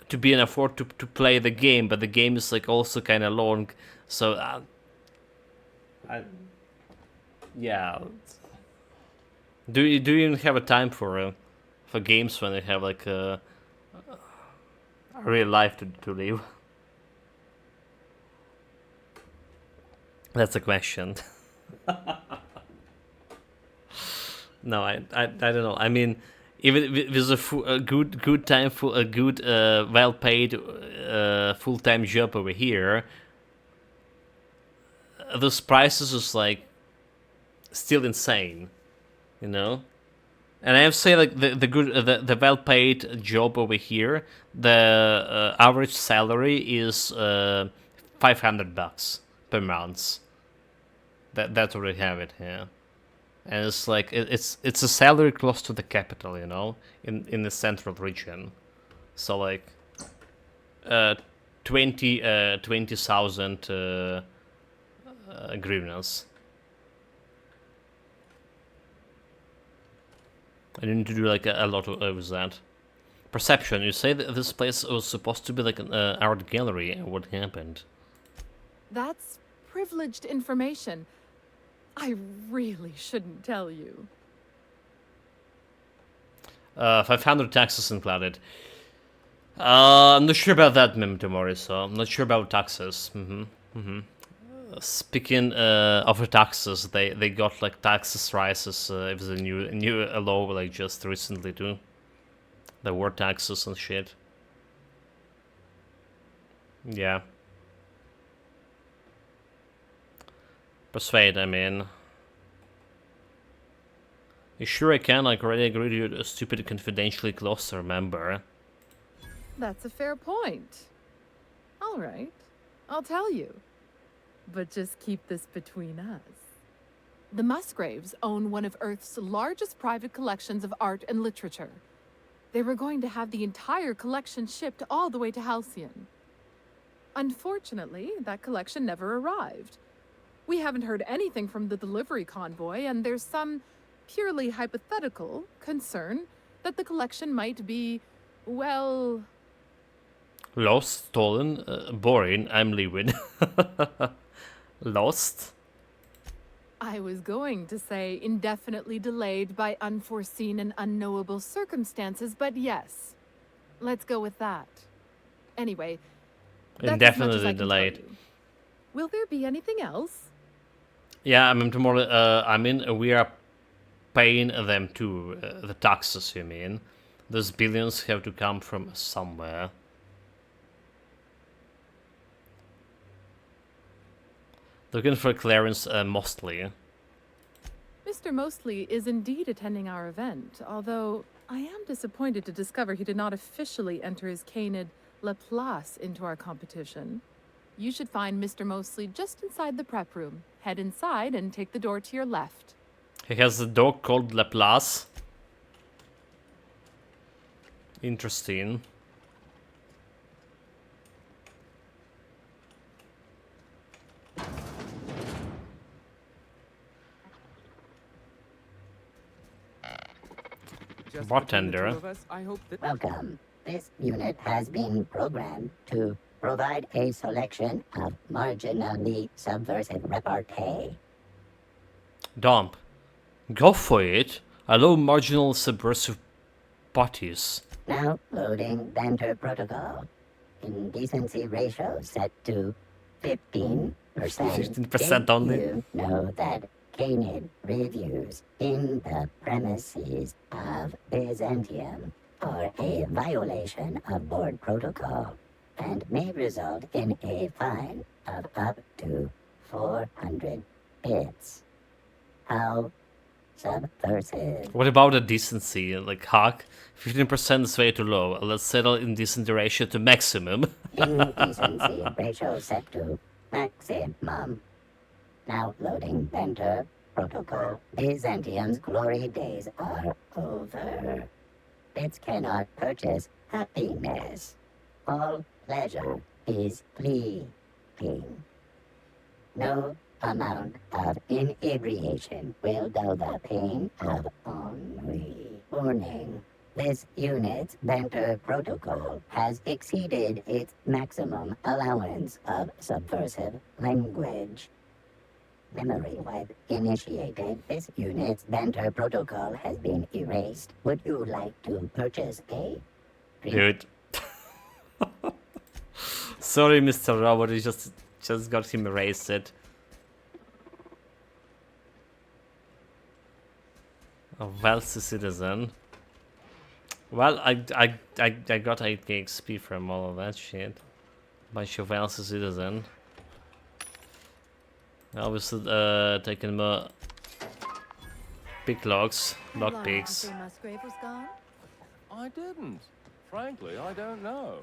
to be able to afford to play the game, but the game is like also kind of long, so yeah. Do you even have a time for games when you have like a real life to live? That's a question. No, I don't know. I mean, even with a good time for a good well-paid full-time job over here, those prices is like still insane, you know. And I have to say, like the well-paid job over here, the average salary is $500 per month. That's where we have it here, and it's like it's a salary close to the capital, you know, in the central region. So like 20,000 hryvnias. I need to do like a lot with that. Perception. You say that this place was supposed to be like an art gallery, and what happened? That's privileged information. I really shouldn't tell you. 500 taxes included. I'm not sure about that, Memento Mori, so I'm not sure about taxes. Speaking of the taxes, they got like taxes rises with the new law like just recently too. There were taxes and shit. Yeah. Persuade, I mean. You sure I can like already agree to your stupid confidentially closer member? That's a fair point. All right, I'll tell you. But just keep this between us. The Musgraves own one of Earth's largest private collections of art and literature. They were going to have the entire collection shipped all the way to Halcyon. Unfortunately, that collection never arrived. We haven't heard anything from the delivery convoy, and there's some purely hypothetical concern that the collection might be, well... Lost, stolen, boring, I'm leaving. Lost? I was going to say indefinitely delayed by unforeseen and unknowable circumstances, but yes. Let's go with that. Anyway, that's indefinitely as much as I can delayed. tell you. Will there be anything else? Yeah, I mean tomorrow. I mean we are paying them too. The taxes, you mean? Those billions have to come from somewhere. Looking for Clarence Mostley. Mr. Mostley is indeed attending our event, although I am disappointed to discover he did not officially enter his canid Laplace into our competition. You should find Mr. Mostley just inside the prep room. Head inside and take the door to your left. He has a dog called Laplace. Interesting. Bartender. Welcome. This unit has been programmed to provide a selection of marginally subversive repartee. Dump. Go for it. I love marginal subversive parties. Now loading banter protocol. Indecency ratio set to 15%. 15% only. You know that canid reviews in the premises of Byzantium are a violation of board protocol and may result in a fine of up to 400 bits. How subversive. What about the decency? Like, Hawk? 15% is way too low. Let's settle indecency ratio to maximum. Indecency ratio set to maximum. Now loading banter protocol. Byzantium's glory days are over. Bits cannot purchase happiness. All pleasure is fleeting. No amount of inebriation will dull the pain of ennui. Warning. This unit's banter protocol has exceeded its maximum allowance of subversive language. Memory wipe initiated. This unit's banter protocol has been erased. Would you like to purchase a... Dude. Sorry, Mr. Robert, you just got him erased. A wealthy citizen. Well, I got 8 XP from all of that shit. Bunch of wealthy citizen. Obviously, taking more pick locks, lock picks. Musgrave was gone? I didn't. Frankly, I don't know.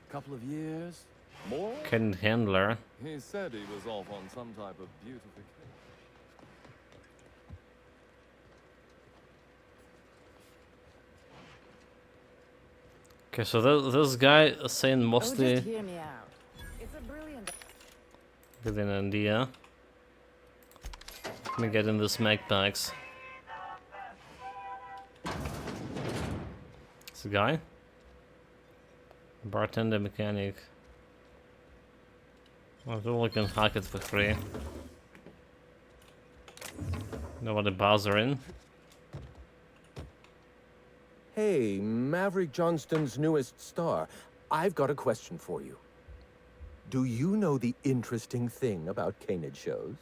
A couple of years, more? Ken Handler. He said he was off on some type of beautification. Okay, so this guy is saying mostly. just hear me out. It's a brilliant. With an idea. Let me get in this mag packs. This guy. Bartender mechanic. Well, we can hack it for free. Nobody bothering. Hey, Maverick Johnston's newest star. I've got a question for you. do you know the interesting thing about canid shows?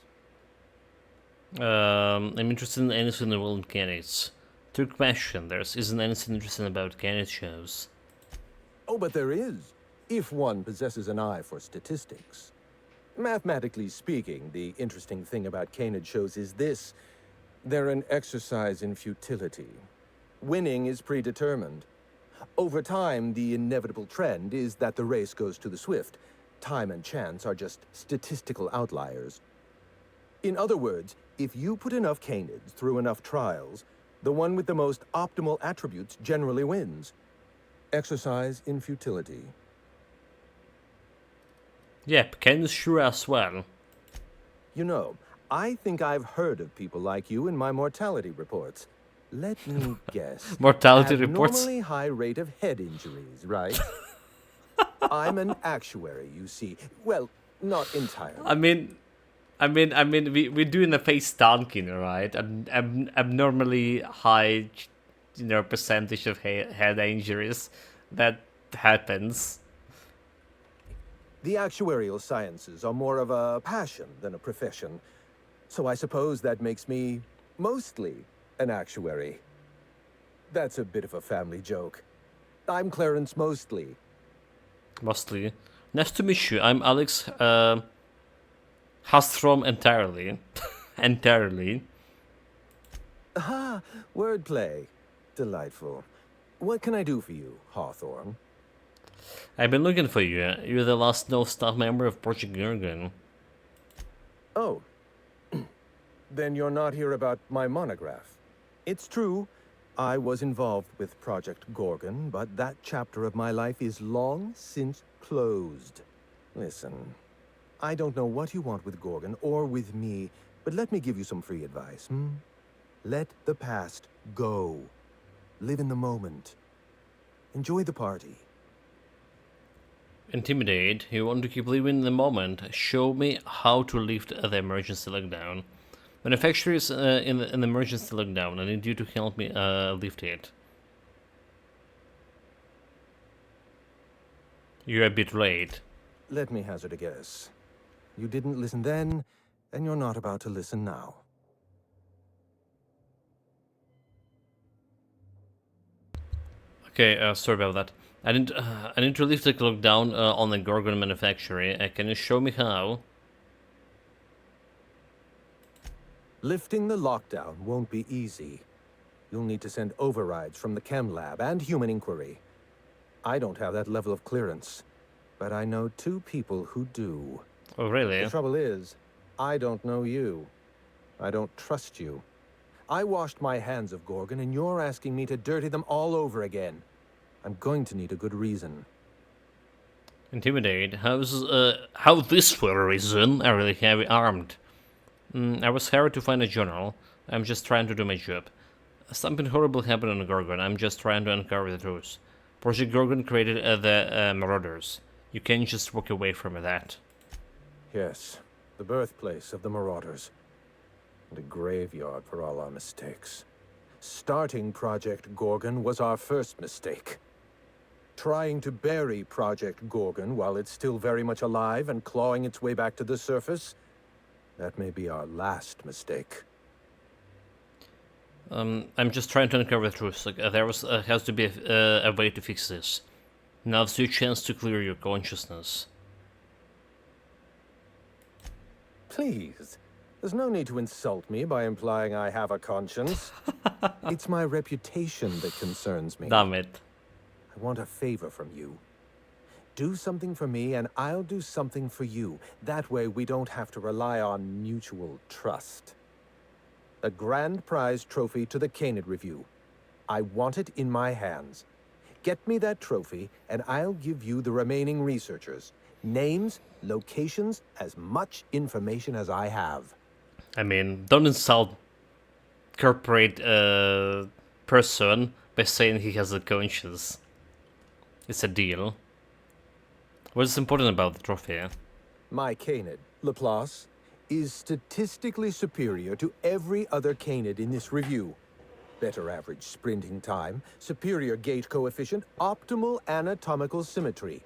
I'm interested in anything in the world of canids. Trick question, there isn't anything interesting about canid shows. Oh, but there is, if one possesses an eye for statistics. Mathematically speaking, the interesting thing about canid shows is this. They're an exercise in futility. Winning is predetermined. Over time, the inevitable trend is that the race goes to the swift. Time and chance are just statistical outliers. In other words, if you put enough canids through enough trials, the one with the most optimal attributes generally wins. Exercise in futility. Yep, canids sure as well. You know, I think I've heard of people like you in my mortality reports. Let me guess. Mortality reports? Abnormally high rate of head injuries, right? I'm an actuary, you see. Well, not entirely. I mean, we're doing a face stalking, right? Abnormally high, percentage of head injuries. That happens. The actuarial sciences are more of a passion than a profession. So I suppose that makes me mostly an actuary. That's a bit of a family joke. I'm Clarence Mostly. Mostly. Nice to meet you. I'm Alex Hastrom entirely. Entirely. Ah, wordplay. Delightful. What can I do for you, Hawthorne? I've been looking for you. You're the last known staff member of Project Gorgon. Oh. Then you're not here about my monograph. It's true, I was involved with Project Gorgon, but that chapter of my life is long since closed. Listen, I don't know what you want with Gorgon or with me, but let me give you some free advice, Let the past go. Live in the moment. Enjoy the party. Intimidate. You want to keep living in the moment. Show me how to lift the emergency lockdown. Manufacturer is in the emergency lockdown. I need you to help me lift it. You're a bit late. Let me hazard a guess. You didn't listen then, and you're not about to listen now. Okay, sorry about that. I need to lift the lockdown on the Gorgon manufactory. Can you show me how? Lifting the lockdown won't be easy. You'll need to send overrides from the chem lab and human inquiry. I don't have that level of clearance, but I know two people who do. Oh, really? The trouble is, I don't know you. I don't trust you. I washed my hands of Gorgon, and you're asking me to dirty them all over again. I'm going to need a good reason. Intimidate? How this for a reason? I really heavy armed. I was hired to find a journal. I'm just trying to do my job. Something horrible happened on Gorgon. I'm just trying to uncover the truth. Project Gorgon created the Marauders. You can't just walk away from that. Yes, the birthplace of the Marauders. And a graveyard for all our mistakes. Starting Project Gorgon was our first mistake. Trying to bury Project Gorgon while it's still very much alive and clawing its way back to the surface, that may be our last mistake. I'm just trying to uncover the truth. There has to be a way to fix this. Now's your chance to clear your consciousness. Please. There's no need to insult me by implying I have a conscience. It's my reputation that concerns me. Damn it. I want a favor from you. Do something for me and I'll do something for you. That way we don't have to rely on mutual trust. A grand prize trophy to the Canid Review. I want it in my hands. Get me that trophy and I'll give you the remaining researchers. Names, locations, as much information as I have. I mean, don't insult corporate person by saying he has a conscience. It's a deal. What's important about the trophy? My Canid, Laplace, is statistically superior to every other Canid in this review. Better average sprinting time, superior gait coefficient, optimal anatomical symmetry.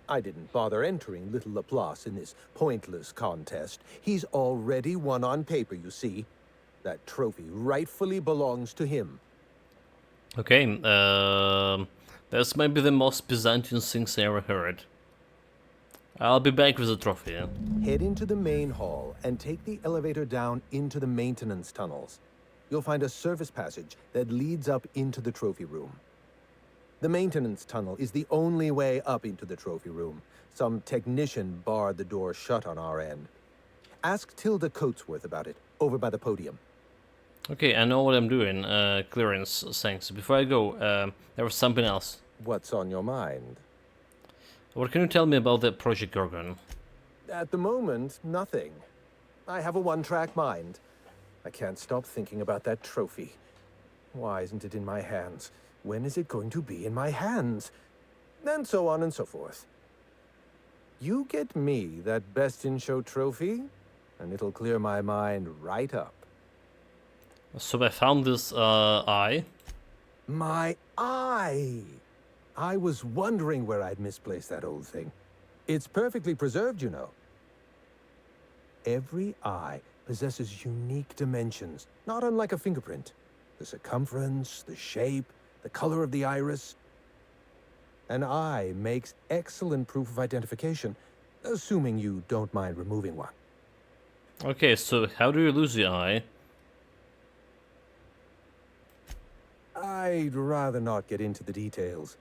I didn't bother entering little Laplace in this pointless contest. He's already won on paper, you see. That trophy rightfully belongs to him. Okay, that's maybe the most Byzantine things I ever heard. I'll be back with the trophy. Head into the main hall and take the elevator down into the maintenance tunnels. You'll find a service passage that leads up into the trophy room. The maintenance tunnel is the only way up into the trophy room. Some technician barred the door shut on our end. Ask Tilda Coatsworth about it, over by the podium. Okay, I know what I'm doing. Clearance, thanks. Before I go, there was something else. What's on your mind? What can you tell me about the Project Gorgon? At the moment, nothing. I have a one-track mind. I can't stop thinking about that trophy. Why isn't it in my hands? When is it going to be in my hands? And so on and so forth. You get me that Best in Show trophy, and it'll clear my mind right up. So I found this eye. My eye! I was wondering where I'd misplaced that old thing. It's perfectly preserved, you know. Every eye possesses unique dimensions, not unlike a fingerprint. The circumference, the shape, the color of the iris. An eye makes excellent proof of identification, assuming you don't mind removing one. Okay, so how do you lose the eye? I'd rather not get into the details.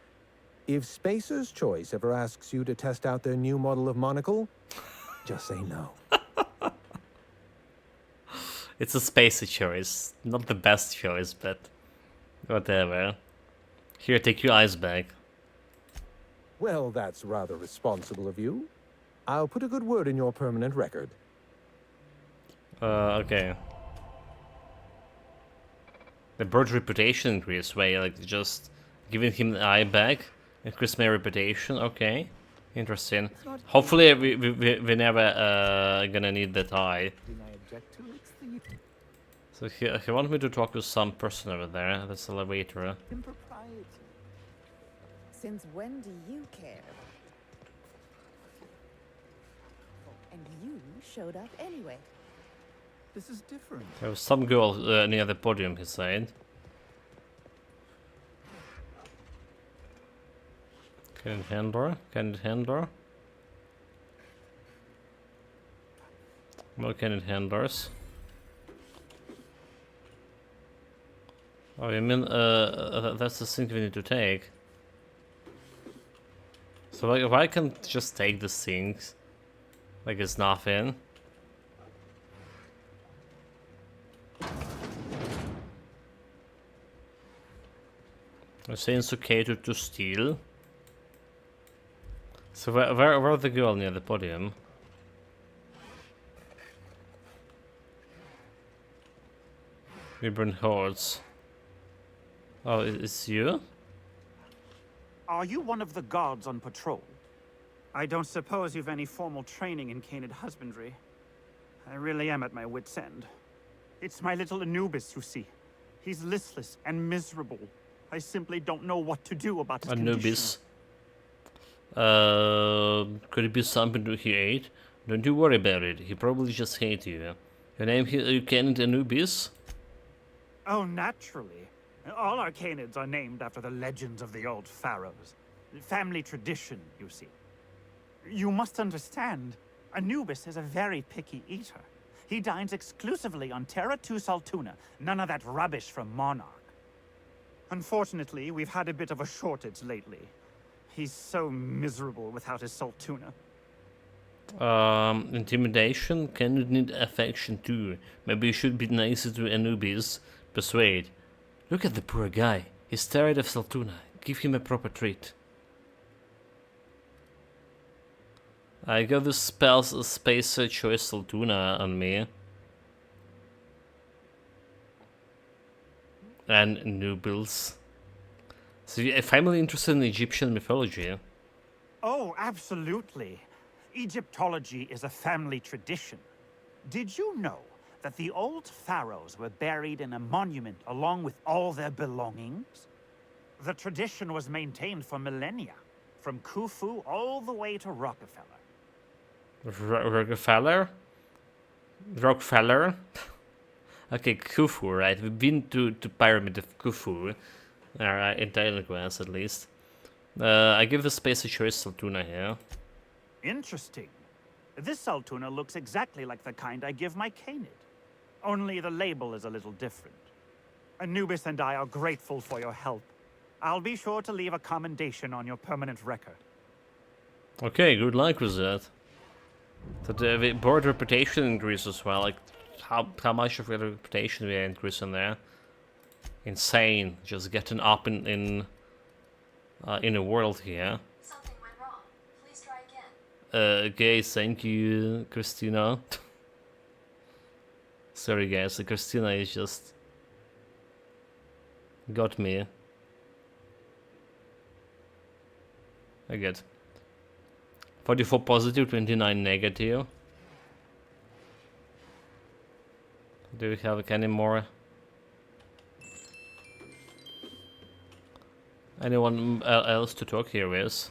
If Spacer's Choice ever asks you to test out their new model of monocle, just say no. It's a Spacer choice. Not the best choice, but whatever. Here, take your eyes back. Well, that's rather responsible of you. I'll put a good word in your permanent record. Okay. The bird's reputation increased, way like just giving him the eye back, increase my reputation. Okay, interesting. Hopefully, we never gonna need that eye. So he wants me to talk to some person over there. That's the elevator. Since when do you care? And you showed up anyway. This is different. There was some girl near the podium, he said. Can it handle? Can it handle? No, can it handlers? Oh, you mean that's the thing we need to take? So like, why can't just take these things? Like it's nothing. I'm saying it's okay to steal. So where's the girl near the podium? Vibrant Hordes. Oh, it's you? Are you one of the guards on patrol? I don't suppose you've any formal training in canid husbandry. I really am at my wit's end. It's my little Anubis, you see. He's listless and miserable. I simply don't know what to do about his Anubis. Could it be something that he ate? Don't you worry about it. He probably just hates you. Your name you can't Anubis? Oh, naturally. All our canids are named after the legends of the old pharaohs. Family tradition, you see. You must understand, Anubis is a very picky eater. He dines exclusively on Terra 2 Saltuna, none of that rubbish from Monarch. Unfortunately, we've had a bit of a shortage lately. He's so miserable without his salt tuna. Intimidation? Can you need affection too? Maybe you should be nicer to Anubis. Persuade. Look at the poor guy. He's tired of Saltuna. Give him a proper treat. I got the Spacer Choice Saltuna on me. And Nubiles. So you're finally interested in Egyptian mythology? Oh, absolutely. Egyptology is a family tradition. Did you know that the old pharaohs were buried in a monument along with all their belongings? The tradition was maintained for millennia, from Khufu all the way to Rockefeller. Rockefeller? Rockefeller? Okay, Khufu, right? We've been to Pyramid of Khufu. Alright, in Dragon Quest at least. I give the space a choice Saltuna here. Interesting. This Saltuna looks exactly like the kind I give my Canid. Only the label is a little different. Anubis and I are grateful for your help. I'll be sure to leave a commendation on your permanent record. Okay, good luck with that. So the board reputation increase as well. Like, how much of your reputation we increase in there? Insane. Just getting up in the world here. Something went wrong. Please try again. Okay, thank you, Christina. Sorry guys, Christina is just got me. I get 44 positive, 29 negative. Do we have any more? Anyone else to talk here with?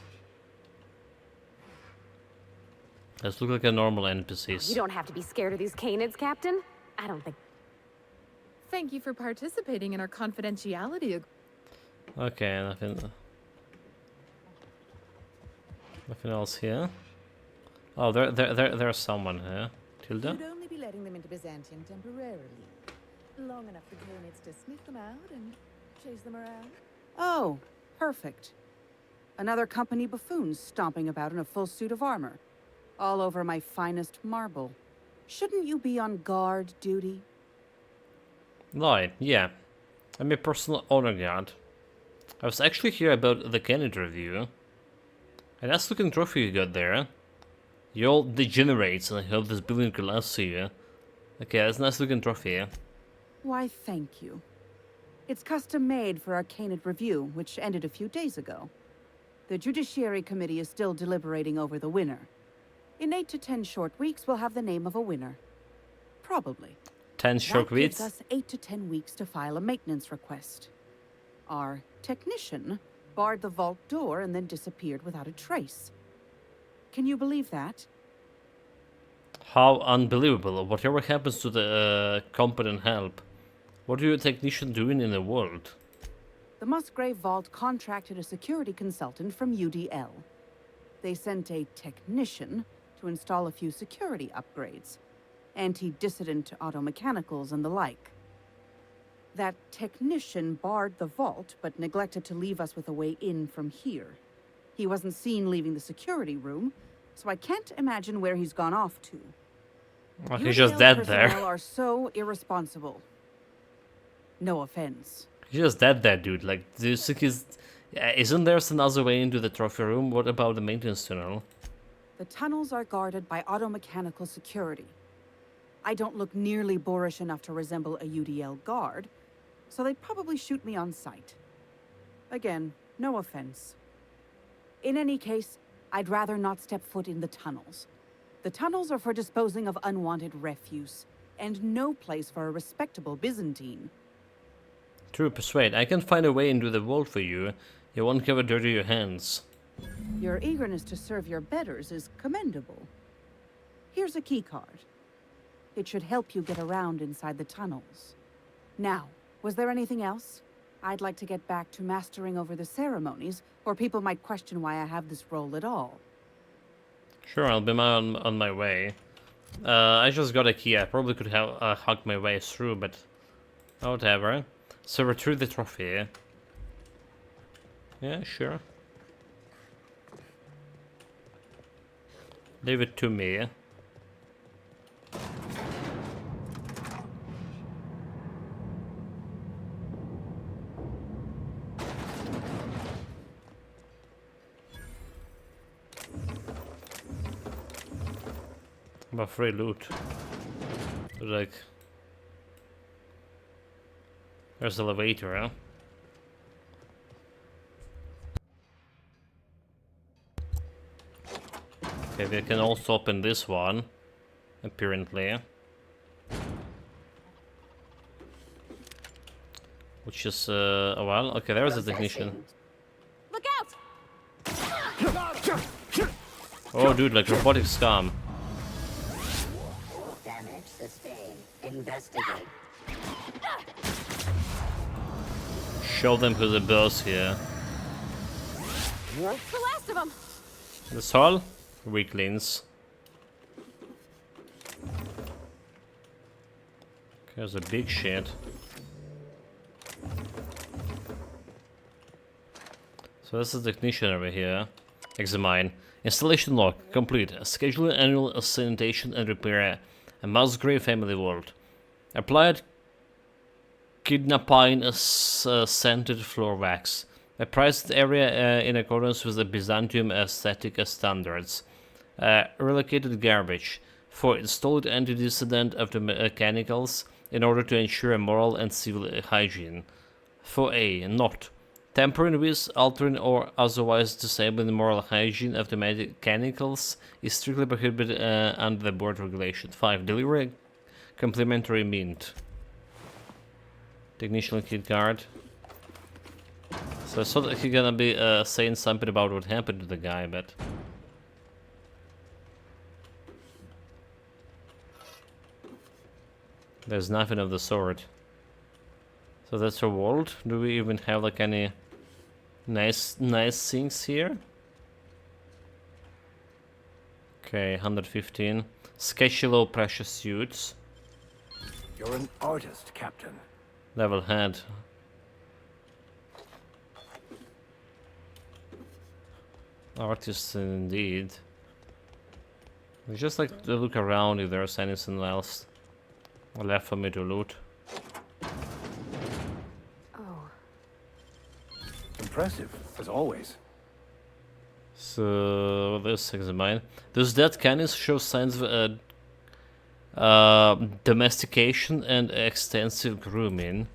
Let's look like a normal NPCs. You don't have to be scared of these Canids, Captain. I don't think. Thank you for participating in our confidentiality. Okay, nothing else here. Oh, there's someone here. Tilda? You'd only be letting them into Byzantium temporarily. Long enough for Canids to sneak them out and chase them around. Oh, perfect. Another company buffoon stomping about in a full suit of armor. All over my finest marble. Shouldn't you be on guard duty? Right, yeah. I'm a personal honor guard. I was actually here about the Canid review. A nice looking trophy you got there. You all degenerates and I hope this building could last you. Okay, that's a nice looking trophy. Why, thank you. It's custom made for our Canid review, which ended a few days ago. The Judiciary Committee is still deliberating over the winner. In 8 to 10 short weeks, we'll have the name of a winner. Probably. 10 short weeks? That gives us 8 to 10 weeks to file a maintenance request. Our technician barred the vault door and then disappeared without a trace. Can you believe that? How unbelievable. Whatever happens to the competent help? What are your technician doing in the world? The Musgrave Vault contracted a security consultant from UDL. They sent a technician to install a few security upgrades. Anti-dissident auto-mechanicals and the like. That technician barred the vault, but neglected to leave us with a way in from here. He wasn't seen leaving the security room, so I can't imagine where he's gone off to. Well, he's just dead there. Personnel are so irresponsible. No offense. He's just dead there, dude. Like, do you think isn't there some other way into the trophy room? What about the maintenance tunnel? The tunnels are guarded by auto-mechanical security. I don't look nearly boorish enough to resemble a UDL guard, so they'd probably shoot me on sight. Again, no offense. In any case, I'd rather not step foot in the tunnels. The tunnels are for disposing of unwanted refuse, and no place for a respectable Byzantine. True, persuade. I can find a way into the vault for you. You won't ever dirty your hands. Your eagerness to serve your betters is commendable. Here's a key card. It should help you get around inside the tunnels. Now, was there anything else? I'd like to get back to mastering over the ceremonies, or people might question why I have this role at all. Sure, I'll be on my way. I just got a key. I probably could have hugged my way through, but whatever. So retrieve the trophy. Yeah, sure. Leave it to me. About free loot. Like, there's the elevator, huh? Okay, we can also open this one, apparently. Which is, well, okay, there's a technician. Look out! Oh, dude, like robotic scum. Damage sustained. Investigate. Show them who the boss here. The last of them. That's all? Weaklings. There's a big shit. So this is the technician over here. Examine. Installation log. Complete. Schedule annual sanitation and repair. A Musgrave family vault. Applied kidnapine scented floor wax. A priced area in accordance with the Byzantium aesthetic standards. Relocated garbage. 4. Installed anti-dissident of the mechanicals in order to ensure moral and civil hygiene. 4A. Not. Tampering with, altering, or otherwise disabling the moral hygiene of the mechanicals is strictly prohibited under the board regulation. 5. Deliver a complimentary mint. Technician kit card. So I thought he's gonna be saying something about what happened to the guy, but... there's nothing of the sort. So that's our world. Do we even have like any nice things here? Okay, 115. Sketchy low pressure suits. You're an artist, Captain. Level head. Artist indeed. We just like to look around if there's anything else left for me to loot. Oh. Impressive, as always. So this examine. Those dead canids show signs of domestication and extensive grooming.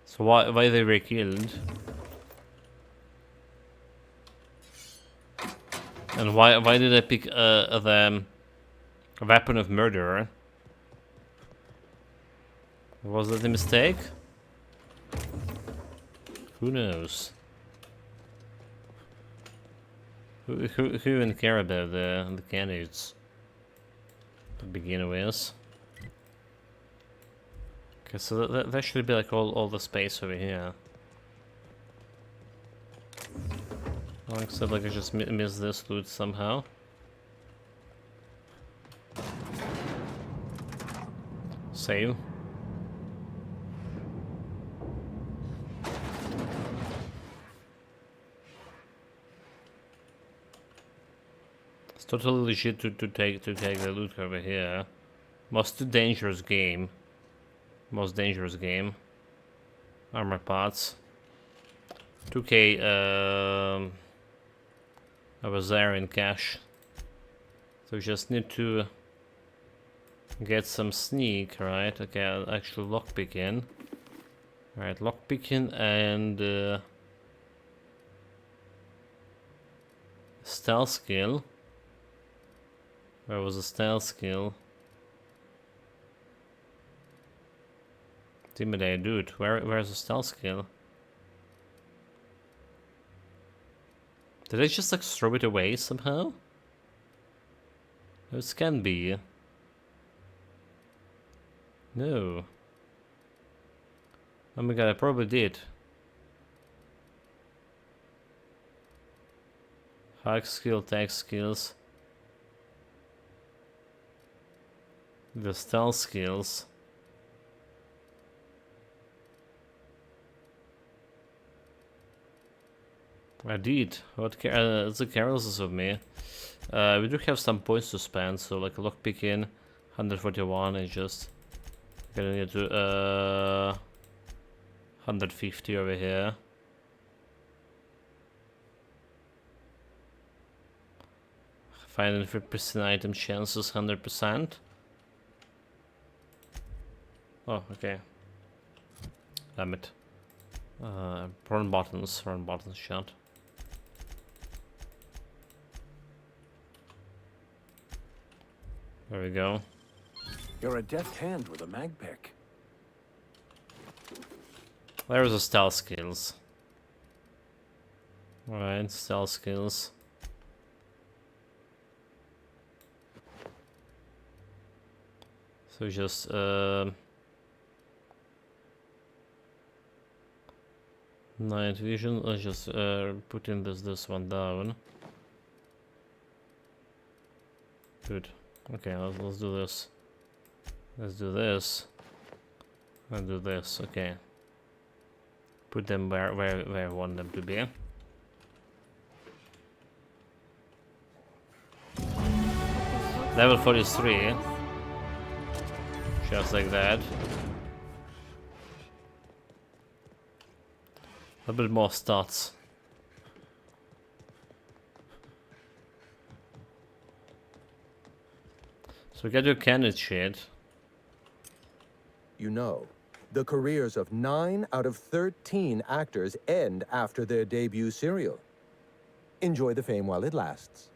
So why they were killed? And why did I pick the weapon of murder? Was that a mistake? Who knows? Who even care about the candidates to begin with? Okay, so that should be like all the space over here. Well, except like I just missed this loot somehow. Save. It's totally legit to take the loot over here. Most dangerous game. Most dangerous game. Armor parts. 2k I was there in cash. So we just need to get some sneak, right? Okay, I'll actually lockpick in. Alright, lockpicking and stealth skill. Where was the stealth skill? Intimidate, dude. Where's the stealth skill? Did I just like throw it away somehow? This can be. No. Oh my god, I probably did. Hack skill, tech skills. The stealth skills. I did. What it's the carelessness of me. We do have some points to spend, so like lockpicking, 141 and just gonna need to 150 over here. Finding 50% item chances 100%. Oh, okay. Damn it. Run buttons shot. There we go. You're a deft hand with a mag pick. There's the stealth skills. Alright, stealth skills. So just night vision. Let's just put in this one down. Good. Okay, let's do this. Let's do this. And do this. Okay. Put them where I want them to be. Level 43. Just like that. A bit more stats. So get your candidate sheet. You know, the careers of 9 out of 13 actors end after their debut serial. Enjoy the fame while it lasts.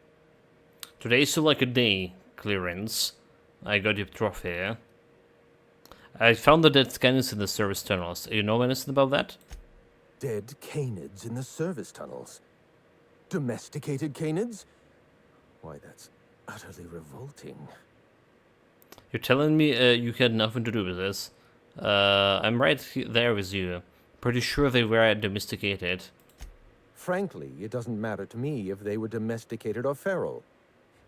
Today's like a day clearance. I got your trophy. I found the dead canids in the service tunnels. You know anything about that? Dead canids in the service tunnels. Domesticated canids? Why, that's utterly revolting. You're telling me you had nothing to do with this? I'm right there with you. Pretty sure they were domesticated. Frankly, it doesn't matter to me if they were domesticated or feral.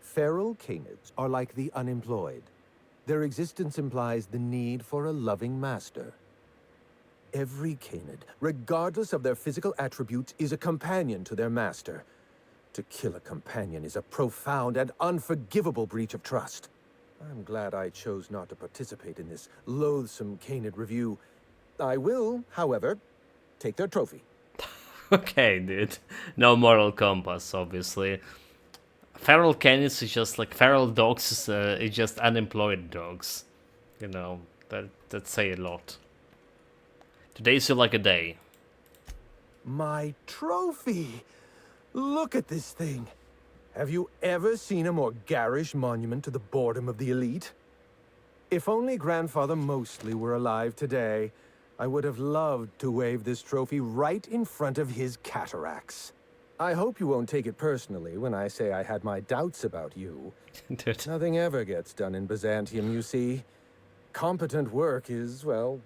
Feral canids are like the unemployed. Their existence implies the need for a loving master. Every canid, regardless of their physical attributes, is a companion to their master. To kill a companion is a profound and unforgivable breach of trust. I'm glad I chose not to participate in this loathsome canid review. I will, however, take their trophy. Okay, dude. No moral compass, obviously. Feral canids is just like feral dogs is just unemployed dogs. You know, that say a lot. Today's like a day. My trophy! Look at this thing. Have you ever seen a more garish monument to the boredom of the elite? If only Grandfather Mostly were alive today, I would have loved to wave this trophy right in front of his cataracts. I hope you won't take it personally when I say I had my doubts about you. Nothing ever gets done in Byzantium, you see. Competent work is, well,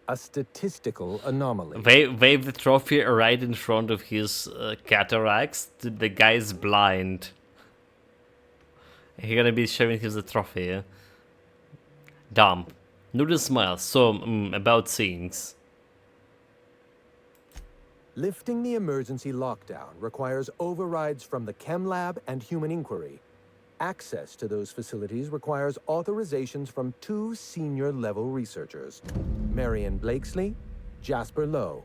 a statistical anomaly. Wave the trophy right in front of his cataracts. The guy's blind. He's gonna be showing him the trophy. Yeah? Dumb. Noodle smiles. So, about things. Lifting the emergency lockdown requires overrides from the Chem Lab and Human Inquiry. Access to those facilities requires authorizations from 2 senior-level researchers, Marion Blakesley, Jasper Lowe.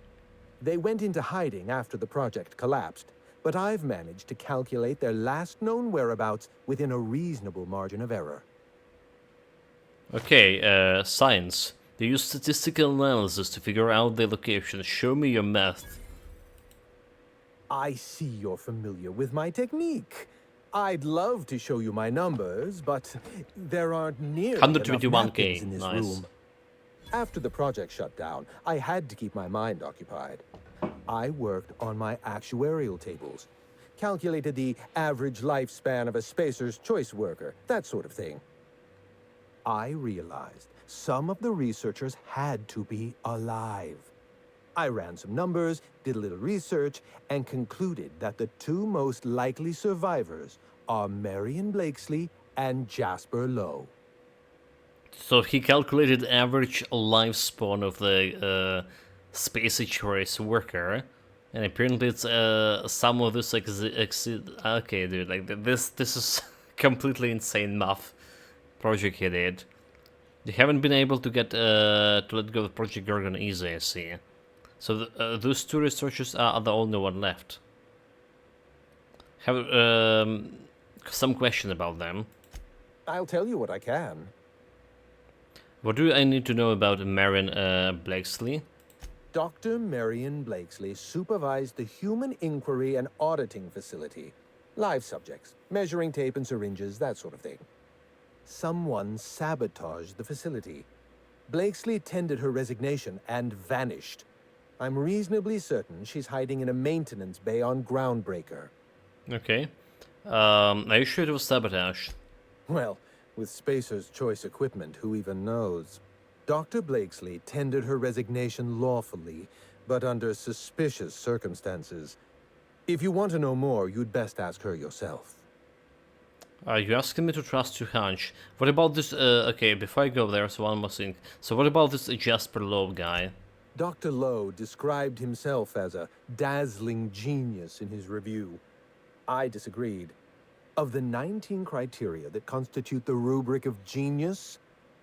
They went into hiding after the project collapsed, but I've managed to calculate their last known whereabouts within a reasonable margin of error. Okay, science. They use statistical analysis to figure out their location. Show me your math. I see you're familiar with my technique. I'd love to show you my numbers, but there aren't nearly enough 121K, napkins in this nice. room. After the project shut down, I had to keep my mind occupied. I worked on my actuarial tables, calculated the average lifespan of a Spacer's Choice worker, that sort of thing. I realized some of the researchers had to be alive. I ran some numbers, did a little research, and concluded that the 2 most likely survivors are Marion Blakesley and Jasper Lowe. So he calculated average lifespan of the Spacer Choice worker, and apparently it's some of this okay, dude, like this is completely insane math project he did. They haven't been able to get to let go of Project Gorgon easy, I see. So those 2 researchers are the only one left. Have some question about them. I'll tell you what I can. What do I need to know about Marion Blakesley? Dr. Marion Blakesley supervised the Human Inquiry and Auditing Facility. Live subjects, measuring tape and syringes, that sort of thing. Someone sabotaged the facility. Blakesley tendered her resignation and vanished. I'm reasonably certain she's hiding in a maintenance bay on Groundbreaker. Okay. Are you sure it was sabotage? Well, with Spacer's choice equipment, who even knows? Dr. Blakesley tendered her resignation lawfully, but under suspicious circumstances. If you want to know more, you'd best ask her yourself. You asking me to trust your hunch. What about this, okay, before I go there, so one more thing. So what about this Jasper Lowe guy? Dr. Lowe described himself as a dazzling genius in his review. I disagreed. Of the 19 criteria that constitute the rubric of genius,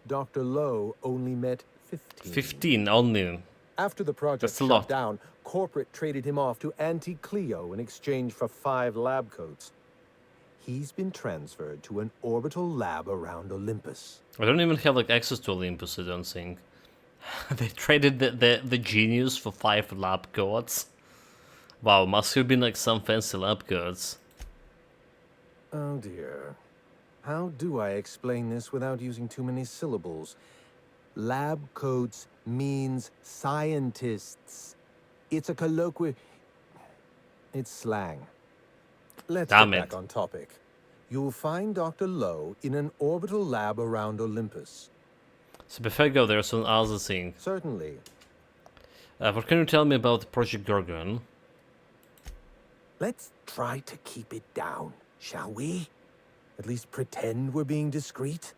Dr. Lowe only met 15. 15 only. After the project shut down, corporate traded him off to Auntie Cleo in exchange for 5 lab coats. He's been transferred to an orbital lab around Olympus. I don't even have like access to Olympus, I don't think. They traded the genius for 5 lab coats. Wow, must have been like some fancy lab coats. Oh dear. How do I explain this without using too many syllables? Lab coats means scientists. It's a colloquial... It's slang. Let's get back on topic. You'll find Dr. Lowe in an orbital lab around Olympus. So before I go, there's one other thing. Certainly. What can you tell me about Project Gorgon? Let's try to keep it down, shall we? At least pretend we're being discreet.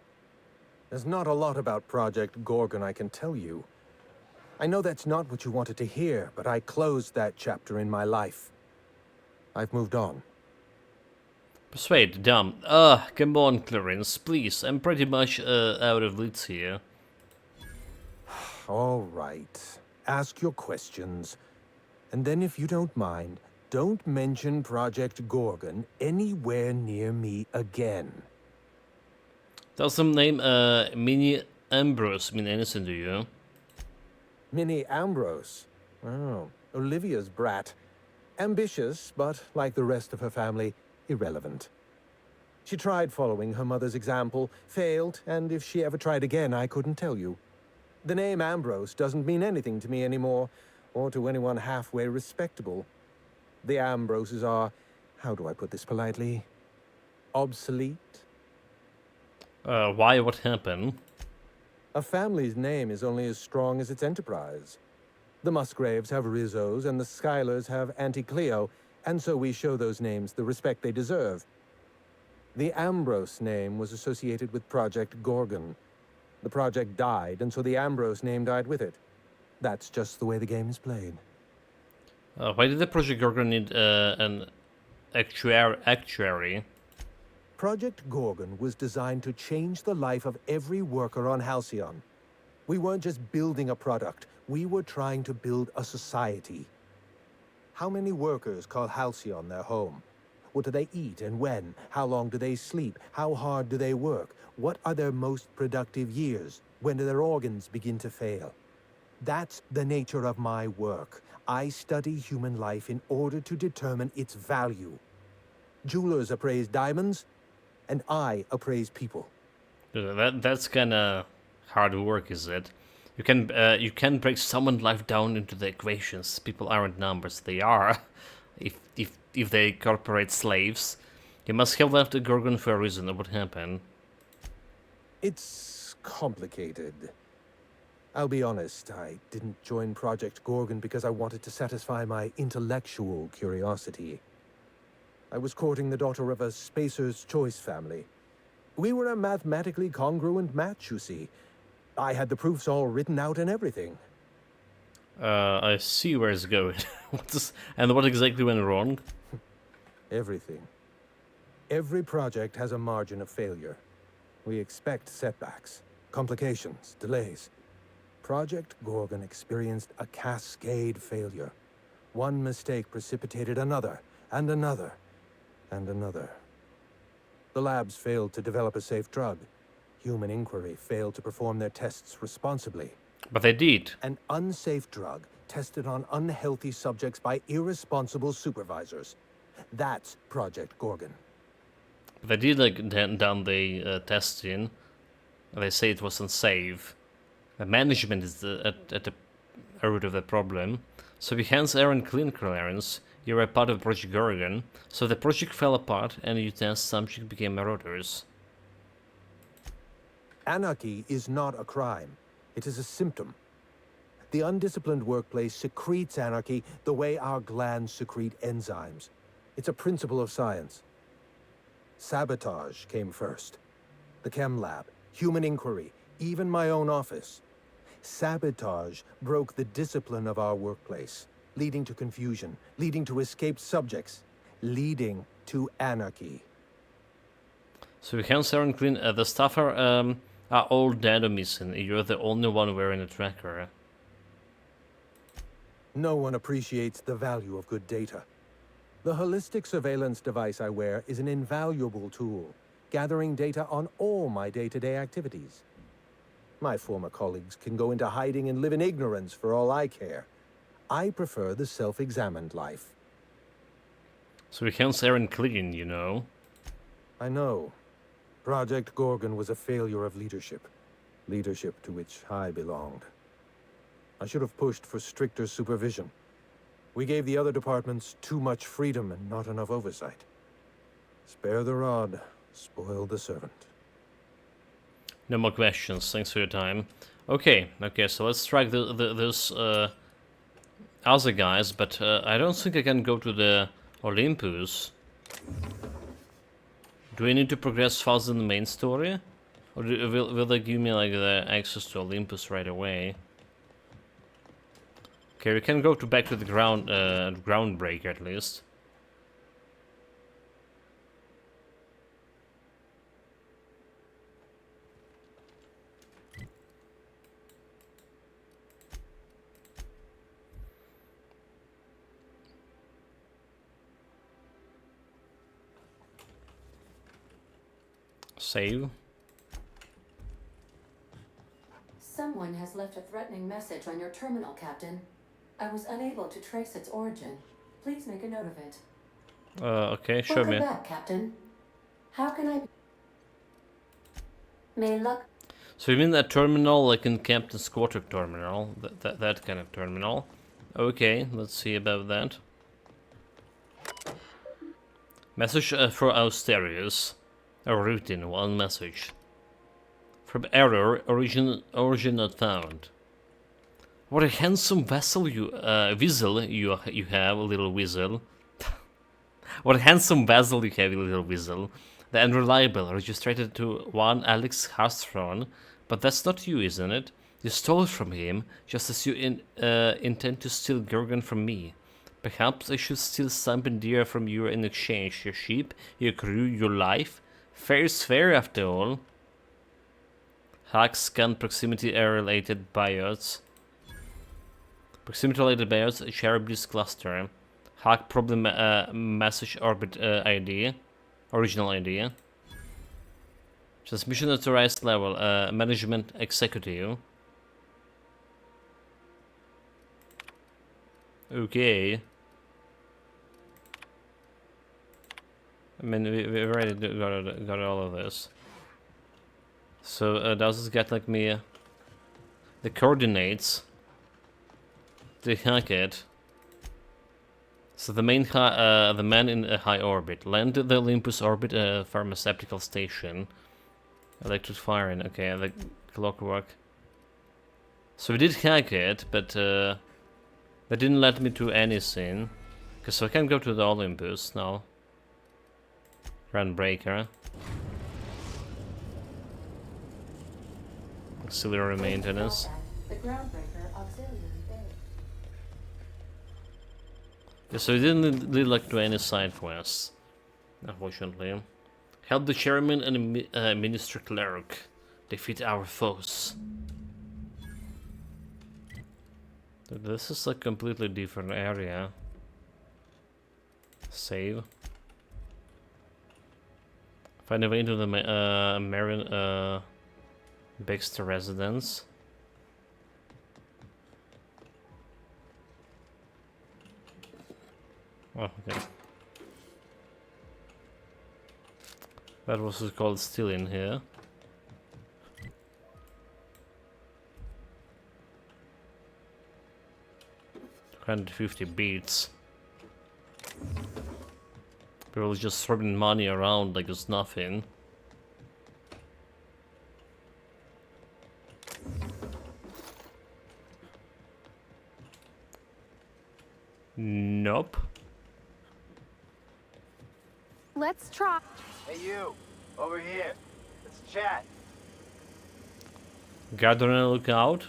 There's not a lot about Project Gorgon I can tell you. I know that's not what you wanted to hear, but I closed that chapter in my life. I've moved on. Persuade, dumb. Come on, Clarence, please. I'm pretty much out of leads here. All right. Ask your questions. And then if you don't mind, don't mention Project Gorgon anywhere near me again. Does some name Minnie Ambrose mean anything to you? Minnie Ambrose? Oh, Olivia's brat. Ambitious, but like the rest of her family, irrelevant. She tried following her mother's example, failed, and if she ever tried again, I couldn't tell you. The name Ambrose doesn't mean anything to me anymore, or to anyone halfway respectable. The Ambroses are, how do I put this politely, obsolete? Why? What happened? A family's name is only as strong as its enterprise. The Musgraves have Rizzos, and the Schuyler's have Auntie Cleo, and so we show those names the respect they deserve. The Ambrose name was associated with Project Gorgon. The project died, and so the Ambrose name died with it. That's just the way the game is played. Why did the Project Gorgon need an actuary? Project Gorgon was designed to change the life of every worker on Halcyon. We weren't just building a product, we were trying to build a society. How many workers call Halcyon their home? What do they eat and when? How long do they sleep? How hard do they work? What are their most productive years? When do their organs begin to fail? That's the nature of my work. I study human life in order to determine its value. Jewelers appraise diamonds, and I appraise people. That's kinda hard work, is it? You can break someone's life down into the equations. People aren't numbers; they are. If they incorporate slaves, you must have left the Gorgon for a reason. What happened? It's complicated. I'll be honest, I didn't join Project Gorgon because I wanted to satisfy my intellectual curiosity. I was courting the daughter of a Spacer's Choice family. We were a mathematically congruent match, you see. I had the proofs all written out and everything. I see where it's going. And what exactly went wrong? Everything. Every project has a margin of failure. We expect setbacks, complications, delays. Project Gorgon experienced a cascade failure. One mistake precipitated another, and another, and another. The labs failed to develop a safe drug. Human Inquiry failed to perform their tests responsibly. But they did. An unsafe drug tested on unhealthy subjects by irresponsible supervisors. That's Project Gorgon. They did like done the testing. They say it was unsafe. The management is at the root of the problem. So your hands aren't clean, Clarence. You're a part of Project Gorgon. So the project fell apart and you test subject became marauders. Anarchy is not a crime. It is a symptom. The undisciplined workplace secretes anarchy the way our glands secrete enzymes. It's a principle of science. Sabotage came first. The chem lab, human inquiry, even my own office. Sabotage broke the discipline of our workplace, leading to confusion, leading to escaped subjects, leading to anarchy. So your hands aren't clean. The staff are all dead or missing. You're the only one wearing a tracker. No one appreciates the value of good data. The holistic surveillance device I wear is an invaluable tool, gathering data on all my day-to-day activities. My former colleagues can go into hiding and live in ignorance for all I care. I prefer the self-examined life. So your hands aren't clean, you know. I know. Project Gorgon was a failure of leadership. Leadership to which I belonged. I should have pushed for stricter supervision. We gave the other departments too much freedom and not enough oversight. Spare the rod, spoil the servant. No more questions. Thanks for your time. Okay, so let's track those other guys, but I don't think I can go to the Olympus. Do I need to progress faster in the main story? Or will they give me like the access to Olympus right away? Okay, we can go back to the Groundbreaker at least. Save. Someone has left a threatening message on your terminal, Captain. I was unable to trace its origin. Please make a note of it. Okay, show me. Welcome back, Captain. How can I... May luck... So you mean that terminal, like in Captain's Quarter terminal? That kind of terminal? Okay, let's see about that. Message for Austerius. A routine, one message. From error, origin not found. What a handsome vessel you have, little weasel. What a handsome vessel you have, little weasel. The unreliable, registered to one Alex Harstron, but that's not you, isn't it? You stole it from him, just as you intend to steal Gorgon from me. Perhaps I should steal something dear from you in exchange. Your sheep, your crew, your life. Fair's fair after all. Hack scan proximity related biots. Proximity related biots, Charybdis cluster. Hack problem message orbit ID. Original ID. Transmission authorized level. Management executive. Okay. I mean, we already got all of this. So does this get like me the coordinates? To hack it. So the man in a high orbit. Land the Olympus orbit, pharmaceutical station. Electric firing. Okay, the clockwork. So we did hack it, but they didn't let me do anything. Okay, so I can go to the Olympus now. Groundbreaker. Auxiliary maintenance. The Groundbreaker auxiliary bay. Yeah, so we didn't really like do any side quests, unfortunately. Help the chairman and minister cleric defeat our foes. This is a completely different area. Save. Find a way into the Marion Baxter residence. Oh, okay. That was called still in here. 150 beats. People just throwing money around like it's nothing. Nope. Let's try. Hey you, over here. Let's chat. Gathering, look out.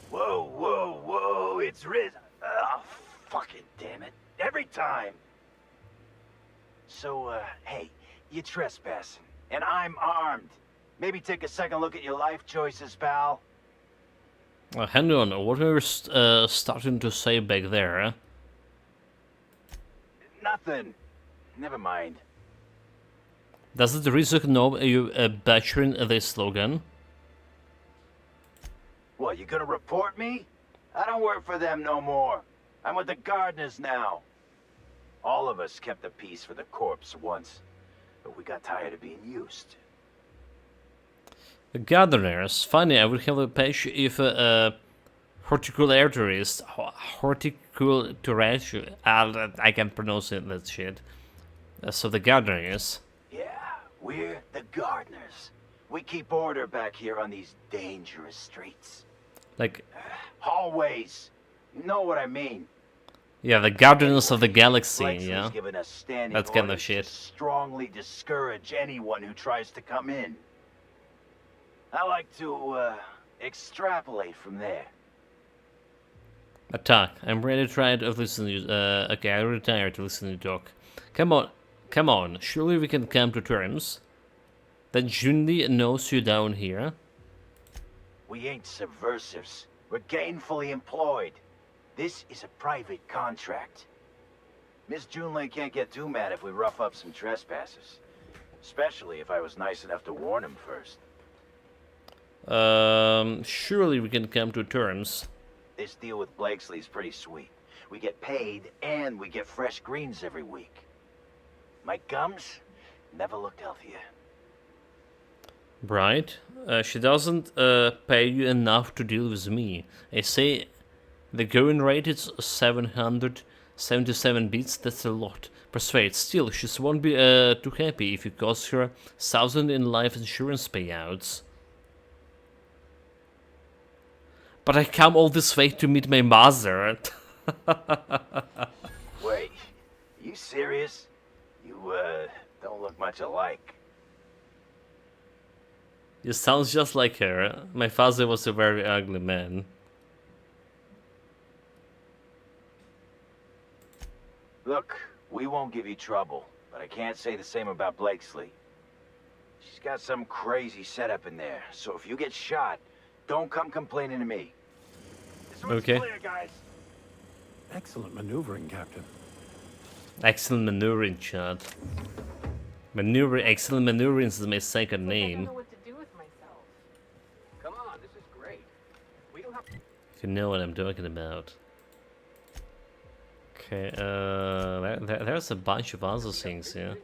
Whoa, whoa, whoa, it's Riz. Oh, fucking damn it. Every time. So, hey, you're trespassing, and I'm armed. Maybe take a second look at your life choices, pal. Hang on, what were you starting to say back there? Eh? Nothing. Never mind. Does it risk know you butchering this slogan? What, you gonna report me? I don't work for them no more. I'm with the Gardeners now. All of us kept the peace for the corpse once, but we got tired of being used. The Gardeners. Funny, I would have a page if horticulturist, I can pronounce it, that shit. So the Gardeners. Yeah, we're the Gardeners. We keep order back here on these dangerous streets. Like hallways. You know what I mean? Yeah, the Guardians of the Galaxy, yeah. Given us standing That's kind of orders shit. to strongly discourage anyone who tries to come in. I like to extrapolate from there. Attack. I'm really tired of listening to okay, I'm really tired to listen to you talk. Come on, surely we can come to terms. That Junli knows you down here. We ain't subversives. We're gainfully employed. This is a private contract. Miss Junlei can't get too mad if we rough up some trespassers. Especially if I was nice enough to warn him first. Surely we can come to terms. This deal with Blakesley's pretty sweet. We get paid and we get fresh greens every week. My gums never looked healthier. Right. She doesn't pay you enough to deal with me. I say the going rate is 777 bits, that's a lot. Persuade, still, she won't be too happy if you cost her 1,000 in life insurance payouts. But I come all this way to meet my mother. Wait, you serious? You, don't look much alike. You sound just like her. My father was a very ugly man. Look, we won't give you trouble, but I can't say the same about Blakesley. She's got some crazy setup in there, so if you get shot, don't come complaining to me. This one's Okay. clear, guys. Excellent maneuvering, Captain. Excellent maneuvering, Chad. Excellent maneuvering is my second name. Come on, this is great. We don't have to... If you know what I'm talking about. Okay, there's a bunch of other things here.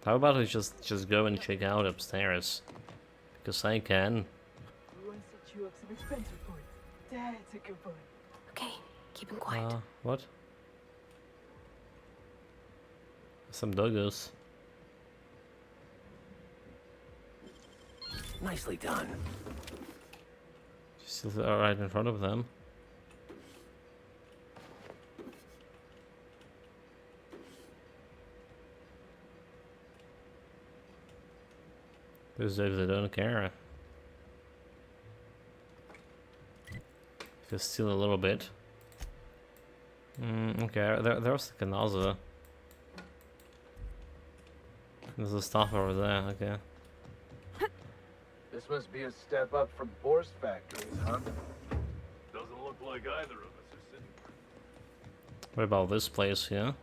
How about we just go and check out upstairs? Because I can. Okay, keep him quiet. What? Some doggos. Nicely done. Still right in front of them. Because if they don't care. Just steal a little bit. Okay, there's like another. There's a stuff over there, okay. This must be a step up from Boar's factories, huh? Doesn't look like either of us are sitting. What about this place here?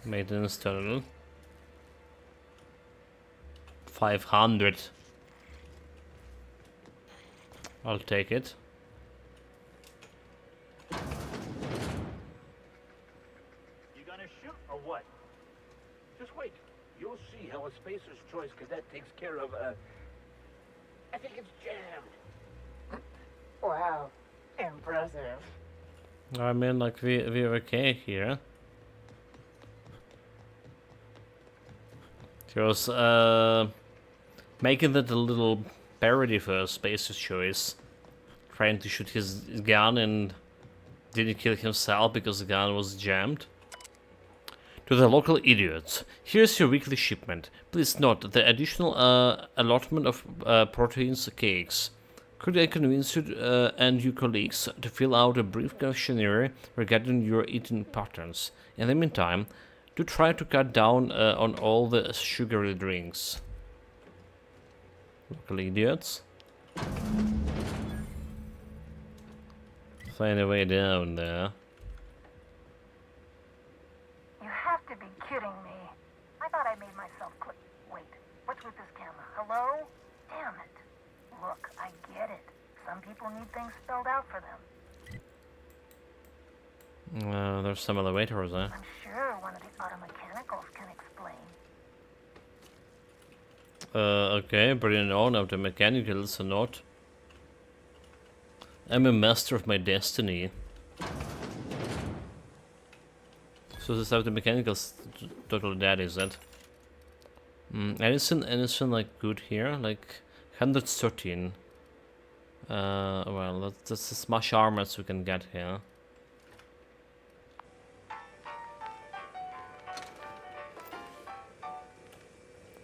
Maintenance terminal. 500. I'll take it. You gonna shoot or what? Just wait. You'll see how a Spacer's Choice cadet takes care of, I think it's jammed. Wow, impressive. I mean, like, we're okay here. He was, making that a little parody for Spacer's Choice. Trying to shoot his gun and didn't kill himself because the gun was jammed. To the local idiots, here's your weekly shipment. Please note the additional allotment of proteins cakes. Could I convince you and your colleagues to fill out a brief questionnaire regarding your eating patterns? In the meantime, do try to cut down on all the sugary drinks. Local idiots. Find a way down there. You have to be kidding me. I thought I made myself click. Wait, what's with this camera? Hello? Damn it. Look, I get it. Some people need things spelled out for them. There's some elevators there. I'm sure one of the auto mechanicals can explain. Okay, bring on of the mechanicals or not. I'm a master of my destiny. So this is how the mechanicals totally dead, is it? Anything like good here? Like 113. Well, that's as much armor as we can get here.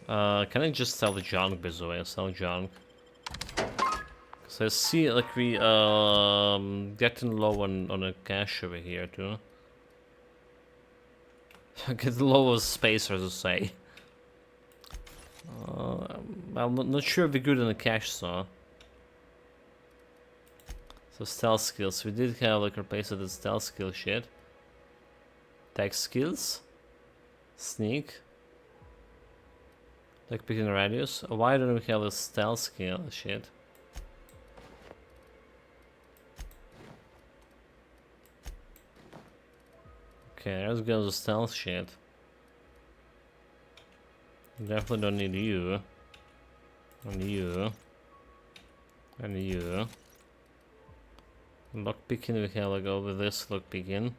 Can I just sell the junk, by the way? Sell junk. So I see, like, we getting low on a cash over here too. Get low of space, as I say. I'm not sure if we're good on the cash, so. So stealth skills. We did have like replaced the stealth skill shit. Tech skills. Sneak. Like picking radius. Why don't we have a stealth skill shit? Okay, let's go to stealth shit. Definitely don't need you. And you. And you. Lock picking, we have like over this lock picking.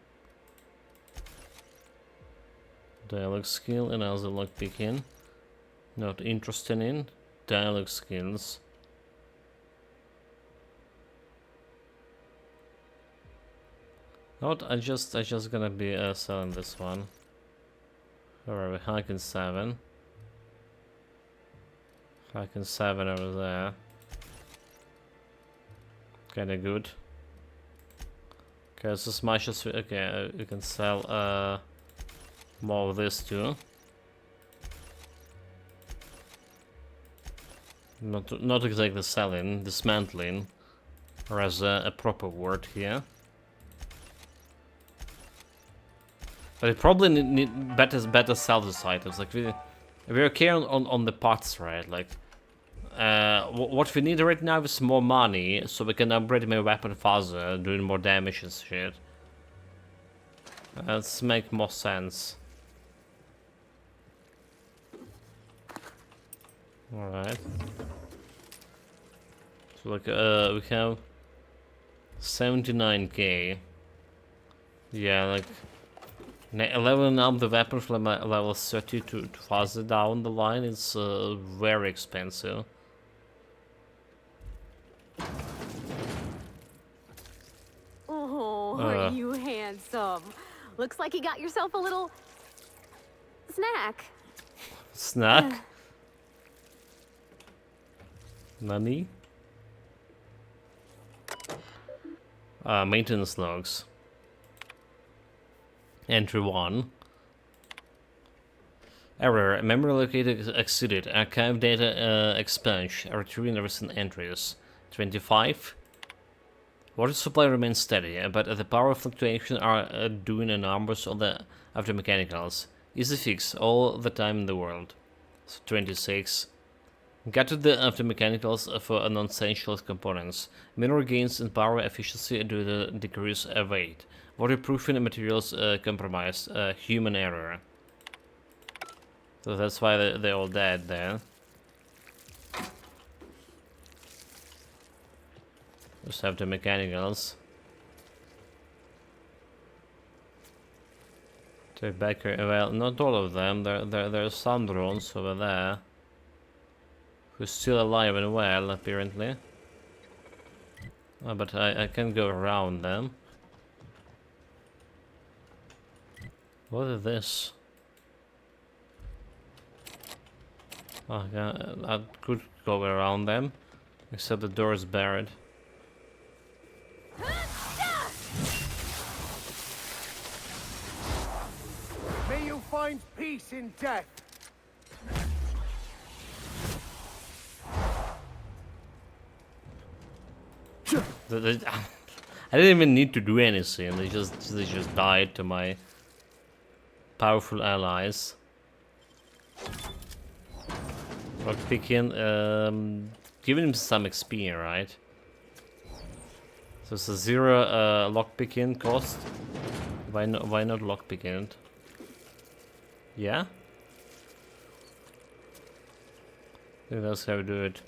Dialogue skill and also lock picking. Not interested in dialogue skills. Not I just gonna be selling this one. Where are we? Hacking 7. Hacking 7 over there. Kinda good. Okay, so as much as we, okay, we can sell more of this too. Not exactly selling, dismantling, or as a proper word here. But it probably need better sell these items. Like we're okay on the parts, right? Like what we need right now is more money, so we can upgrade my weapon faster, doing more damage and shit. Let's make more sense. Alright. So like we have 79k. Yeah, like leveling up the weapon from level 30 to faster down the line is very expensive. Oh, are you handsome? Looks like you got yourself a little snack. Snack? Money? Maintenance logs. Entry 1. Error. Memory located exceeded. Archive data expunged. Retrieving recent entries. 25. Water supply remains steady, but the power fluctuations are doing a numbers on the aftermechanicals. Easy fix all the time in the world. So 26. Gutted the aftermechanicals for non-essential components. Minor gains in power efficiency due to decrease weight. Waterproofing materials compromised. Human error. So that's why they're all dead there. Just have the mechanicals. Take back here. Well, not all of them. There are some drones over there who's still alive and well, apparently. But I can go around them. What is this? Oh, yeah, I could go around them, except the door is barred. May you find peace in death. I didn't even need to do anything. They just died to my powerful allies. Lockpicking, giving him some XP, right? So it's a 0 lockpicking cost. Why not lockpicking it? Yeah? I think that's how we do it.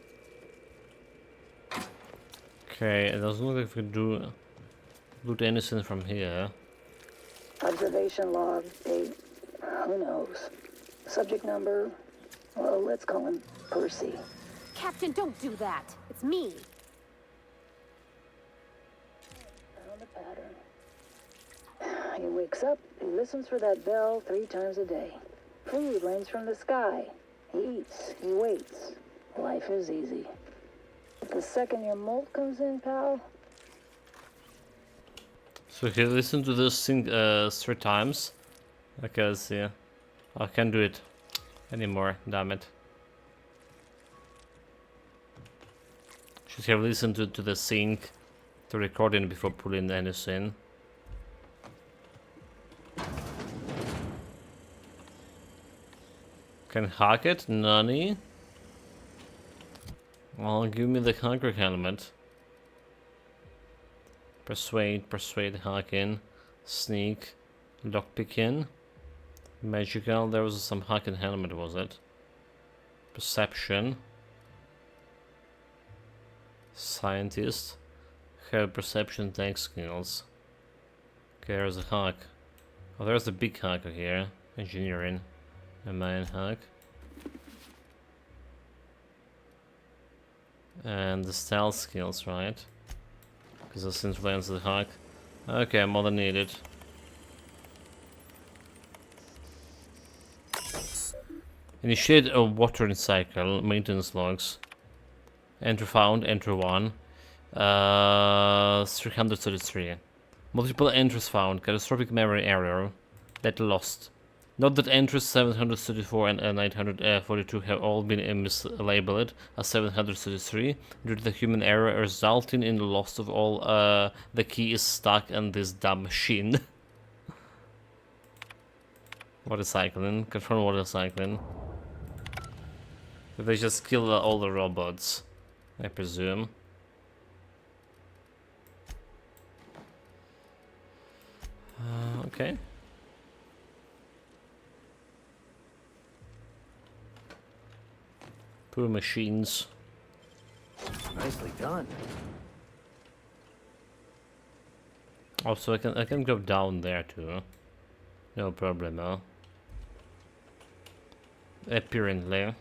Okay, it doesn't look like we can loot anything from here. Observation log, date, who knows? Subject number, well, let's call him Percy. Captain, don't do that. It's me. Found the pattern. He wakes up, he listens for that bell 3 times a day. Food rains from the sky. He eats, he waits. Life is easy. But the second your molt comes in, pal. So he listened to this thing 3 times. Okay, let's see. I can't do it anymore, damn it. Should have listened to the sync, to recording before pulling anything. Can hack it? Nani? Well, give me the hacker helmet. Persuade, hacking, sneak, lockpicking, magical. There was some hacking helmet, was it? Perception, scientist, have perception, tech skills. Okay, there's a hack. Oh, there's the big hacker here. Engineering, a main hack. And the stealth skills, right? Because this influences the hack. Okay, more than needed. Initiate a watering cycle, maintenance logs. Enter found, enter 1. 333. Multiple entries found, catastrophic memory error. Data lost. Note that entries 734 and 942 have all been mislabeled as 733 due to the human error resulting in the loss of all the key is stuck in this dumb machine. Water cycling, confirm water cycling. They just kill all the robots, I presume. Okay. Poor machines. Nicely done. Also, I can go down there too. No problem, huh? Apparently.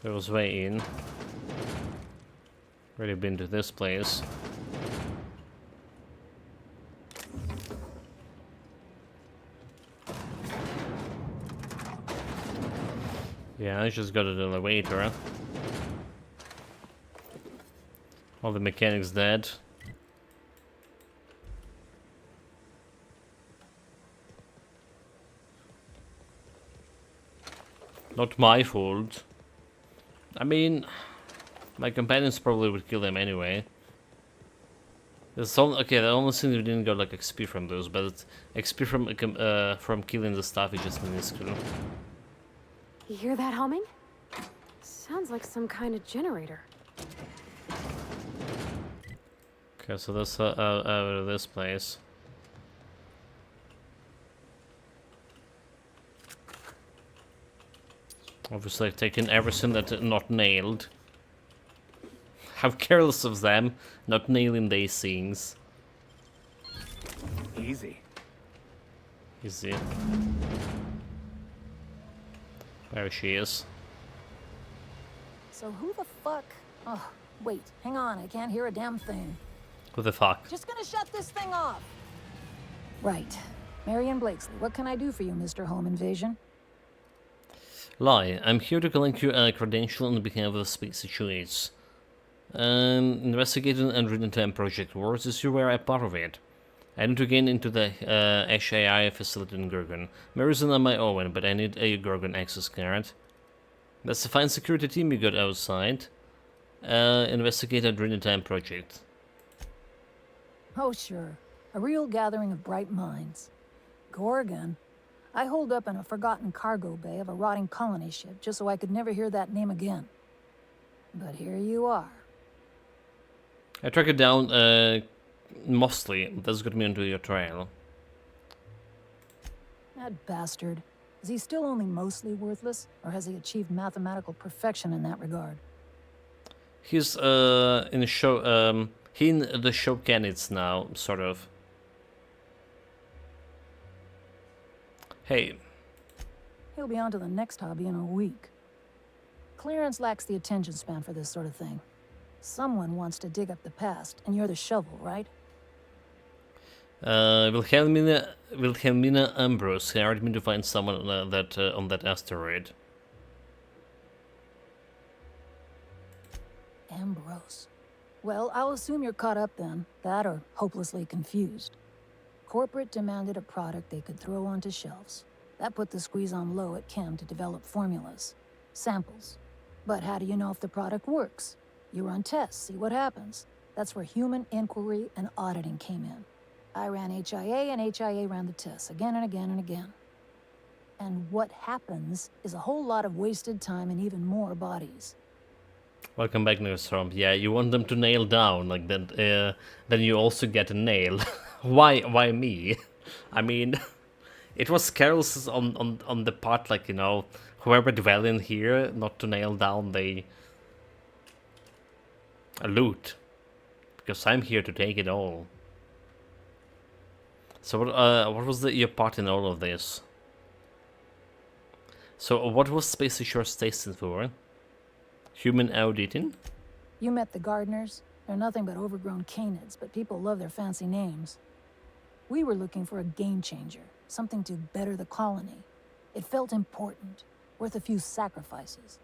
There was way in. Already been to this place. Yeah, I just got an elevator. All the mechanics dead. Not my fault. I mean, my companions probably would kill them anyway. Okay, the only thing we didn't got like XP from those, but XP from killing the stuff is just minuscule. You hear that humming? Sounds like some kind of generator. Okay, so that's out of this place. Obviously, I've taken everything that's not nailed. How careless of them, not nailing these things. Easy. Easy. There she is. So who the fuck? Oh, wait, hang on, I can't hear a damn thing. Who the fuck? Just gonna shut this thing off. Right. Marion Blakesley, what can I do for you, Mr. Home Invasion? Lie, I'm here to collect your credential on behalf of Space Choice. Investigating and reading time project wars is you were a part of it. I need to gain into the HAI facility in Gorgon. Mary's on my own, but I need a Gorgon access card. That's the fine security team you got outside. Investigate and reading time project. Oh, sure. A real gathering of bright minds. Gorgon? I holed up in a forgotten cargo bay of a rotting colony ship just so I could never hear that name again. But here you are. I track it down, mostly. That's got me into your trail. That bastard. Is he still only mostly worthless, or has he achieved mathematical perfection in that regard? He's, in the show, he in the show candidates now, sort of. Hey. He'll be on to the next hobby in a week. Clarence lacks the attention span for this sort of thing. Someone wants to dig up the past, and you're the shovel, right? Wilhelmina Ambrose hired me to find someone on that asteroid. Ambrose. Well, I'll assume you're caught up then. That or hopelessly confused. Corporate demanded a product they could throw onto shelves. That put the squeeze on low at Chem to develop formulas. Samples. But how do you know if the product works? You run tests, see what happens. That's where human inquiry and auditing came in. I ran HIA, and HIA ran the tests again and again and again. And what happens is a whole lot of wasted time and even more bodies. Welcome back, Newstorm. Yeah, you want them to nail down, like that, then you also get a nail. Why me? I mean, it was careless on the part, like, you know, whoever dwell in here, not to nail down the loot. Because I'm here to take it all. So what was your part in all of this? So what was Space Shore Station for? Human auditing? You met the gardeners. They're nothing but overgrown canids, but people love their fancy names. We were looking for a game changer, something to better the colony. It felt important, worth a few sacrifices.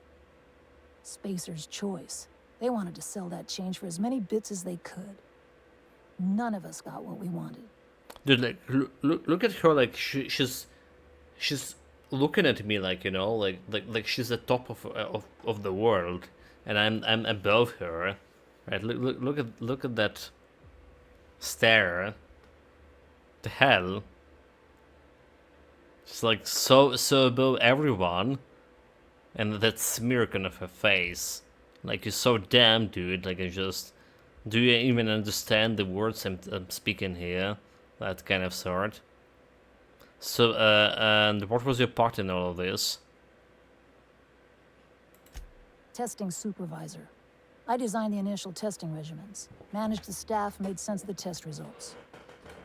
Spacer's Choice. They wanted to sell that change for as many bits as they could. None of us got what we wanted. Dude, like, look at her, like, she's looking at me, like, you know, like she's the top of the world, and I'm above her, right? Look at that stare. The hell? She's like so above everyone, and that smirk on her face, like, you're so damn, dude. Like, do you even understand the words I'm speaking here? That kind of sort. So, and what was your part in all of this? Testing supervisor. I designed the initial testing regimens, managed the staff, made sense of the test results.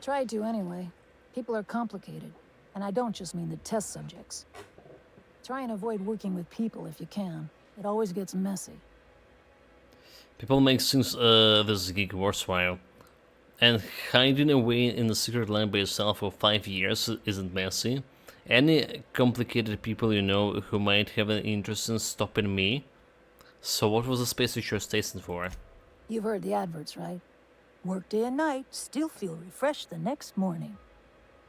Tried to anyway. People are complicated, and I don't just mean the test subjects. Try and avoid working with people if you can. It always gets messy. People make things this gig worthwhile. And hiding away in the secret lab by yourself for 5 years isn't messy. Any complicated people you know who might have an interest in stopping me? So what was the Space Shore Station for? You've heard the adverts, right? Work day and night, still feel refreshed the next morning.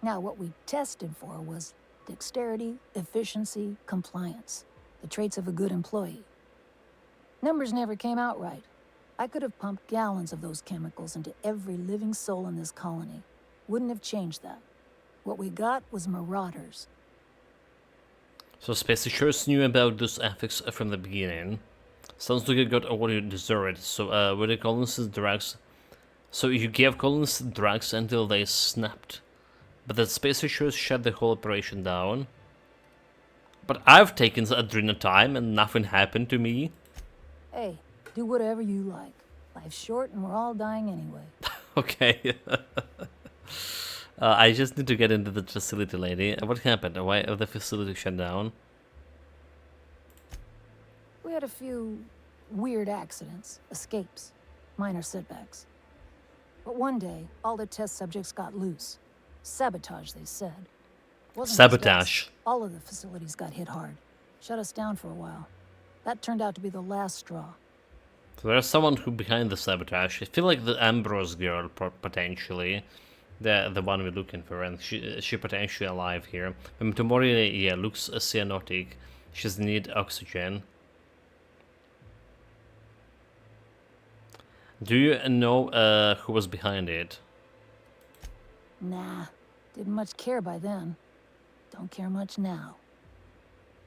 Now, what we tested for was dexterity, efficiency, compliance. The traits of a good employee. Numbers never came out right. I could have pumped gallons of those chemicals into every living soul in this colony. Wouldn't have changed that. What we got was marauders. So Space Shores knew about those ethics from the beginning. Sounds like you got what you deserved. So were the colonists drugs? So you gave colonists drugs until they snapped. But that Space Shores shut the whole operation down. But I've taken adrenatime and nothing happened to me. Hey, do whatever you like. Life's short and we're all dying anyway. Okay. I just need to get into the facility, lady. What happened? Why the facility shut down? We had a few weird accidents, escapes, minor setbacks. But one day, all the test subjects got loose. Sabotage, they said. Wasn't just Sabotage. us. All of the facilities got hit hard. Shut us down for a while. That turned out to be the last straw. So there's someone who behind the sabotage. I feel like the Ambrose girl, potentially. The one we're looking for, and she potentially alive here. Tomori, yeah, looks cyanotic. She's need oxygen. Do you know who was behind it? Nah, didn't much care by then. Don't care much now.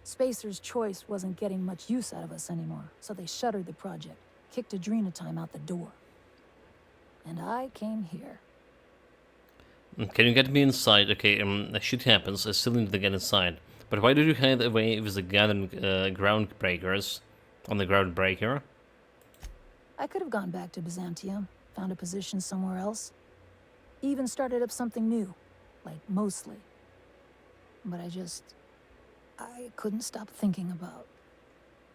Spacer's Choice wasn't getting much use out of us anymore, so they shuttered the project, kicked Adrenatime out the door. And I came here. Can you get me inside? Okay, shit happens. I still need to get inside. But why did you hide away with the gathering groundbreakers on the groundbreaker? I could have gone back to Byzantium, found a position somewhere else. Even started up something new, like mostly. But I couldn't stop thinking about.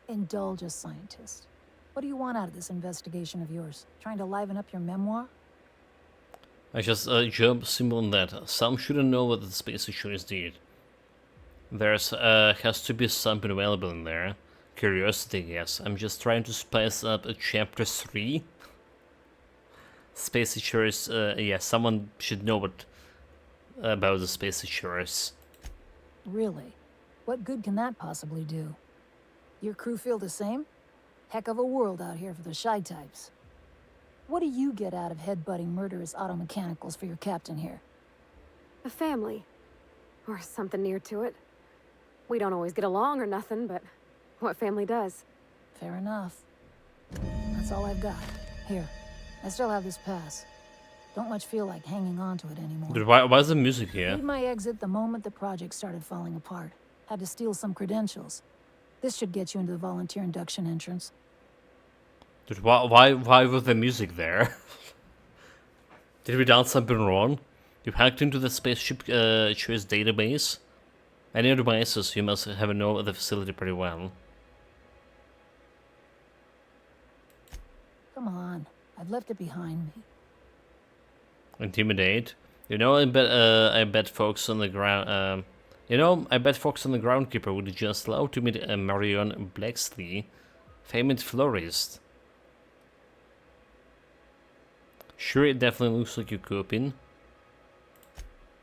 Indulge a scientist. What do you want out of this investigation of yours? Trying to liven up your memoir? I just job simple on that. Some shouldn't know what the space issues did. There's has to be something available in there. Curiosity, yes. I'm just trying to spice up a chapter 3. Space issues, yeah, someone should know what about the space issues. Really? What good can that possibly do? Your crew feel the same? Heck of a world out here for the shy types. What do you get out of headbutting murderous automechanicals for your captain here? A family. Or something near to it. We don't always get along or nothing, but what family does? Fair enough. That's all I've got. Here, I still have this pass. Don't much feel like hanging on to it anymore. Dude, why is the music here? Made my exit the moment the project started falling apart. Had to steal some credentials. This should get you into the volunteer induction entrance. Dude, why was the music there? Did we done something wrong? You hacked into the spaceship choice database? Any devices, you must have known the facility pretty well. Come on, I've left it behind me. Intimidate. You know, I bet folks on the ground. I bet folks on the groundkeeper would just love to meet Marion Blacksley, famous florist. Sure, it definitely looks like you're coping.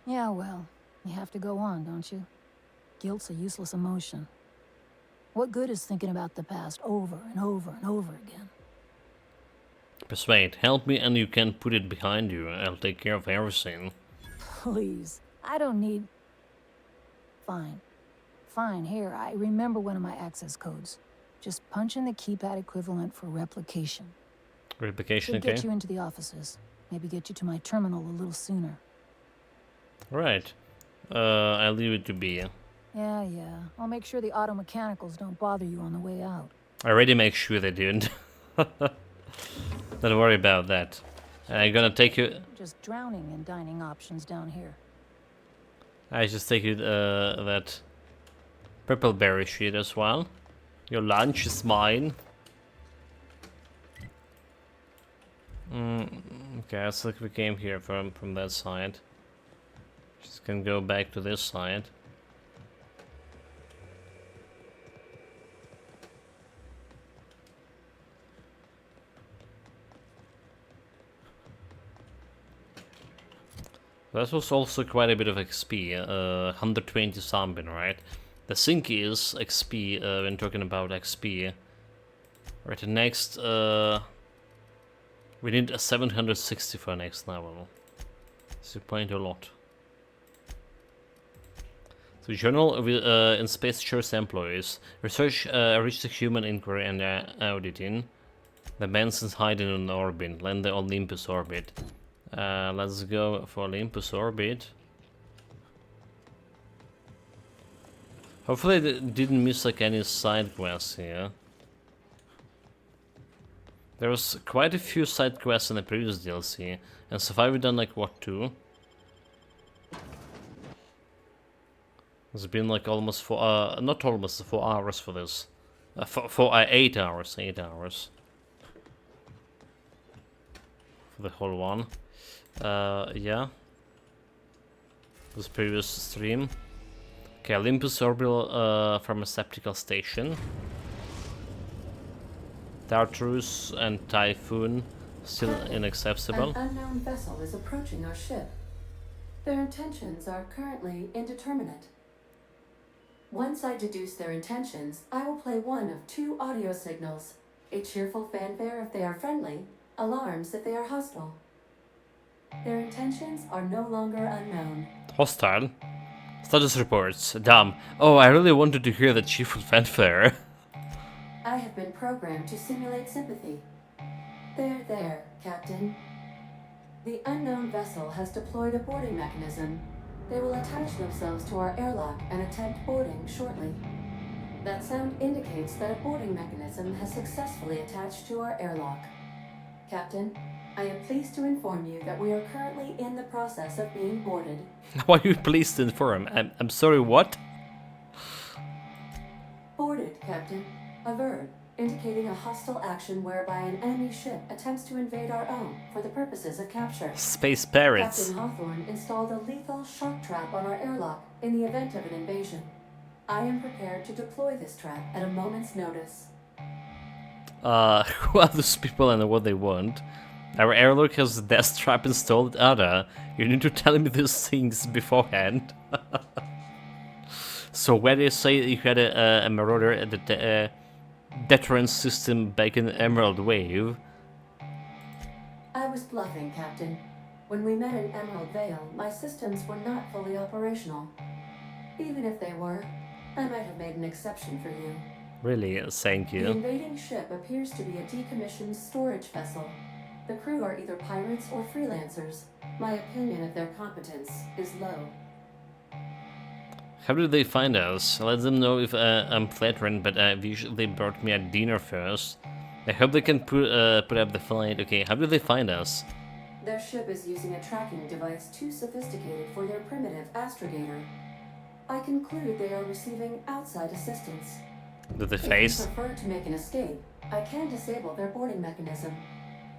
Yeah, well, you have to go on, don't you? Guilt's a useless emotion. What good is thinking about the past over and over and over again? Persuade, help me and you can put it behind you. I'll take care of everything. Please, I don't need... Fine. Fine, here, I remember one of my access codes. Just punch in the keypad equivalent for replication. Replication, Should okay. get you into the offices. Maybe get you to my terminal a little sooner. Right. I'll leave it to be. Yeah. I'll make sure the auto mechanicals don't bother you on the way out. I already make sure they didn't. Don't worry about that. I'm gonna take you... Just drowning in dining options down here. I just take you that purple berry sheet as well. Your lunch is mine. Okay, it's like we came here from that side. Just can go back to this side. That was also quite a bit of XP, 120 something, right? The thing is, XP, when talking about XP, right, the next, we need a 760 for next level. It's quite a lot. So journal in Space Choice employees. Research reached the human inquiry and auditing. The Benson's hiding in orbit. Land the Olympus orbit. Let's go for Olympus orbit. Hopefully they didn't miss like any side quests here. There was quite a few side quests in the previous DLC, and so far we've done like what, 2? It's been like almost 4, not almost 4 hours for this. 8 hours, 8 hours. For the whole one. Yeah. This previous stream. Okay, Olympus Orbital Pharmaceutical Station. Tartarus and Typhoon still inaccessible. An unknown vessel is approaching our ship. Their intentions are currently indeterminate. Once I deduce their intentions, I will play one of 2 audio signals. A cheerful fanfare if they are friendly, alarms if they are hostile. Their intentions are no longer unknown. Hostile? Status reports. Damn. Oh, I really wanted to hear the cheerful fanfare. I have been programmed to simulate sympathy. There, Captain. The unknown vessel has deployed a boarding mechanism. They will attach themselves to our airlock and attempt boarding shortly. That sound indicates that a boarding mechanism has successfully attached to our airlock. Captain, I am pleased to inform you that we are currently in the process of being boarded. Why are you pleased to inform? I'm sorry, what? Boarded, Captain. A verb, indicating a hostile action whereby an enemy ship attempts to invade our own for the purposes of capture. Space pirates. Captain Hawthorne installed a lethal shock trap on our airlock in the event of an invasion. I am prepared to deploy this trap at a moment's notice. Who are those people and what they want? Our airlock has a death trap installed. Ada, you need to tell me these things beforehand. So where they say you had a marauder at the deterrence system back in Emerald Wave. I was bluffing, Captain. When we met in Emerald Vale, my systems were not fully operational. Even if they were, I might have made an exception for you. Really, thank you. The invading ship appears to be a decommissioned storage vessel. The crew are either pirates or freelancers. My opinion of their competence is low. How did they find us? Let them know if I'm flattering, but they brought me a dinner first. I hope they can put up the flight. Okay, how did they find us? Their ship is using a tracking device too sophisticated for their primitive astrogator. I conclude they are receiving outside assistance. Did they face? If you prefer to make an escape, I can disable their boarding mechanism.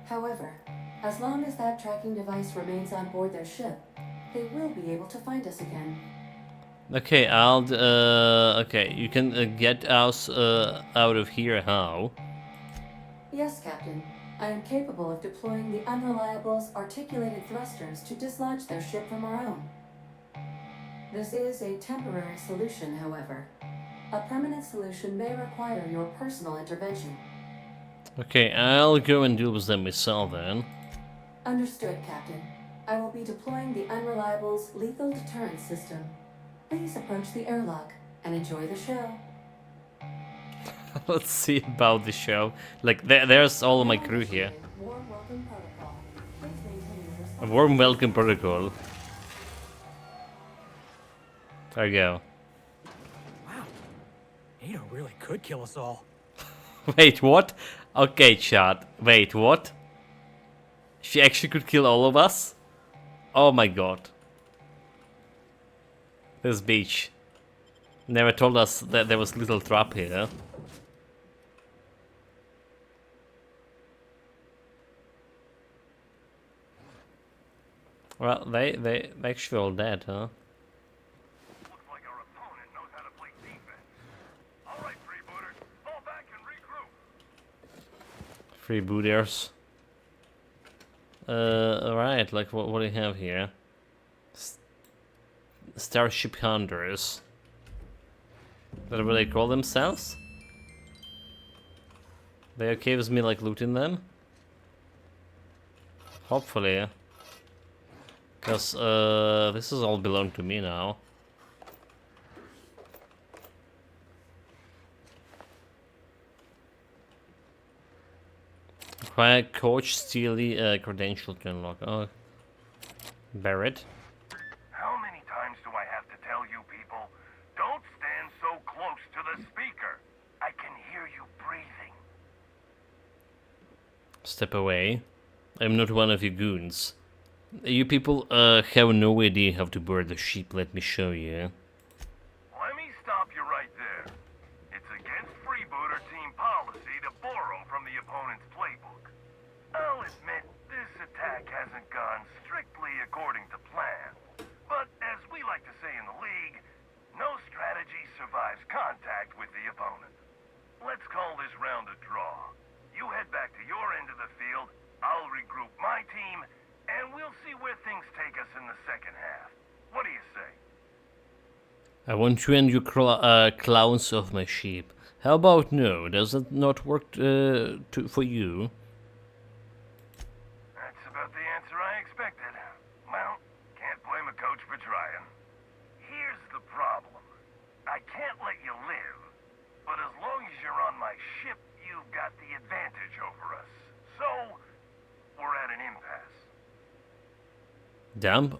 However, as long as that tracking device remains on board their ship, they will be able to find us again. Okay, okay, you can get us out of here. How? Yes, Captain. I am capable of deploying the Unreliable's articulated thrusters to dislodge their ship from our own. This is a temporary solution, however. A permanent solution may require your personal intervention. Okay, I'll go and deal with them myself then. Understood, Captain. I will be deploying the Unreliable's lethal deterrence system. Please approach the airlock and enjoy the show. Let's see about the show. Like, there's all of my crew here. Warm welcome protocol. Please maintain your A warm welcome protocol. There you go. Wow. Ada really could kill us all. Wait, what? Okay, chat. Wait, what? She actually could kill all of us? Oh my god. This beach never told us that there was little trap here. Well, they actually all dead, huh? Looks like our opponent knows how to play defense. All right, freebooters, fall back and regroup. Freebooters. Alright, like what do you have here? Starship Hunters. Is that what they call themselves? They okay with me like looting them? Hopefully. Because this is all belong to me now. Acquire Coach Steely credential to unlock. Oh, Barrett. How many times do I have to tell you people, don't stand so close to the speaker. I can hear you breathing. Step away. I'm not one of your goons. You people have no idea how to board the ship. Let me show you. Let me stop you right there. It's against freebooter team policy to borrow from the opponent's playbook. I'll admit, this attack hasn't gone strictly according to plan. But as we like to say in the league, no strategy survives contact with the opponent. Let's call this round a draw. You head back to your end of the field, I'll regroup my team, and we'll see where things take us in the second half. What do you say? I want you and your clowns off my ship. How about no? Does that not work for you? That's about the answer I expected. Well, can't blame a coach for trying. Here's the problem. I can't let you live, but as long as you're on my ship, you've got the advantage over us. So, we're at an impasse. Damn.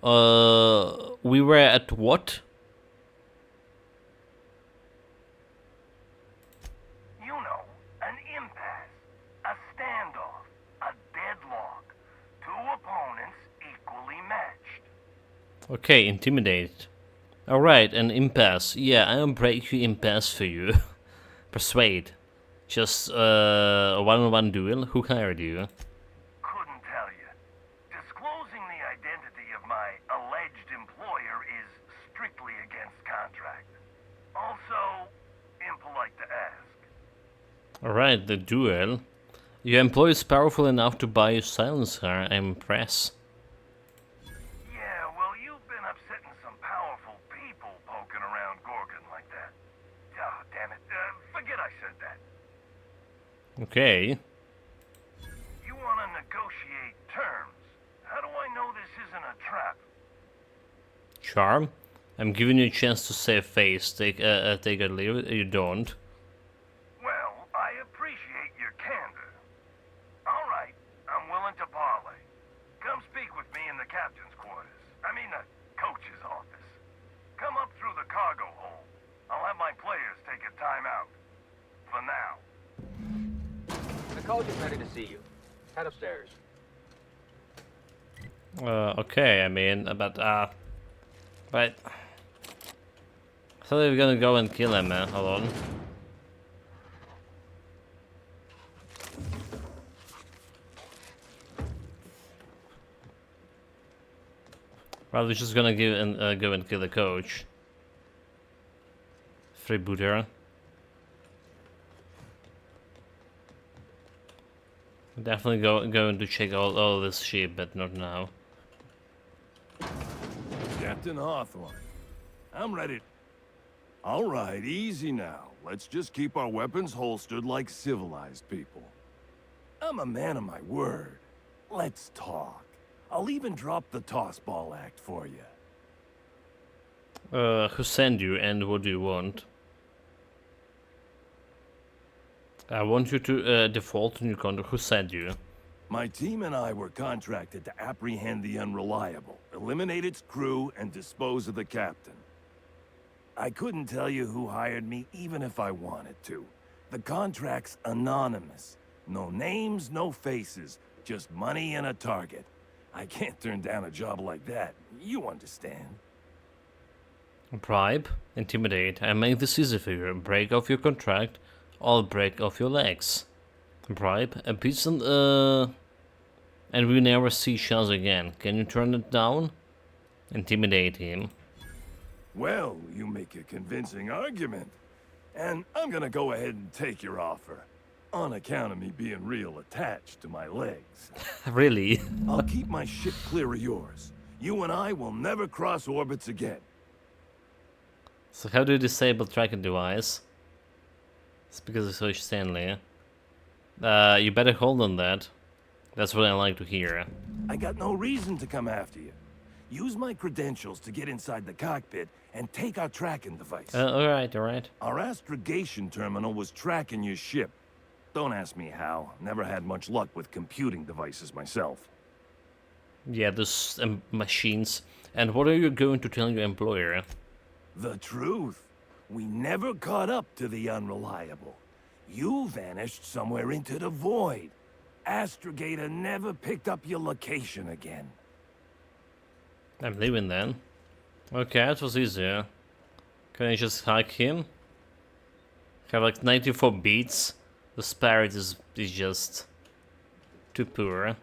We were at what? You know, an impasse, a standoff, a deadlock. Two opponents equally matched. Okay, intimidate. Alright, an impasse. Yeah, I'll break you impasse for you. Persuade. Just a one-on-one duel. Who hired you? Couldn't tell you. Disclosing the identity of my alleged employer is strictly against contract. Also, impolite to ask. Alright, the duel. Your employee is powerful enough to buy you silencer. I'm impressed. Yeah, well, you've been upsetting some powerful people poking around Gorgon like that. Ah, damn it. Forget I said that. Okay. You want to negotiate terms. How do I know this isn't a trap? Charm. I'm giving you a chance to save face. Take a leave. You don't. Well, I appreciate your candor. All right, I'm willing to parley. Come speak with me in the captain's quarters. I mean the coach's office. Come up through the cargo hold. I'll have my players take a timeout. For now. The coach is ready to see you. Head upstairs. Okay, I mean, but I thought we were gonna go and kill him, man. Hold on. Well, we're just gonna go and kill the coach. Freebooter. Definitely going to check all this shit, but not now. Captain Hawthorne, I'm ready. All right, easy now. Let's just keep our weapons holstered like civilized people. I'm a man of my word. Let's talk. I'll even drop the tossball act for you. Who sent you and what do you want? I want you to default on your contract. Who sent you? My team and I were contracted to apprehend the Unreliable, eliminate its crew, and dispose of the captain. I couldn't tell you who hired me, even if I wanted to. The contract's anonymous. No names, no faces. Just money and a target. I can't turn down a job like that. You understand. Bribe, intimidate. I make this easy for you. Break off your contract. I'll break off your legs. Bribe, a piece and we never see each other again. Can you turn it down? Intimidate him. Well, you make a convincing argument. And I'm gonna go ahead and take your offer. On account of me being real attached to my legs. Really? I'll keep my ship clear of yours. You and I will never cross orbits again. So how do you disable tracking device? It's because of Soy Stanley. You better hold on that. That's what I like to hear. I got no reason to come after you. Use my credentials to get inside the cockpit and take our tracking device. Alright. Our astrogation terminal was tracking your ship. Don't ask me how. Never had much luck with computing devices myself. Yeah, those machines. And what are you going to tell your employer? The truth. We never caught up to the Unreliable. You vanished somewhere into the void. Astrogator never picked up your location again. I'm leaving then. Okay, that was easier. Can I just hack him? Have like 94 beats. The spirit is just too poor.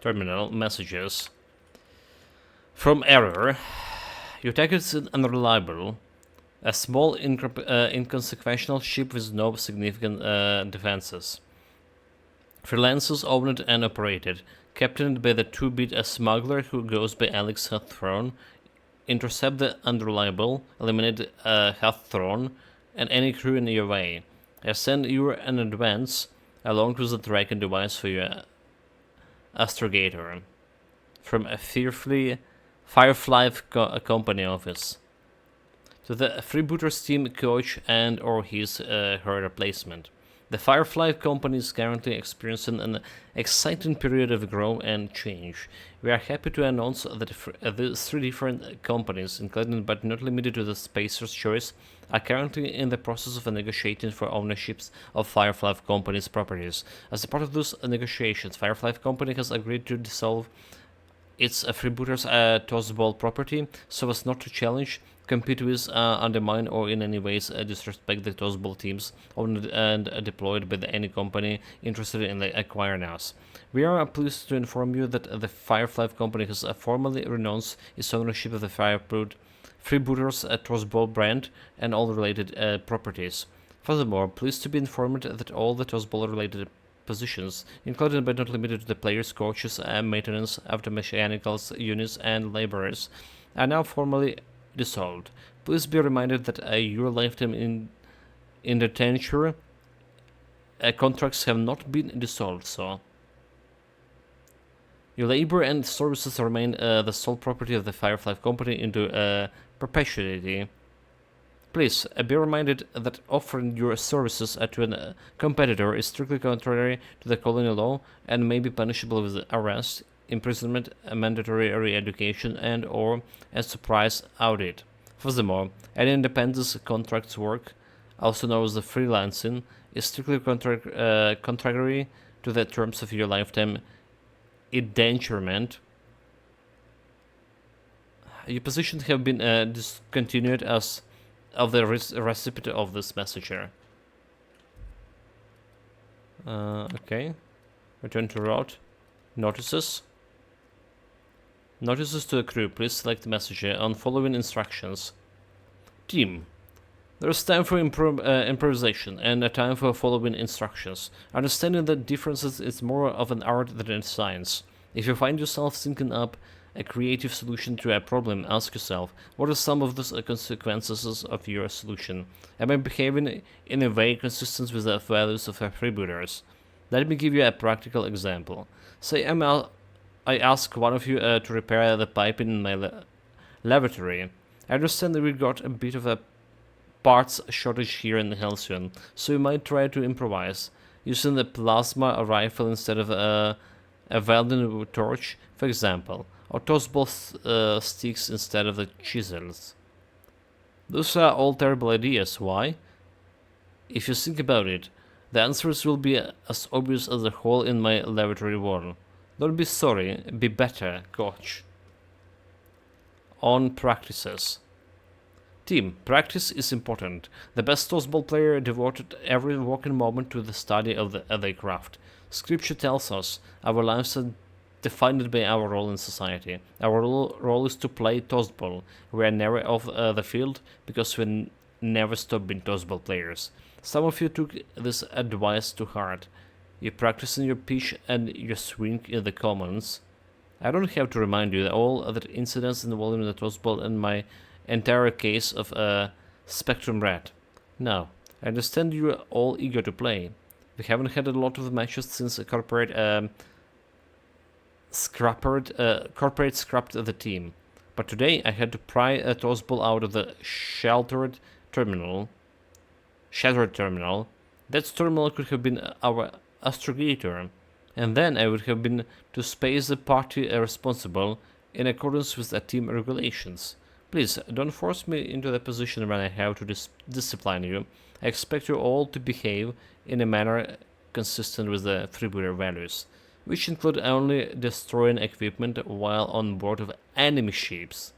Terminal messages. From error. Your attack is unreliable. A small inconsequential ship with no significant defenses. Freelancers owned and operated. Captained by the 2-bit smuggler who goes by Alex Haththorne. Intercept the unreliable. Eliminate Haththorne and any crew in your way. I send you an advance along with the tracking device for your astrogator. From a Firefly company office. To the Freebooters team coach and or her replacement. The Firefly company is currently experiencing an exciting period of growth and change. We are happy to announce that these 3 different companies, including but not limited to the Spacer's Choice, are currently in the process of negotiating for ownerships of Firefly company's properties. As a part of those negotiations, Firefly company has agreed to dissolve its Freebooters Tossball property so as not to challenge, compete with, undermine, or in any ways disrespect the Tossball teams owned and deployed by any company interested in acquiring us. We are pleased to inform you that the Firefly company has formally renounced its ownership of the Freebooters Tossball brand and all related properties. Furthermore, pleased to be informed that all the Tossball related positions, including but not limited to the players, coaches, maintenance, after-mechanicals, units, and laborers, are now formally dissolved. Please be reminded that your lifetime in detention contracts have not been dissolved, so your labor and services remain the sole property of the Firefly company into perpetuity. Please be reminded that offering your services to a competitor is strictly contrary to the colonial law and may be punishable with arrest, imprisonment, a mandatory re-education, and or a surprise audit. Furthermore, any independence contracts work, also known as the freelancing, is strictly contrary to the terms of your lifetime indenturement. Your positions have been discontinued as of the recipient of this messenger. Okay. Return to route. Notices. Notices to the crew. Please select the messenger on following instructions. Team. There's time for improvisation and a time for following instructions. Understanding that differences is more of an art than a science. If you find yourself thinking up a creative solution to a problem, ask yourself, what are some of the consequences of your solution? Am I behaving in a way consistent with the values of freebooters? Let me give you a practical example. Say I ask one of you to repair the piping in my lavatory. I understand that we got a bit of a parts shortage here in Halcyon, so you might try to improvise, using the plasma rifle instead of a welding torch, for example, or tossball sticks instead of the chisels. Those are all terrible ideas. Why? If you think about it, the answers will be as obvious as the hole in my lavatory wall. Don't be sorry, be better, coach. On practices. Team, practice is important. The best tossball player devoted every waking moment to the study of the craft. Scripture tells us our lives are defined by our role in society. Our role is to play tossball. We are never off the field because we never stop being tossball players. Some of you took this advice to heart. You practice in your pitch and your swing in the commons. I don't have to remind you that all other incidents involving the tossball and my entire case of Spectrum Rat. Now, I understand you are all eager to play. We haven't had a lot of matches since corporate scrapped the team. But today I had to pry a tossball out of the shattered terminal. That terminal could have been our astrogator, and then I would have been to space the party responsible in accordance with the team regulations. Please, don't force me into the position when I have to discipline you. I expect you all to behave in a manner consistent with the freebooter values, which include only destroying equipment while on board of enemy ships.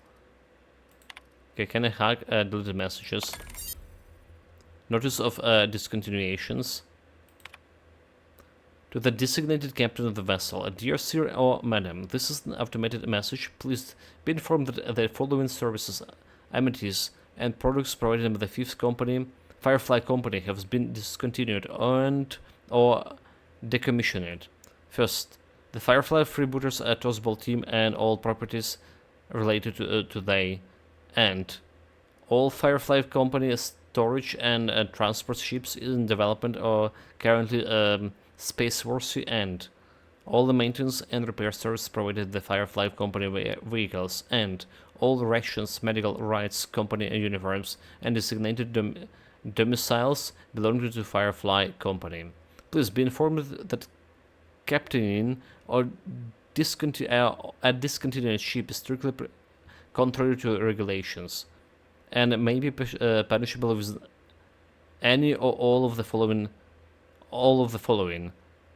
Okay, can I hack deleted messages? Notice of discontinuations. To the designated captain of the vessel, dear sir or madam, this is an automated message. Please be informed that the following services, amenities, and products provided by the Fifth Company, Firefly Company, have been discontinued and or decommissioned. First, the Firefly Freebooters Tossball team and all properties related to they, and all Firefly Company storage and transport ships in development or currently spaceworthy, and all the maintenance and repair service provided the Firefly Company vehicles, and all rations, medical rights, company uniforms, and designated domiciles belonging to Firefly Company. Please be informed that captaining or a discontinued ship is strictly contrary to regulations, and may be punishable with any or all of the following: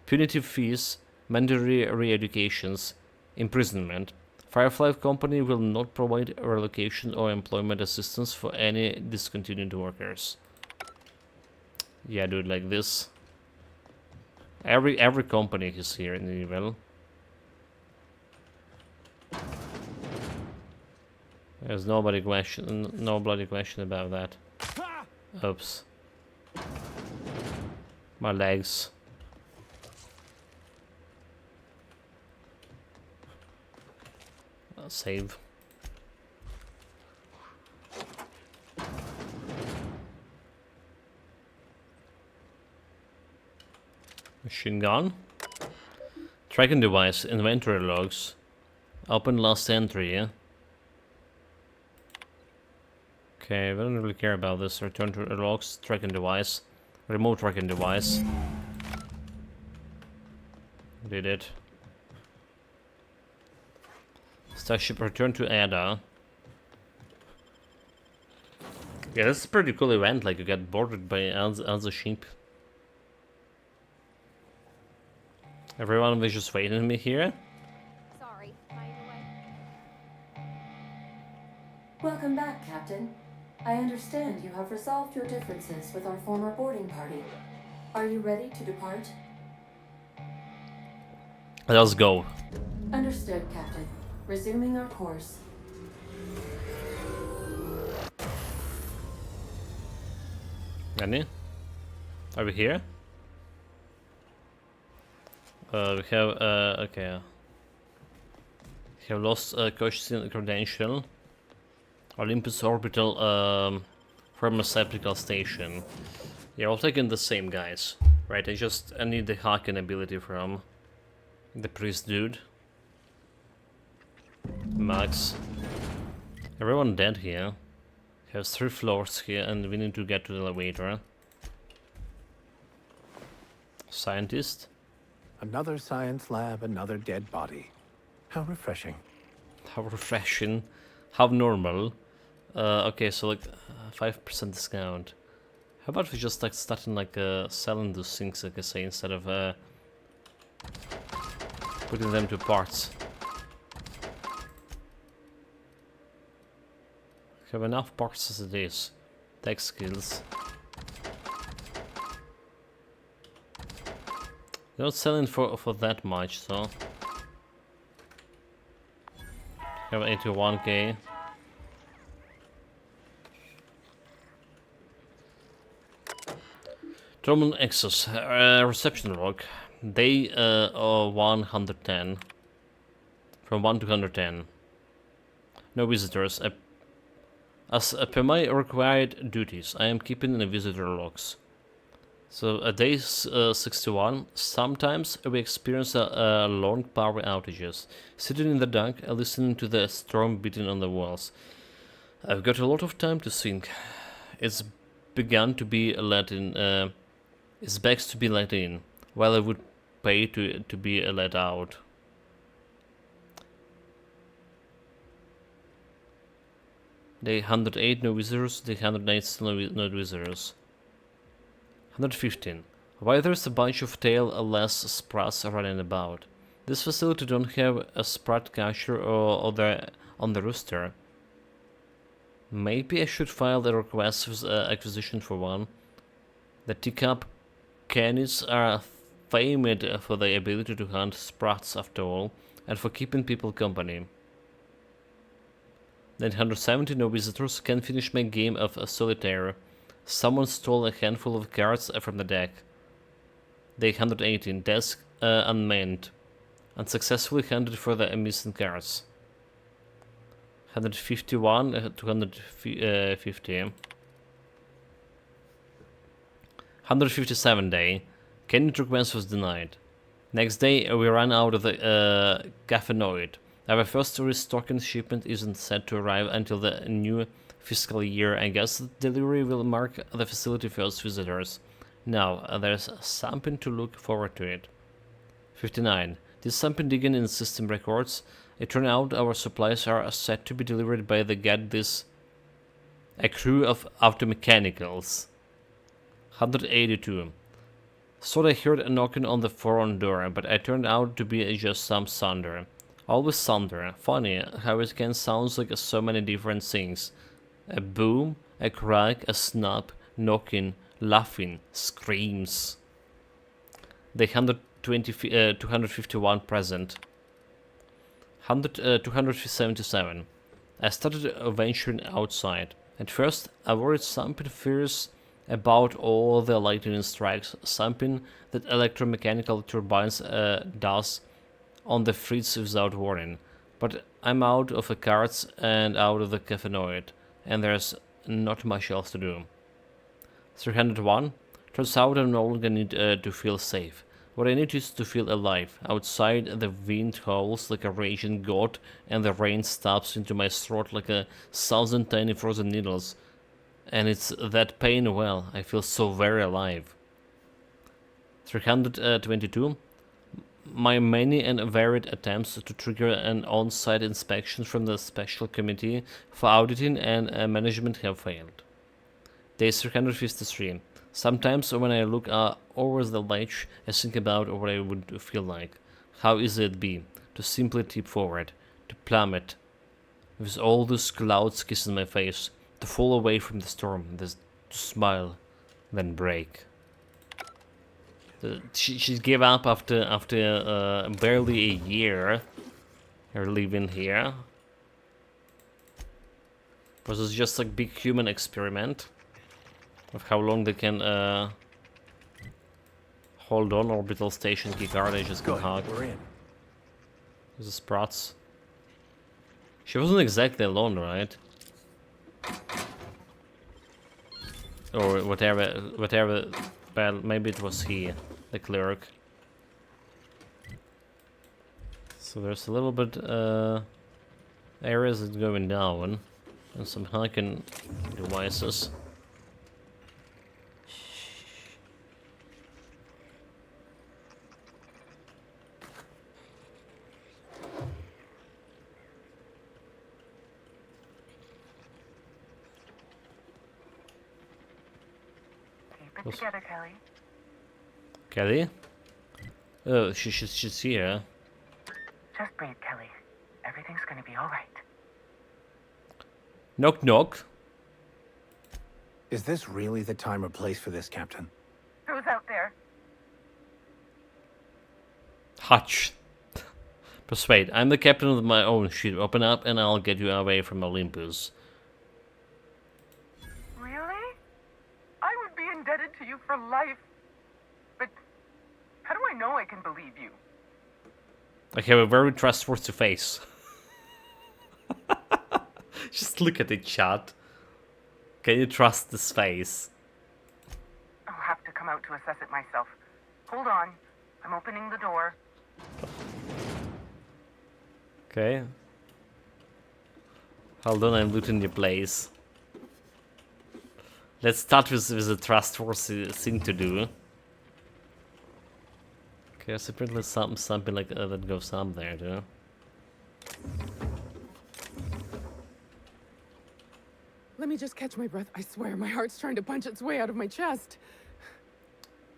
punitive fees, mandatory re-educations, imprisonment. Firefly Company will not provide relocation or employment assistance for any discontinued workers. Yeah, do it like this. Every company is here in the evil. There's no bloody question about that. Oops. My legs. Save. Machine gun. Tracking device. Inventory logs. Open last entry. Yeah? Okay, we don't really care about this. Return to logs. Tracking device. Remote tracking device. Did it. Starship return to Ada. Yeah, that's a pretty cool event, like you get boarded by other ship. Everyone was just waiting for me here. Sorry, Welcome back, Captain. I understand you have resolved your differences with our former boarding party. Are you ready to depart? Let's go. Understood, Captain. Resuming our course. Any? Are we here? We have, okay. We have lost Cochin credential. Olympus Orbital Pharmaceutical Station. Yeah, we'll take in the same guys. Right, I need the hacking ability from the priest dude. Max. Everyone dead here. Has 3 floors here and we need to get to the elevator. Scientist. Another science lab, another dead body. How refreshing. How refreshing. How normal. Okay, so like 5% discount. How about we just like starting like selling those things, like I say, instead of putting them to parts. Have enough parts as it is. Tech skills. They're not selling for that much, so have 81k. Terminal access. Reception log. Day 110. From 1 to 110. No visitors. As per my required duties, I am keeping the visitor logs. So day 61, sometimes we experience long power outages. Sitting in the dark, listening to the storm beating on the walls. I've got a lot of time to think. It's begun to be let in. It's begs to be let in, while I would pay to be let out. Day 108, no visitors. Day 108, still no visitors. 115. Why there's a bunch of tail-less sprats running about? This facility don't have a sprat catcher or on the rooster. Maybe I should file a request for acquisition for one. The teacup canids are famed for their ability to hunt sprats after all, and for keeping people company. 970 no visitors can finish my game of solitaire. Someone stole a handful of cards from the deck. Day 118, desk unmanned. Unsuccessfully handed for the missing cards. 151, 250. 157 day. Canid request was denied. Next day, we ran out of the caffeinoid. Our first restocking shipment isn't set to arrive until the new fiscal year. I guess the delivery will mark the facility first visitors. Now, there's something to look forward to it. 59. Did something digging in system records? It turned out our supplies are set to be delivered by the a crew of automechanicals. 182. Thought I heard a knocking on the front door, but it turned out to be just some thunder. Always thunder. Funny how it can sound like so many different things. A boom, a crack, a snap, knocking, laughing, screams. The 251 present. 277. I started venturing outside. At first, I worried something fierce about all the lightning strikes, something that electromechanical turbines does on the fritz without warning. But I'm out of the cards and out of the caffeinoid, and there's not much else to do. 301. Turns out I no longer need to feel safe. What I need is to feel alive. Outside, the wind howls like a raging god, and the rain stabs into my throat like 1,000 tiny frozen needles. And it's that pain, well, I feel so very alive. 322. My many and varied attempts to trigger an on-site inspection from the Special Committee for Auditing and Management have failed. Day 353. Sometimes when I look over the ledge, I think about what I would feel like. How easy it'd be to simply tip forward, to plummet, with all those clouds kissing my face, to fall away from the storm, to smile, then break. She gave up after barely a year. Her living here. Was this just like big human experiment of how long they can hold on orbital station key card? I just got hug. We're in. There's the Sprats. She wasn't exactly alone, right? Or whatever. But maybe it was he, the clerk. So there's a little bit areas that's going down, and some hacking devices. Keep it together, Kelly. Kelly? Oh, she's here. Just breathe, Kelly. Everything's gonna be alright. Knock knock. Is this really the time or place for this, Captain? Who's out there? Hutch. Persuade. I'm the captain of my own ship. Open up and I'll get you away from Olympus. Really? I would be indebted to you for life. But how do I know I can believe you? I have a very trustworthy face. Just look at the chat. Can you trust this face? I'll have to come out to assess it myself. Hold on. I'm opening the door. Okay. Hold on, I'm looting your place. Let's start with a trustworthy thing to do. Okay, so apparently something like that goes up there, too. Let me just catch my breath. I swear, my heart's trying to punch its way out of my chest.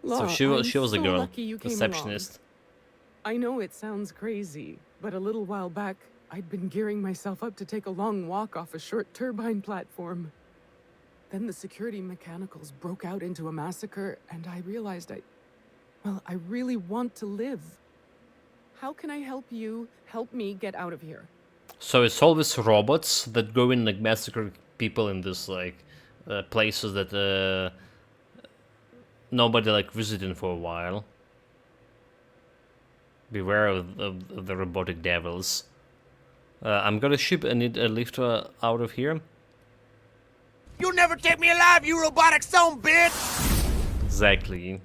So she was a girl, receptionist. I know it sounds crazy, but a little while back, I'd been gearing myself up to take a long walk off a short turbine platform. Then the security mechanicals broke out into a massacre, and I realized I really want to live. How can I help you help me get out of here? So it's always robots that go in like massacre people in this like places that nobody like visiting for a while. Beware of the robotic devils. I'm gonna ship and need a lift out of here. You'll never take me alive, you robotic son bitch! Exactly.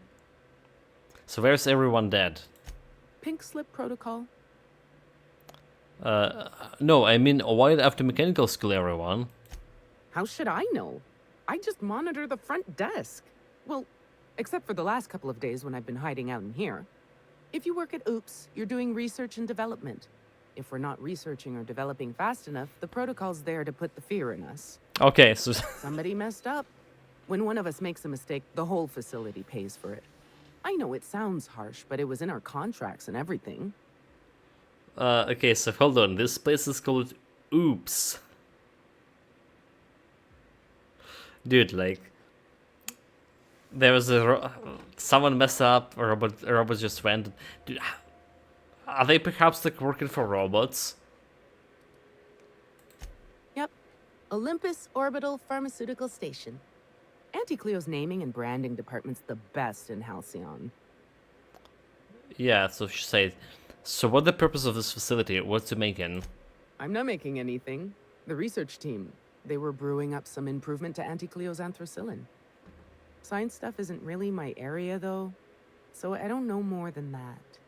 So where's everyone dead? Pink slip protocol. No, I mean, why after mechanical skill, everyone? How should I know? I just monitor the front desk. Well, except for the last couple of days when I've been hiding out in here. If you work at OOPS, you're doing research and development. If we're not researching or developing fast enough, the protocol's there to put the fear in us. Okay, so... Somebody messed up. When one of us makes a mistake, the whole facility pays for it. I know it sounds harsh, but it was in our contracts and everything. Okay, so hold on. This place is called Oops. Dude, like... There was someone messed up, a robot just went. Dude, are they perhaps like working for robots? Yep. Olympus Orbital Pharmaceutical Station. Auntie Cleo's naming and branding department's the best in Halcyon. Yeah, so she said. So what's the purpose of this facility? What's it making? I'm not making anything. The research team. They were brewing up some improvement to Auntie Cleo's anthracillin. Science stuff isn't really my area, though, so I don't know more than that.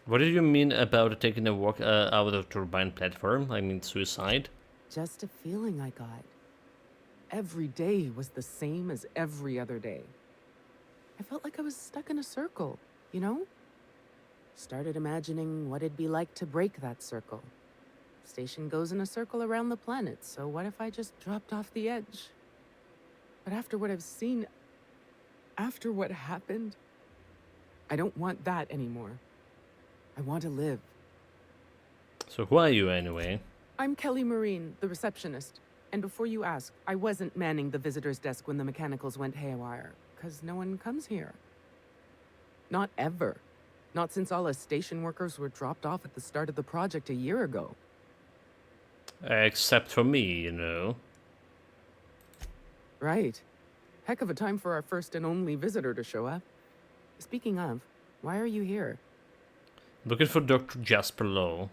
What do you mean about taking a walk out of the turbine platform? I mean suicide? Just a feeling I got. Every day was the same as every other day. I felt like I was stuck in a circle, you know? Started imagining what it'd be like to break that circle. Station goes in a circle around the planet, so what if I just dropped off the edge? But after what I've seen, after what happened, I don't want that anymore. I want to live. So who are you anyway? I'm Kelly Marine, the receptionist. And before you ask, I wasn't manning the visitor's desk when the mechanicals went haywire, because no one comes here. Not ever. Not since all us station workers were dropped off at the start of the project a year ago. Except for me, you know. Right. Heck of a time for our first and only visitor to show up. Speaking of, why are you here? Looking for Dr. Jasper Lowe.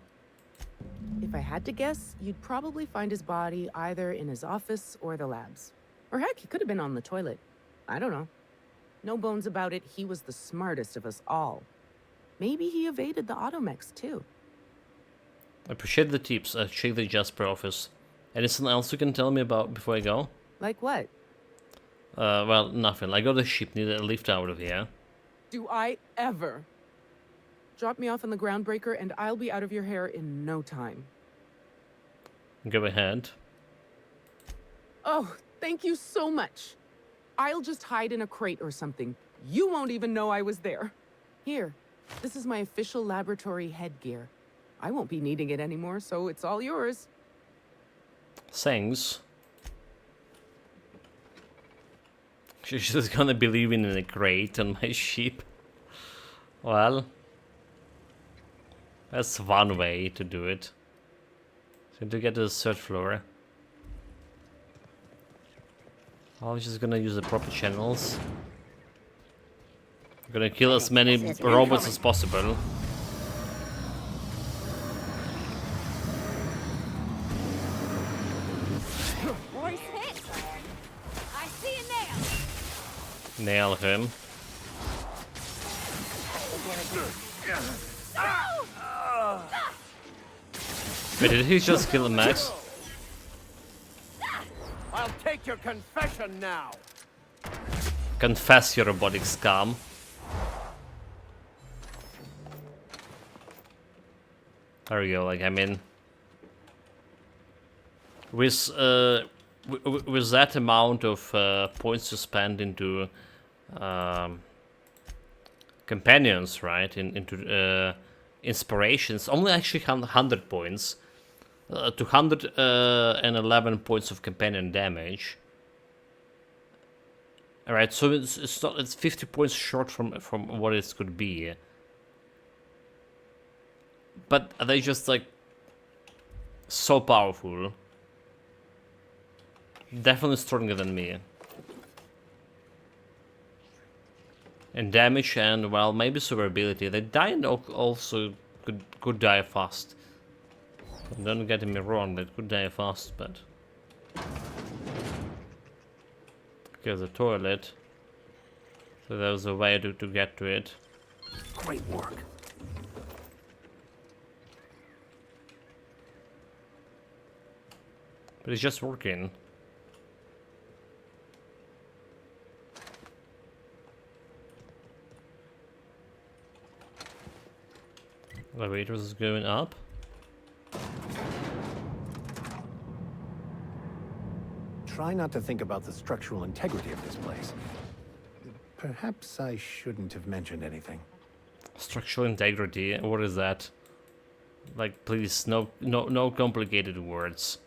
If I had to guess, you'd probably find his body either in his office or the labs. Or heck, he could have been on the toilet. I don't know. No bones about it, he was the smartest of us all. Maybe he evaded the automechs, too. I appreciate the tips. I'll check the Jasper office. Anything else you can tell me about before I go? Like what? Well, nothing. I got a ship, need a lift out of here. Do I ever? Drop me off on the groundbreaker and I'll be out of your hair in no time. Go ahead. Oh, thank you so much. I'll just hide in a crate or something. You won't even know I was there. Here, this is my official laboratory headgear. I won't be needing it anymore, so it's all yours. Thanks. She's just gonna be living in a crate on my ship. Well, that's one way to do it. So to get to the third floor. I'm just gonna use the proper channels. I'm gonna kill as many robots as possible. Boys hit! I see a nail! Nail him. Wait, did he just kill Max? I'll take your confession now. Confess, your robotic scum. There we go. Like, I mean, with that amount of points to spend into companions, right? Into inspirations. Only actually 100 points. 211 points of companion damage. Alright, so it's 50 points short from what it could be. But are they just like so powerful? Definitely stronger than me. And damage and, well, maybe survivability. They die and also could die fast. Don't get me wrong, they could die fast, but... There's a toilet. So there's a way to get to it. Great work. But it's just working. Elevators is going up. Try not to think about the structural integrity of this place. Perhaps I shouldn't have mentioned anything. Structural integrity, what is that? Like, please, no complicated words.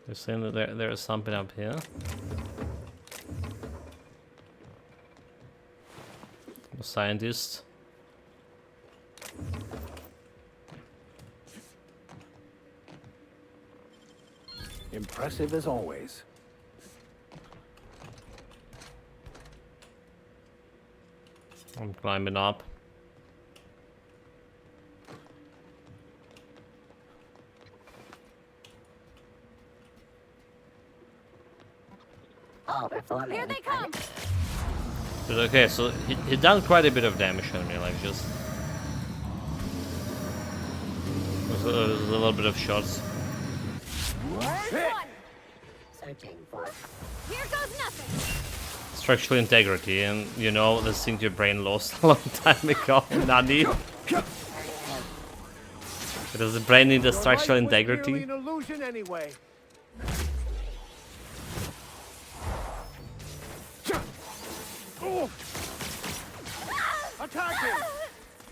You're saying that there is something up here? A scientist. Impressive as always. I'm climbing up. All performing. Here they come! But okay, so he done quite a bit of damage on me, like just... There's a little bit of shots. Searching for. Here goes nothing! Structural integrity, and you know, the thing your brain lost a long time ago, Nani. Does the brain need a structural integrity? An illusion anyway.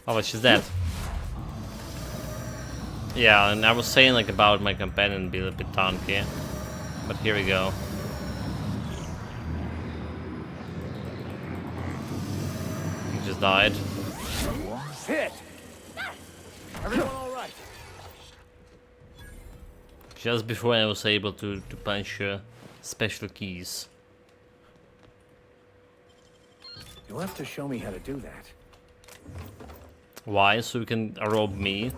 Oh, but she's dead. Yeah, and I was saying like about my companion being a bit tanky, but here we go. He just died. Hit. Everyone all right? Just before I was able to punch special keys. You'll have to show me how to do that. Why? So you can rob me?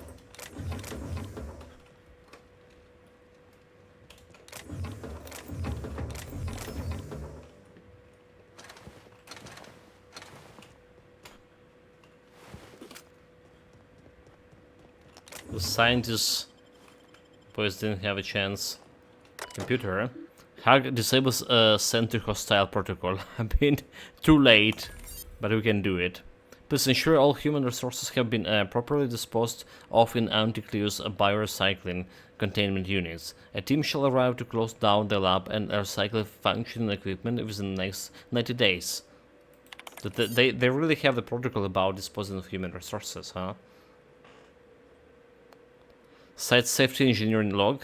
The scientists boys didn't have a chance. Computer. Hack disables send to hostile protocol. I mean, too late, but we can do it. Please ensure all human resources have been properly disposed of in anti-Cleo's biorecycling containment units. A team shall arrive to close down the lab and recycle functioning equipment within the next 90 days. They really have the protocol about disposing of human resources, huh? Site safety engineering log.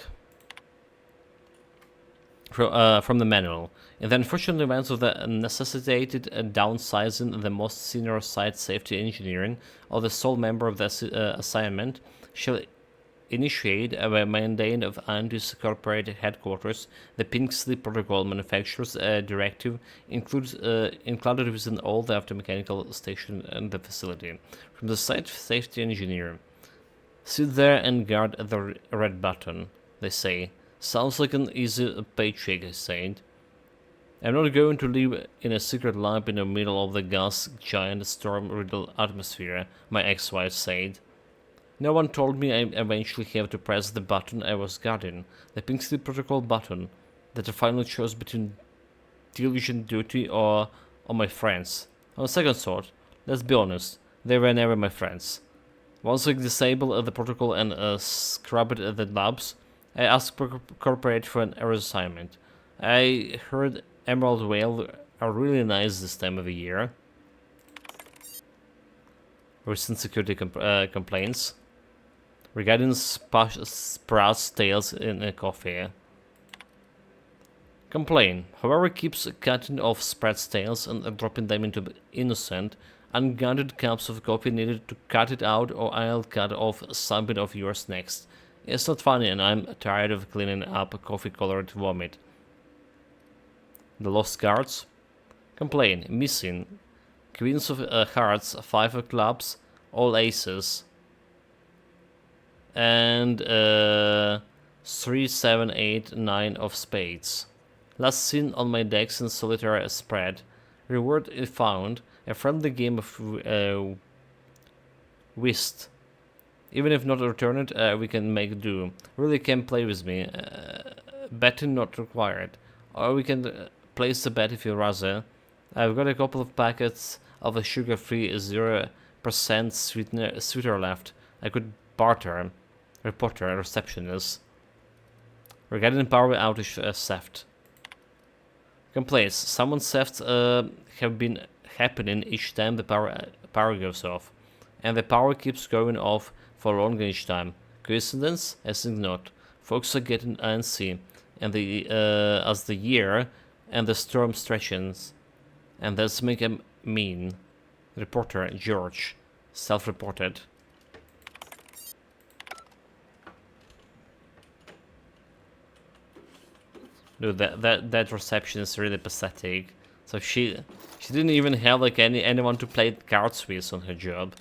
From the manual. In the unfortunate events of the necessitated downsizing, the most senior site safety engineering or the sole member of the assignment shall initiate a mandate of Andis Corporate Headquarters. The Pink Slip Protocol Manufacturers Directive included within all the aftermechanical station and the facility. From the site safety engineer. Sit there and guard the red button, they say. Sounds like an easy paycheck, I said. I'm not going to live in a secret lab in the middle of the gas giant storm-riddled atmosphere, my ex-wife said. No one told me I eventually have to press the button I was guarding, the Pink Slip Protocol button, that I finally chose between diligent duty or my friends. On second thought, let's be honest, they were never my friends. Once I disabled the protocol and scrubbed the labs, I asked Corporate for an error assignment. I heard Emerald Whale are really nice this time of the year. Recent security complaints regarding Sprout's tails in coffee. Complain. However, keeps cutting off Sprout's tails and dropping them into the innocent, unguarded cups of coffee needed to cut it out, or I'll cut off something of yours next. It's not funny, and I'm tired of cleaning up coffee-colored vomit. The lost cards. Complain. Missing. Queens of hearts, 5 of clubs, all aces, and 3, 7, 8, 9 of spades. Last seen on my decks in solitaire spread. Reward if found. A friendly game of whist. Even if not returned, we can make do. Really can play with me. Betting not required. Or we can place the bet if you rather. I've got a couple of packets of a sugar-free 0% sweetener left. I could barter. Reporter, receptionist. Regarding power outage theft. Complaints. Someone's thefts have been happening each time the power goes off. And the power keeps going off for longer each time. Coincidence? I think not. Folks are getting antsy and as the year and the storm stretches. And that's make him mean. Reporter George. Self-reported. Dude, that reception is really pathetic. So she didn't even have like anyone to play cards with on her job.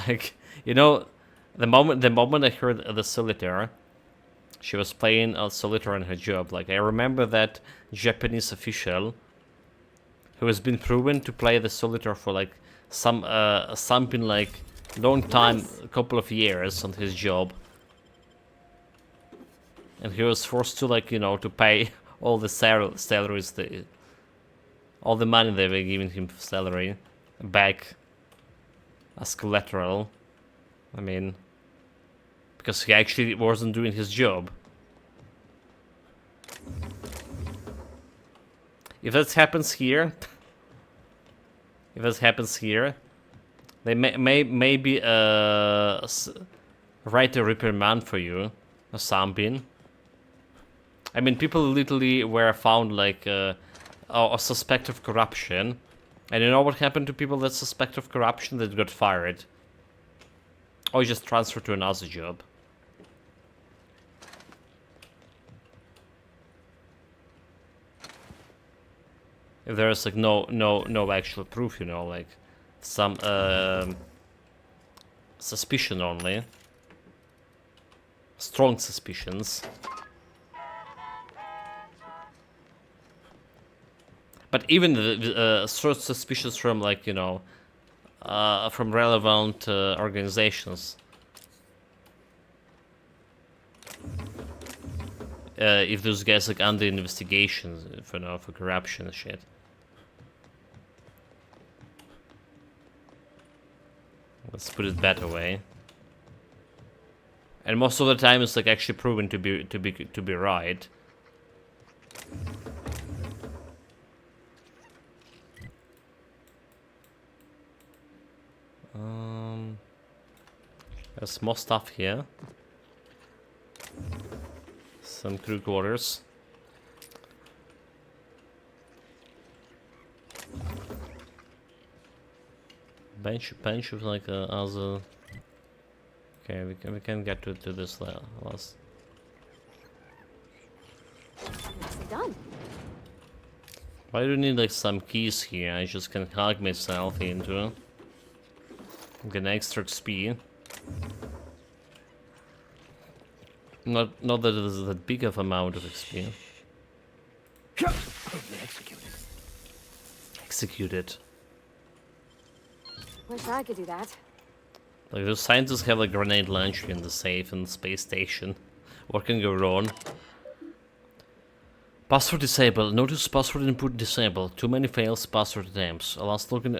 Like, you know, the moment I heard the solitaire, she was playing a solitaire in her job. Like, I remember that Japanese official who has been proven to play the solitaire for like something like long time, a couple of years on his job. And he was forced to, like, you know, to pay all the salaries, all the money they were giving him for salary back as collateral. I mean, because he actually wasn't doing his job. If that happens here, they maybe write a reprimand for you or something. I mean, people literally were found like a suspect of corruption, and you know what happened to people that suspect of corruption? They got fired, or just transferred to another job. If there's like no actual proof, you know, like some suspicion only, strong suspicions. But even the sort of suspicious from, like, you know, from relevant organizations. If those guys like under investigation for corruption and shit. Let's put it that way. And most of the time, it's like actually proven to be right. There's more stuff here. Some crew quarters. Bench of like other. Okay, we can get to this last. Done. Why do you need like some keys here? I just can hack myself into. Get an extra XP. Not that it is that big of amount of XP. Executed. Wish I could do that. Like, those scientists have like grenade launcher in the safe and the space station. What can go wrong? Password disabled. Notice password input disabled. Too many fails password attempts. Last looking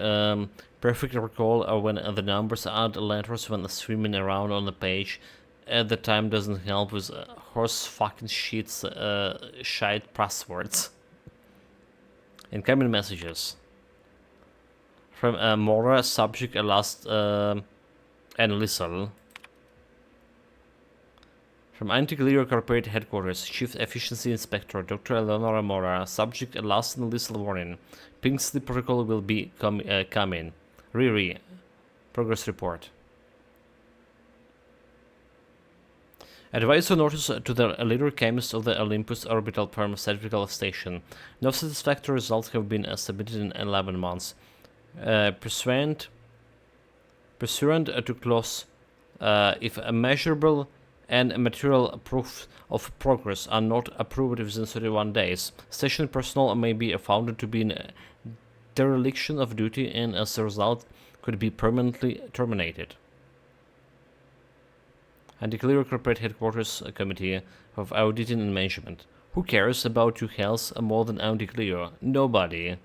perfect recall when the numbers add letters when swimming around on the page. At the time doesn't help with horse fucking shit passwords. Incoming messages. From Mora, subject last and Lissel. From Anti-Gliro Corporate Headquarters, Chief Efficiency Inspector Dr. Eleonora Mora, subject last and Lissel warning. Pink Slip Protocol will be coming. Riri. Progress report. Advisor notice to the leader chemist of the Olympus Orbital Pharmaceutical Station. No satisfactory results have been submitted in 11 months. Pursuant to clause, if a measurable and material proof of progress are not approved within 31 days, station personnel may be found to be in dereliction of duty and as a result could be permanently terminated. Anti-Gliro Corporate Headquarters Committee of Auditing and Management. Who cares about your health more than Anti-Gliro? Nobody.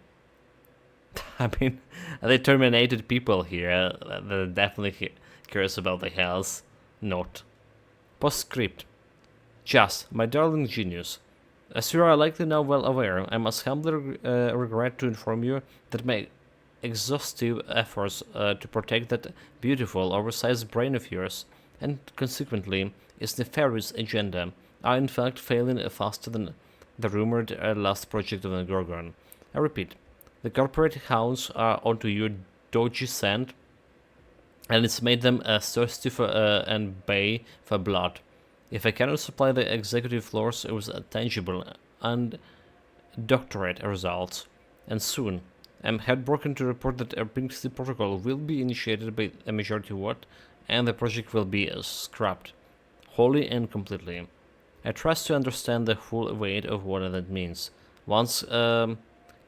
I mean, they terminated people here. That definitely cares about the health. Not. Postscript. Just, my darling genius. As you are likely now well aware, I must humbly regret to inform you that my exhaustive efforts to protect that beautiful, oversized brain of yours, and consequently its nefarious agenda, are in fact failing faster than the rumored last project of the Gorgon. I repeat, the corporate hounds are onto your dodgy scent, and it's made them thirsty for and bay for blood. If I cannot supply the executive floors with tangible and doctorate results, and soon, I'm heartbroken to report that a Pink Slip Protocol will be initiated by a majority vote, and the project will be scrapped, wholly and completely. I trust to understand the full weight of what that means. Once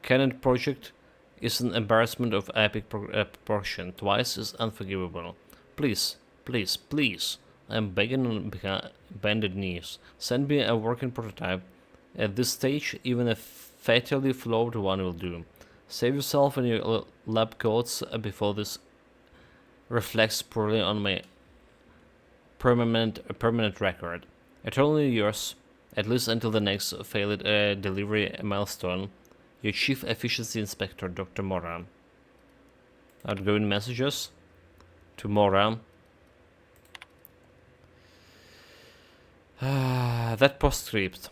Canon project is an embarrassment of epic proportion, twice is unforgivable. Please, please, please, I'm begging on bended knees. Send me a working prototype. At this stage, even a fatally flawed one will do. Save yourself and your lab coats before this reflects poorly on my permanent record. Eternally yours, at least until the next failed delivery milestone, your Chief Efficiency Inspector, Dr. Mora. Outgoing messages to Mora. That postscript.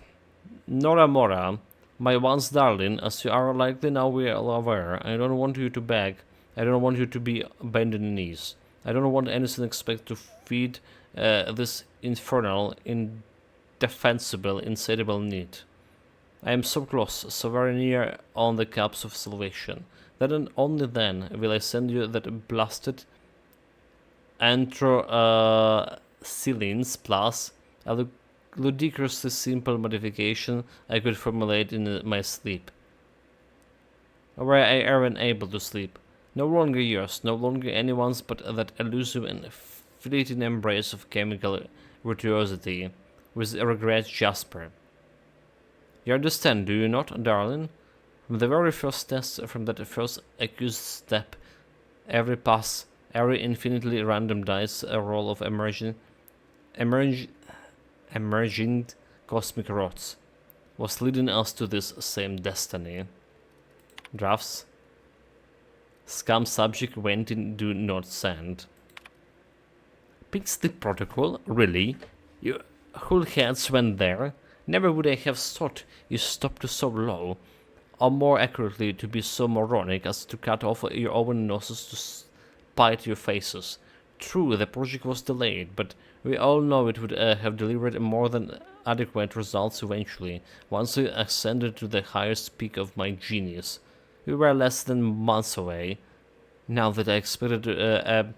Nora Mora, my once darling, as you are likely now well aware, I don't want you to beg. I don't want you to be bending knees. I don't want anything except to feed this infernal, indefensible, insatiable need. I am so close, so very near on the cups of salvation, that and only then will I send you that blasted anthracyclines plus a ludicrously simple modification I could formulate in my sleep. Were I ever able to sleep. No longer yours, no longer anyone's, but that elusive and fleeting embrace of chemical virtuosity, with regret, Jasper. You understand, do you not, darling? From the very first test, from that first accused step, every pass, every infinitely random dice roll of emerging cosmic rods was leading us to this same destiny. Drafts. Scum subject went in do not send. Pink Slip Protocol? Really? Your whole heads went there? Never would I have thought you stopped so low, or more accurately to be so moronic as to cut off your own noses to spite your faces. True, the project was delayed, but we all know it would have delivered more than adequate results eventually, once we ascended to the highest peak of my genius. We were less than months away. Now that I expected a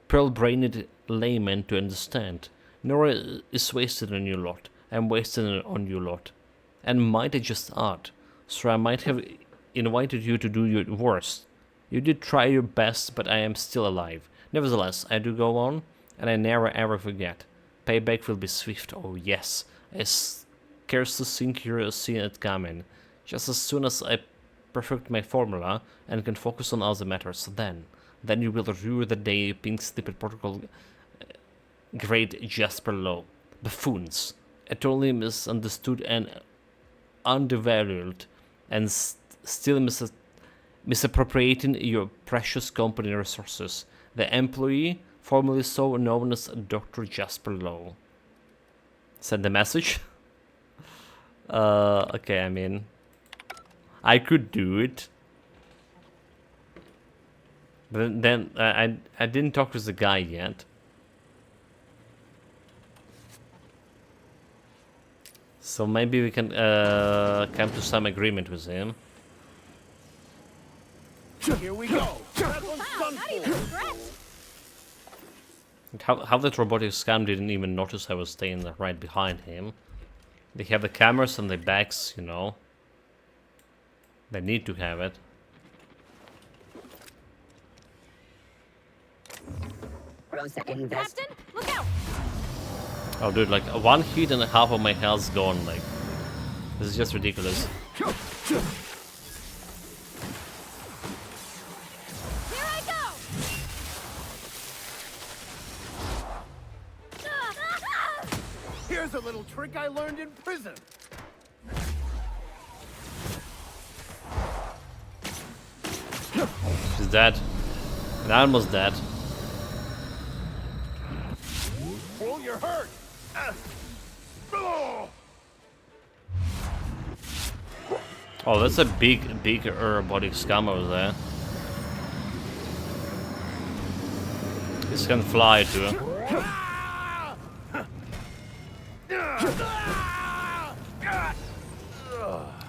pearl-brained layman to understand. Nora is wasted on you lot. I'm wasted on you lot. And might I just add, so I might have invited you to do your worst. You did try your best, but I am still alive. Nevertheless, I do go on, and I never ever forget. Payback will be swift, oh yes. I scarcely think you're seeing it coming. Just as soon as I perfect my formula and can focus on other matters, then you will rue the day Pink Slip Protocol great Jasper Low. Buffoons. Utterly misunderstood and undervalued, and still misappropriating your precious company resources. The employee, formerly so known as Dr. Jasper Lowe. Send the message. Okay, I mean, I could do it. But then I didn't talk with the guy yet. So maybe we can come to some agreement with him. Here we go. That one's done for. How that robotic scam didn't even notice I was staying right behind him. They have the cameras on their backs, you know. They need to have it. Captain, look out! Oh, dude, like one hit and half of my health's gone. Like, this is just ridiculous. Here I go! Here's a little trick I learned in prison. She's dead. And I'm almost dead. Well, you're hurt. Oh, that's a big robotic scam over there. This can fly too.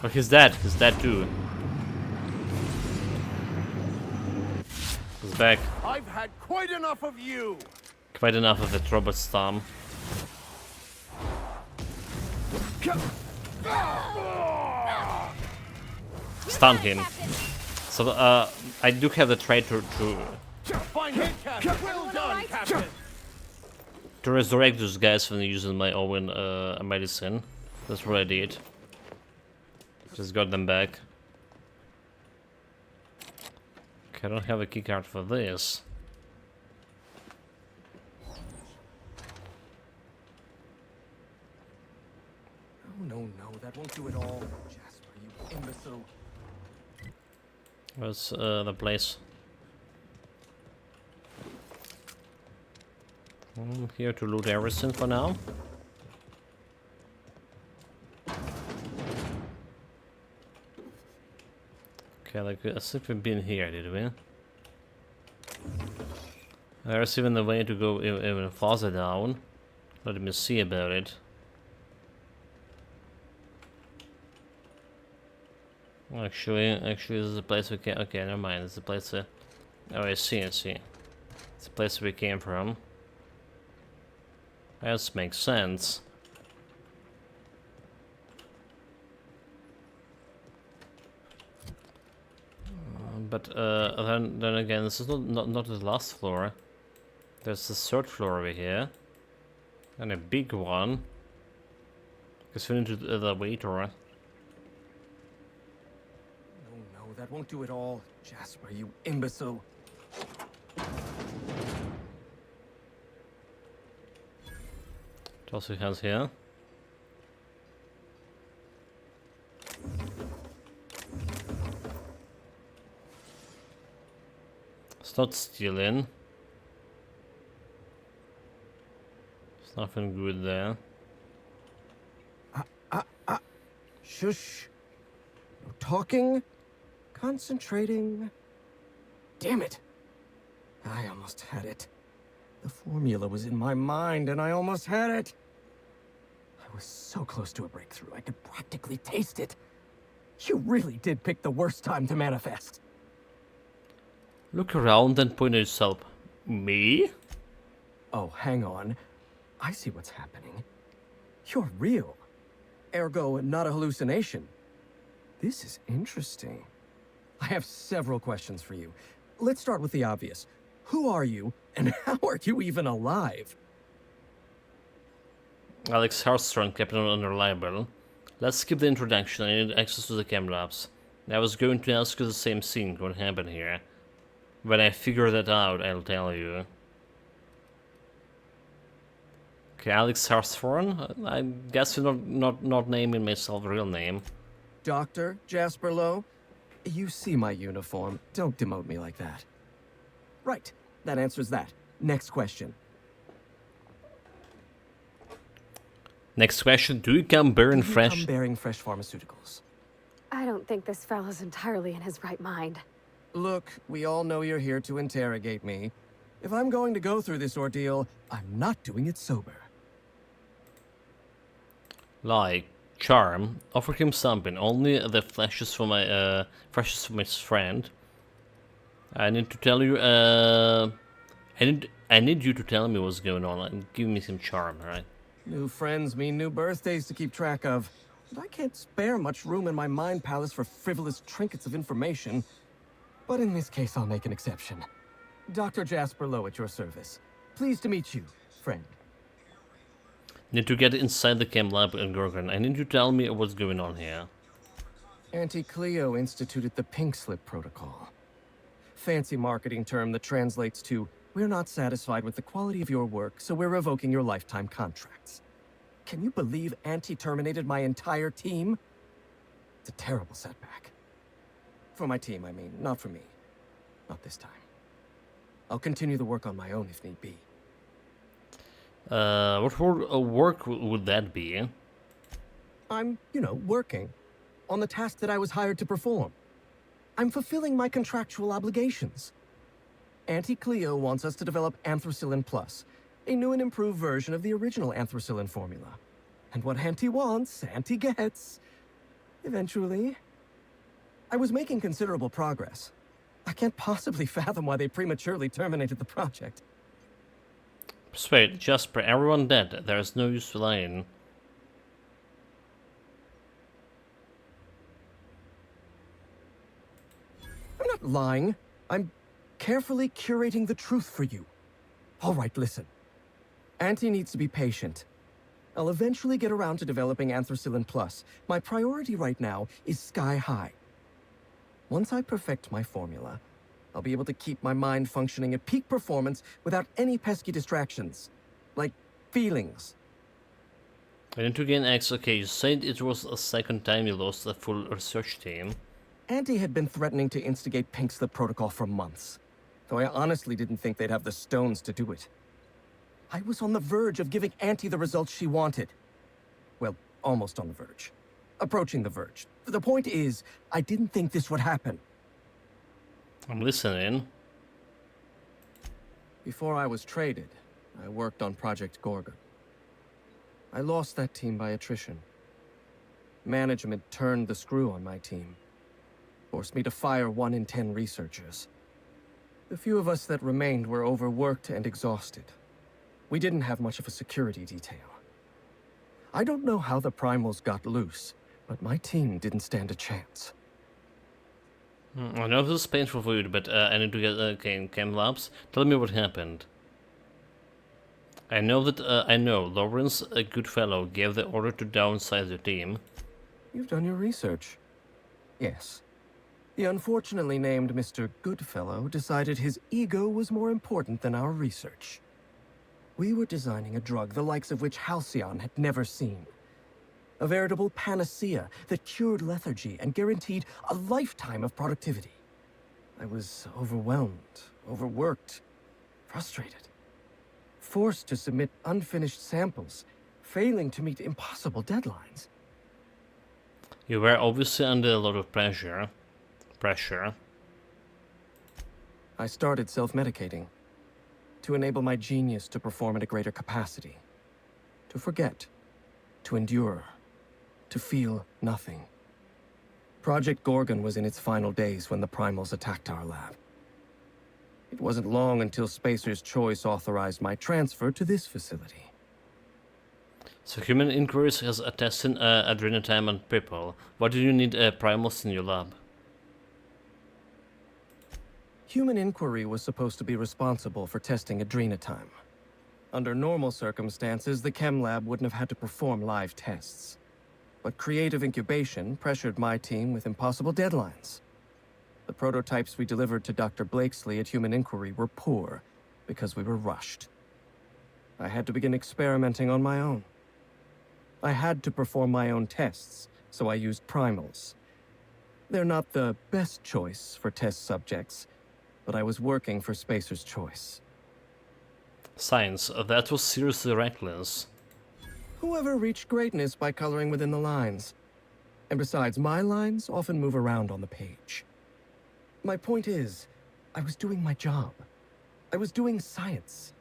Oh, he's dead. He's dead too. He's back. I've had quite enough of you. Quite enough of that robot storm. Stun him. So I do have the trait to Fine hit, Captain. Well done, Captain. resurrect those guys when using my own medicine. That's what I did. Just got them back. Okay, I don't have a keycard for this. No, that won't do it all. Jasper, you imbecile. Where's the place? I'm here to loot everything for now. Okay, like I think we've been here, did we? There's even a way to go even farther down. Let me see about it. Actually, this is the place we came. Okay, never mind. It's the place. Oh, I see. It's the place we came from. That makes sense. But then again, this is not the last floor. There's the third floor over here, and a big one. Because we need to the elevator. No, that won't do it all. Jasper, you imbecile. What else we have here? It's not stealing. There's nothing good there. Shush. No talking. Concentrating. Damn it. I almost had it. The formula was in my mind and I almost had it. I was so close to a breakthrough, I could practically taste it. You really did pick the worst time to manifest. Look around and point at yourself. Me? Oh, hang on. I see what's happening. You're real. Ergo, not a hallucination. This is interesting. I have several questions for you. Let's start with the obvious. Who are you, and how are you even alive? Alex Hartstrong, Captain Unreliable. Let's skip the introduction. I need access to the cam labs. I was going to ask you the same thing. What happened here? When I figure that out, I'll tell you. Okay, Alex Hartstrong. I guess you're not naming myself a real name. Dr. Jasper Lowe? You see my uniform. Don't demote me like that. Right. That answers that. Next question. Next question, do you come bearing fresh? Come bearing fresh pharmaceuticals. I don't think this fellow's entirely in his right mind. Look, we all know you're here to interrogate me. If I'm going to go through this ordeal, I'm not doing it sober. Like charm, offer him something. Only the flashes for my flashes from his friend. I need to tell you. I need you to tell me what's going on and give me some charm, right? New friends mean new birthdays to keep track of. And I can't spare much room in my mind palace for frivolous trinkets of information. But in this case, I'll make an exception. Dr. Jasper Lowe at your service. Pleased to meet you, friend. Need to get inside the chem lab in Gorgon. I need you to tell me what's going on here. Auntie Cleo instituted the Pink Slip Protocol. Fancy marketing term that translates to, we're not satisfied with the quality of your work, so we're revoking your lifetime contracts. Can you believe Auntie terminated my entire team? It's a terrible setback. For my team, I mean, not for me. Not this time. I'll continue the work on my own if need be. What work would that be? I'm, working on the task that I was hired to perform. I'm fulfilling my contractual obligations. Auntie Cleo wants us to develop Anthracillin Plus, a new and improved version of the original Anthracillin formula. And what Auntie wants, Auntie gets. Eventually. I was making considerable progress. I can't possibly fathom why they prematurely terminated the project. Persuade, Jasper, everyone dead. There is no use lying. I'm not lying. I'm carefully curating the truth for you. All right, listen. Auntie needs to be patient. I'll eventually get around to developing Anthracillin Plus. My priority right now is sky high. Once I perfect my formula, I'll be able to keep my mind functioning at peak performance without any pesky distractions. Like feelings. I need to gain X. Okay, you said it was a second time you lost a full research team. Auntie had been threatening to instigate Pink Slip Protocol for months, though I honestly didn't think they'd have the stones to do it. I was on the verge of giving Auntie the results she wanted. Well, almost on the verge. Approaching the verge. The point is, I didn't think this would happen. I'm listening. Before I was traded, I worked on Project Gorgon. I lost that team by attrition. Management turned the screw on my team. Forced me to fire 1 in 10 researchers. The few of us that remained were overworked and exhausted. We didn't have much of a security detail. I don't know how the Primals got loose, but my team didn't stand a chance. I know this is painful for you, but I need to get chem labs. Tell me what happened. I know Lawrence, a good fellow, gave the order to downsize the team. You've done your research. Yes. The unfortunately named Mr. Goodfellow decided his ego was more important than our research. We were designing a drug the likes of which Halcyon had never seen. A veritable panacea that cured lethargy and guaranteed a lifetime of productivity. I was overwhelmed, overworked, frustrated. Forced to submit unfinished samples, failing to meet impossible deadlines. You were obviously under a lot of pressure. I started self-medicating to enable my genius to perform at a greater capacity. To forget, to endure, to feel nothing. Project Gorgon was in its final days when the Primals attacked our lab. It wasn't long until Spacer's Choice authorized my transfer to this facility. So Human Inquiries has a test in adrenotime and people. Why do you need Primals in your lab? Human Inquiry was supposed to be responsible for testing adrenotime. Under normal circumstances, the chem lab wouldn't have had to perform live tests. But creative incubation pressured my team with impossible deadlines. The prototypes we delivered to Dr. Blakesley at Human Inquiry were poor because we were rushed. I had to begin experimenting on my own. I had to perform my own tests, so I used primals. They're not the best choice for test subjects, but I was working for Spacer's Choice. Science, that was seriously reckless. Whoever reached greatness by coloring within the lines. And besides, my lines often move around on the page. My point is, I was doing my job. I was doing science.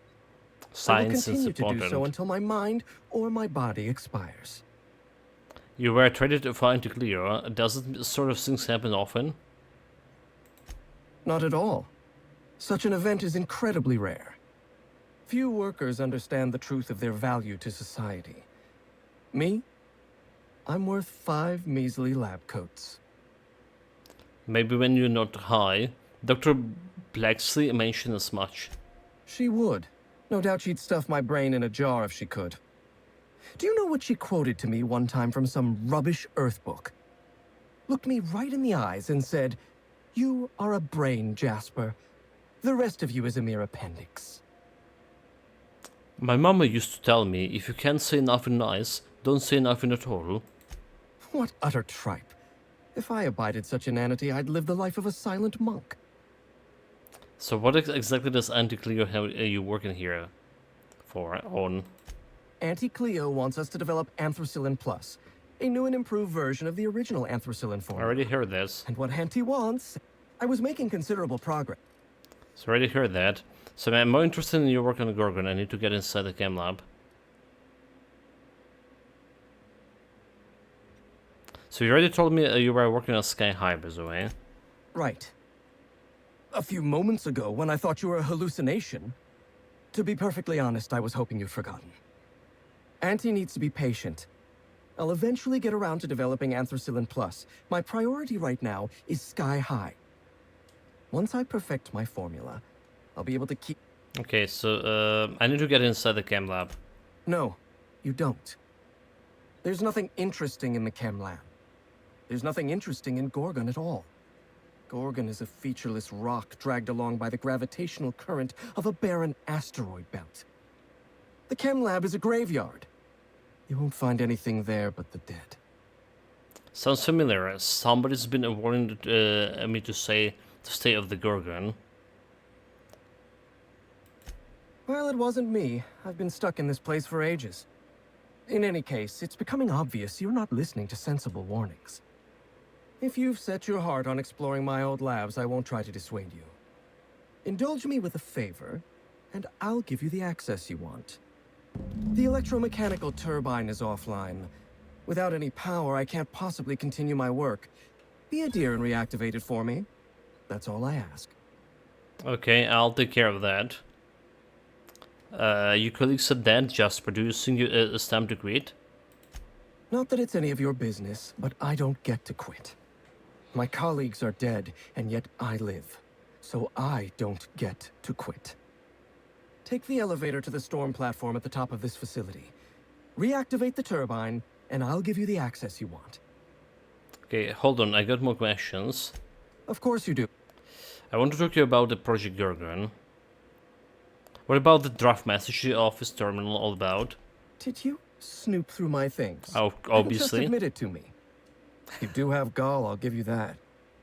Science I will is continue to do so important. until my mind or my body expires. You were traded for Anticleo. Doesn't sort of things happen often? Not at all. Such an event is incredibly rare. Few workers understand the truth of their value to society. Me? I'm worth 5 measly lab coats. Maybe when you're not high. Dr. Blacksley mentioned as much. She would. No doubt she'd stuff my brain in a jar if she could. Do you know what she quoted to me one time from some rubbish Earth book? Looked me right in the eyes and said, "You are a brain, Jasper. The rest of you is a mere appendix." My mama used to tell me, if you can't say nothing nice, don't say nothing at all. What utter tripe. If I abided such inanity, I'd live the life of a silent monk. So what exactly does Anticleo have you working here for, on? Anticleo wants us to develop Anthracillin Plus, a new and improved version of the original Anthracillin I formula. already heard this. And what Anti wants, I was making considerable progress. So I already heard that. So I'm more interested in your work on the Gorgon. I need to get inside the chem lab. So you already told me you were working on Sky High, by the way. Right. A few moments ago, when I thought you were a hallucination, to be perfectly honest, I was hoping you'd forgotten. Auntie needs to be patient. I'll eventually get around to developing Anthracillin Plus. My priority right now is Sky High. Once I perfect my formula, I'll be able to keep... Okay, so I need to get inside the chem lab. No, you don't. There's nothing interesting in the chem lab. There's nothing interesting in Gorgon at all. Gorgon is a featureless rock dragged along by the gravitational current of a barren asteroid belt. The chem lab is a graveyard. You won't find anything there but the dead. Sounds familiar. Somebody's been warning me to say the state of the Gorgon. Well, it wasn't me. I've been stuck in this place for ages. In any case, it's becoming obvious you're not listening to sensible warnings. If you've set your heart on exploring my old labs, I won't try to dissuade you. Indulge me with a favor, and I'll give you the access you want. The electromechanical turbine is offline. Without any power, I can't possibly continue my work. Be a dear and reactivate it for me. That's all I ask. Okay, I'll take care of that. Your colleagues are dead, just producing you it's time to quit. Not that it's any of your business, but I don't get to quit. My colleagues are dead, and yet I live. So I don't get to quit. Take the elevator to the storm platform at the top of this facility. Reactivate the turbine, and I'll give you the access you want. Okay, hold on, I got more questions. Of course you do. I want to talk to you about the Project Gorgon. What about the draft message office terminal all about? Did you snoop through my things? Oh, Just obviously. admit it to me. You do have gall, I'll give you that.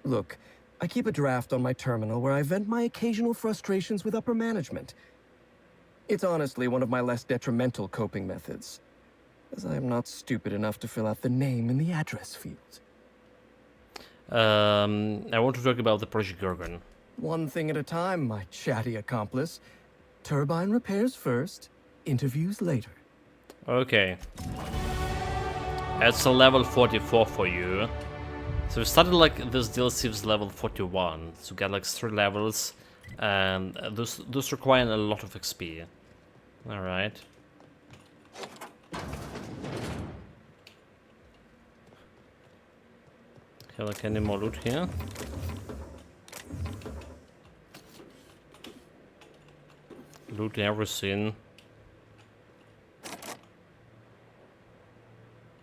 Look, I keep a draft on my terminal where I vent my occasional frustrations with upper management. It's honestly one of my less detrimental coping methods, as I am not stupid enough to fill out the name in the address field. I want to talk about the Project Gorgon. One thing at a time, my chatty accomplice. Turbine repairs first, interviews later. Okay. That's a level 44 for you. So we started like this DLC is level 41. So we got like 3 levels, and those require a lot of XP. Alright. Have like any more loot here? Loot everything.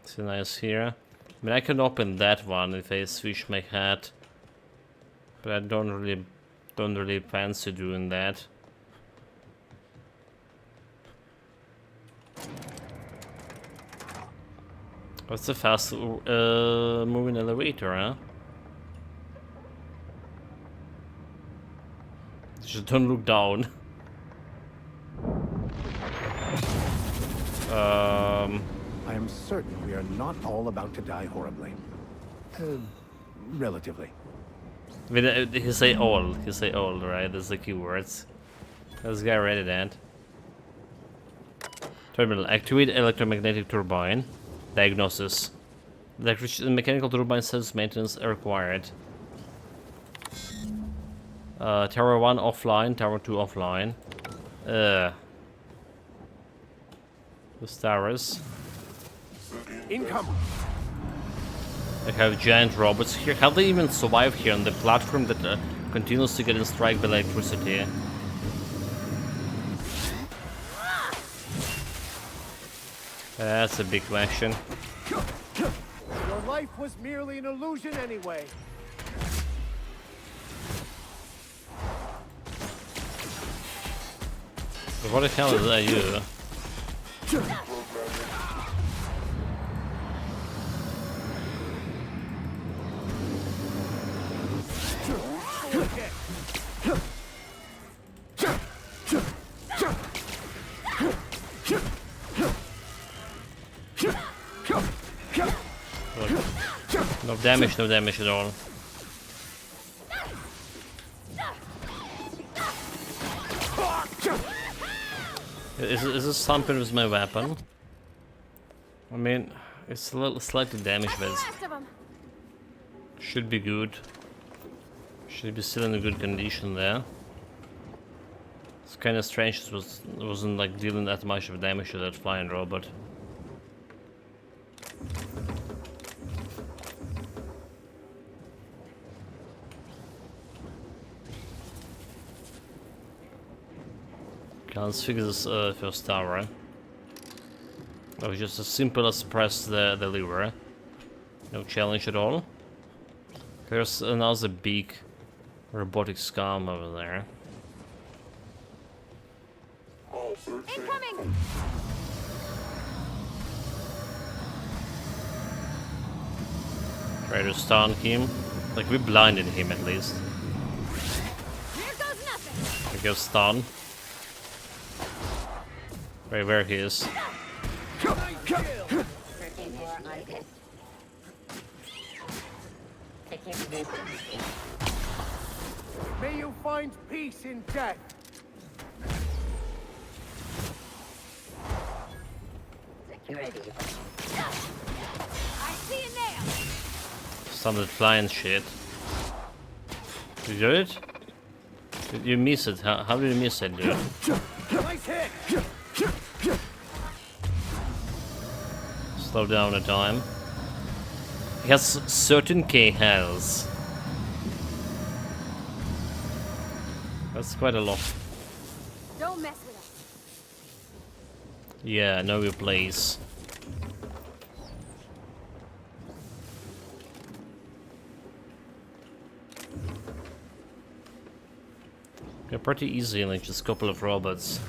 It's nice here. I mean, I can open that one if I switch my hat, but I don't really fancy doing that. What's the fast moving elevator, huh? Just don't look down. I am certain we are not all about to die horribly. Relatively. I mean, he say all. He say all, right? That's the keywords. This guy ready that. Terminal. Activate electromagnetic turbine. Diagnosis. The mechanical turbine says maintenance required. Tower 1 offline, Tower 2 offline. Those towers. Income. I have giant robots here. How do they even survive here on the platform that continues to get struck by electricity? That's a big question. Your life was merely an illusion anyway. What the hell is that you? No damage at all. Is this something with my weapon? I mean, it's a little slightly damaged, but should be good. Should be still in a good condition there. It's kind of strange. It wasn't like dealing that much of damage to that flying robot. Okay, let's fix this first tower. Oh, just as simple as press the lever. No challenge at all. There's another big robotic scum over there. Incoming! Try to stun him. Like, we blinded him at least. Here goes nothing. I go stun. Right where he is. May you find peace in death. Security. I see a nail. Some of the flying shit. You do it? Did you miss it? How did you miss it, dude? Nice hit. Slow down the time. He has certain K health. That's quite a lot. Don't mess with us. Yeah, know your place. Yeah, pretty easy, like just a couple of robots.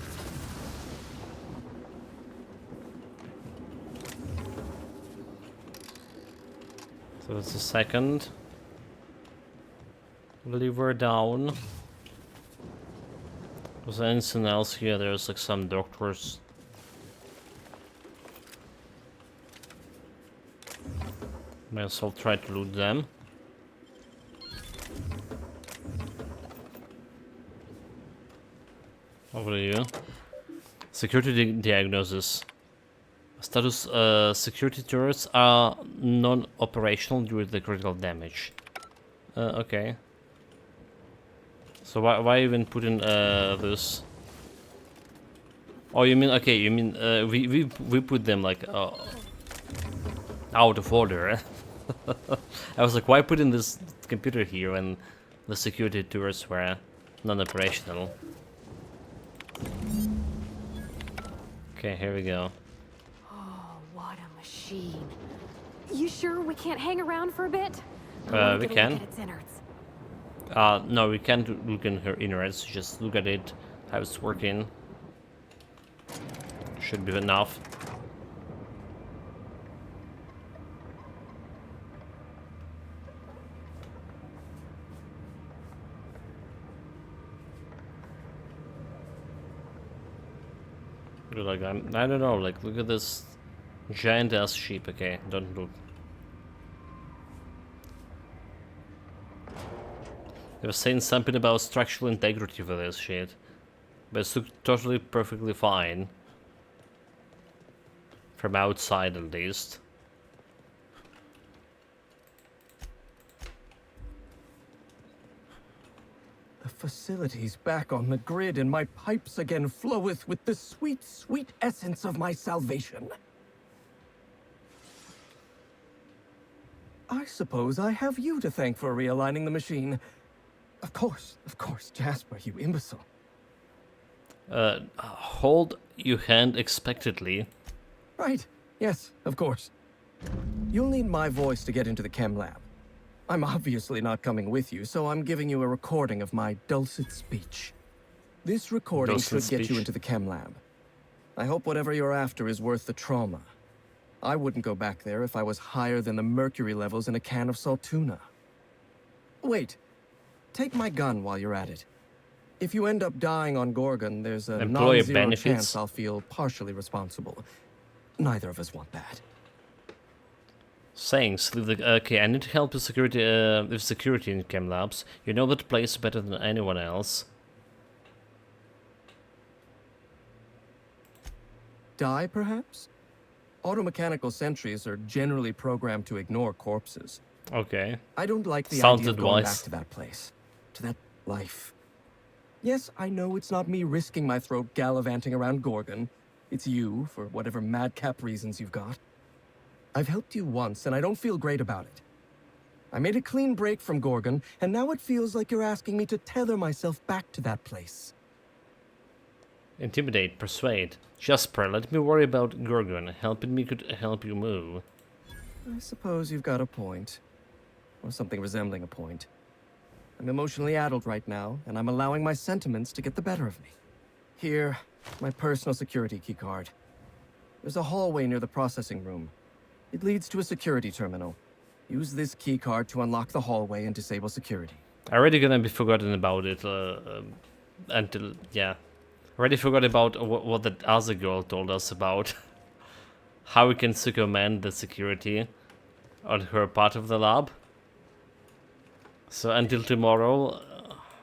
So that's the second. Lever down. Was there anything else here? There's like some doctors. May as well try to loot them. Over to you. Security diagnosis. Status, security turrets are non-operational due to the critical damage. Okay. So why even put in this? Oh, you mean, okay, you mean we put them like out of order. I was like, why put in this computer here when the security turrets were non-operational? Okay, here we go. Oh, what a machine. You sure we can't hang around for a bit? We can. Look at its innards. No, we can't look in her innards. Just look at it, how it's working. Should be enough. Like, I don't know, like, look at this giant ass sheep. Okay, don't look. They were saying something about structural integrity for this shit, but it looked totally perfectly fine. From outside, at least. The facility's back on the grid, and my pipes again floweth with the sweet, sweet essence of my salvation. I suppose I have you to thank for realigning the machine. Of course, Jasper, you imbecile. Hold your hand expectantly. Right, yes, of course. You'll need my voice to get into the chem lab. I'm obviously not coming with you, so I'm giving you a recording of my dulcet speech. This recording should get you into the chem lab. I hope whatever you're after is worth the trauma. I wouldn't go back there if I was higher than the mercury levels in a can of salt tuna. Wait, take my gun while you're at it. If you end up dying on Gorgon, there's a non-zero chance I'll feel partially responsible. Neither of us want that. Thanks. Okay, I need to help with security in chem labs. You know that place better than anyone else. Die, perhaps? Automechanical sentries are generally programmed to ignore corpses. Okay. I don't like the Sound idea of going back advice. to that place, to that life. Yes, I know it's not me risking my throat gallivanting around Gorgon. It's you, for whatever madcap reasons you've got. I've helped you once, and I don't feel great about it. I made a clean break from Gorgon, and now it feels like you're asking me to tether myself back to that place. Intimidate, persuade. Jasper, let me worry about Gorgon. Helping me could help you move. I suppose you've got a point. Or something resembling a point. I'm emotionally addled right now, and I'm allowing my sentiments to get the better of me. Here, my personal security keycard. There's a hallway near the processing room. It leads to a security terminal. Use this keycard to unlock the hallway and disable security. I already gonna be forgotten about it until, yeah. Already forgot about what that other girl told us about. How we can circumvent the security on her part of the lab. So until tomorrow,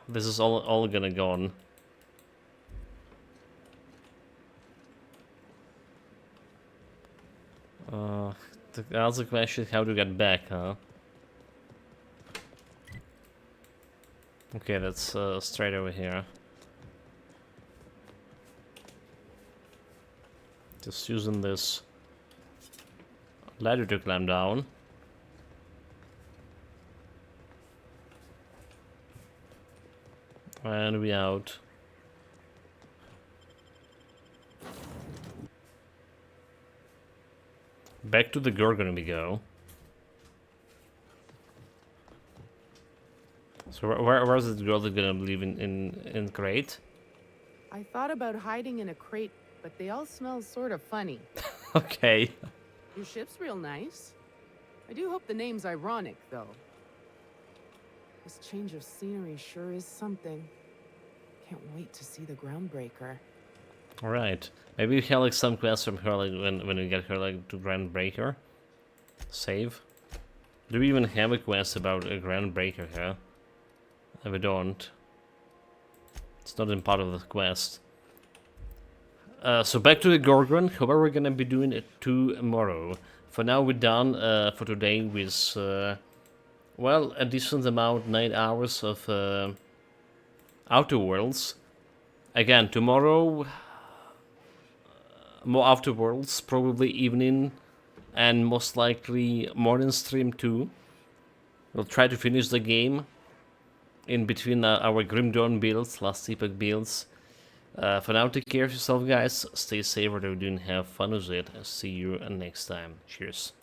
this is all gonna go on. The other question is how to get back, huh? Okay, that's straight over here. Just using this ladder to climb down. And we out. Back to the Gorgon we go. So where's this girl that gonna live in crate? I thought about hiding in a crate, but they all smell sort of funny. Okay. Your ship's real nice. I do hope the name's ironic, though. This change of scenery sure is something. Can't wait to see the Groundbreaker. Alright. Maybe we have like some quests from her like when we get her like to Groundbreaker. Save. Do we even have a quest about a Groundbreaker here? We don't. It's not in part of the quest. So back to the Gorgon. However, we're gonna be doing it tomorrow. For now, we're done for today with, well, a decent amount, 9 hours of Outer Worlds. Again, tomorrow, more Outer Worlds, probably evening, and most likely morning stream too. We'll try to finish the game in between our Grim Dawn builds, Last Epoch builds. For now, take care of yourself, guys. Stay safe, whatever you're doing, have fun with it. I'll see you next time. Cheers.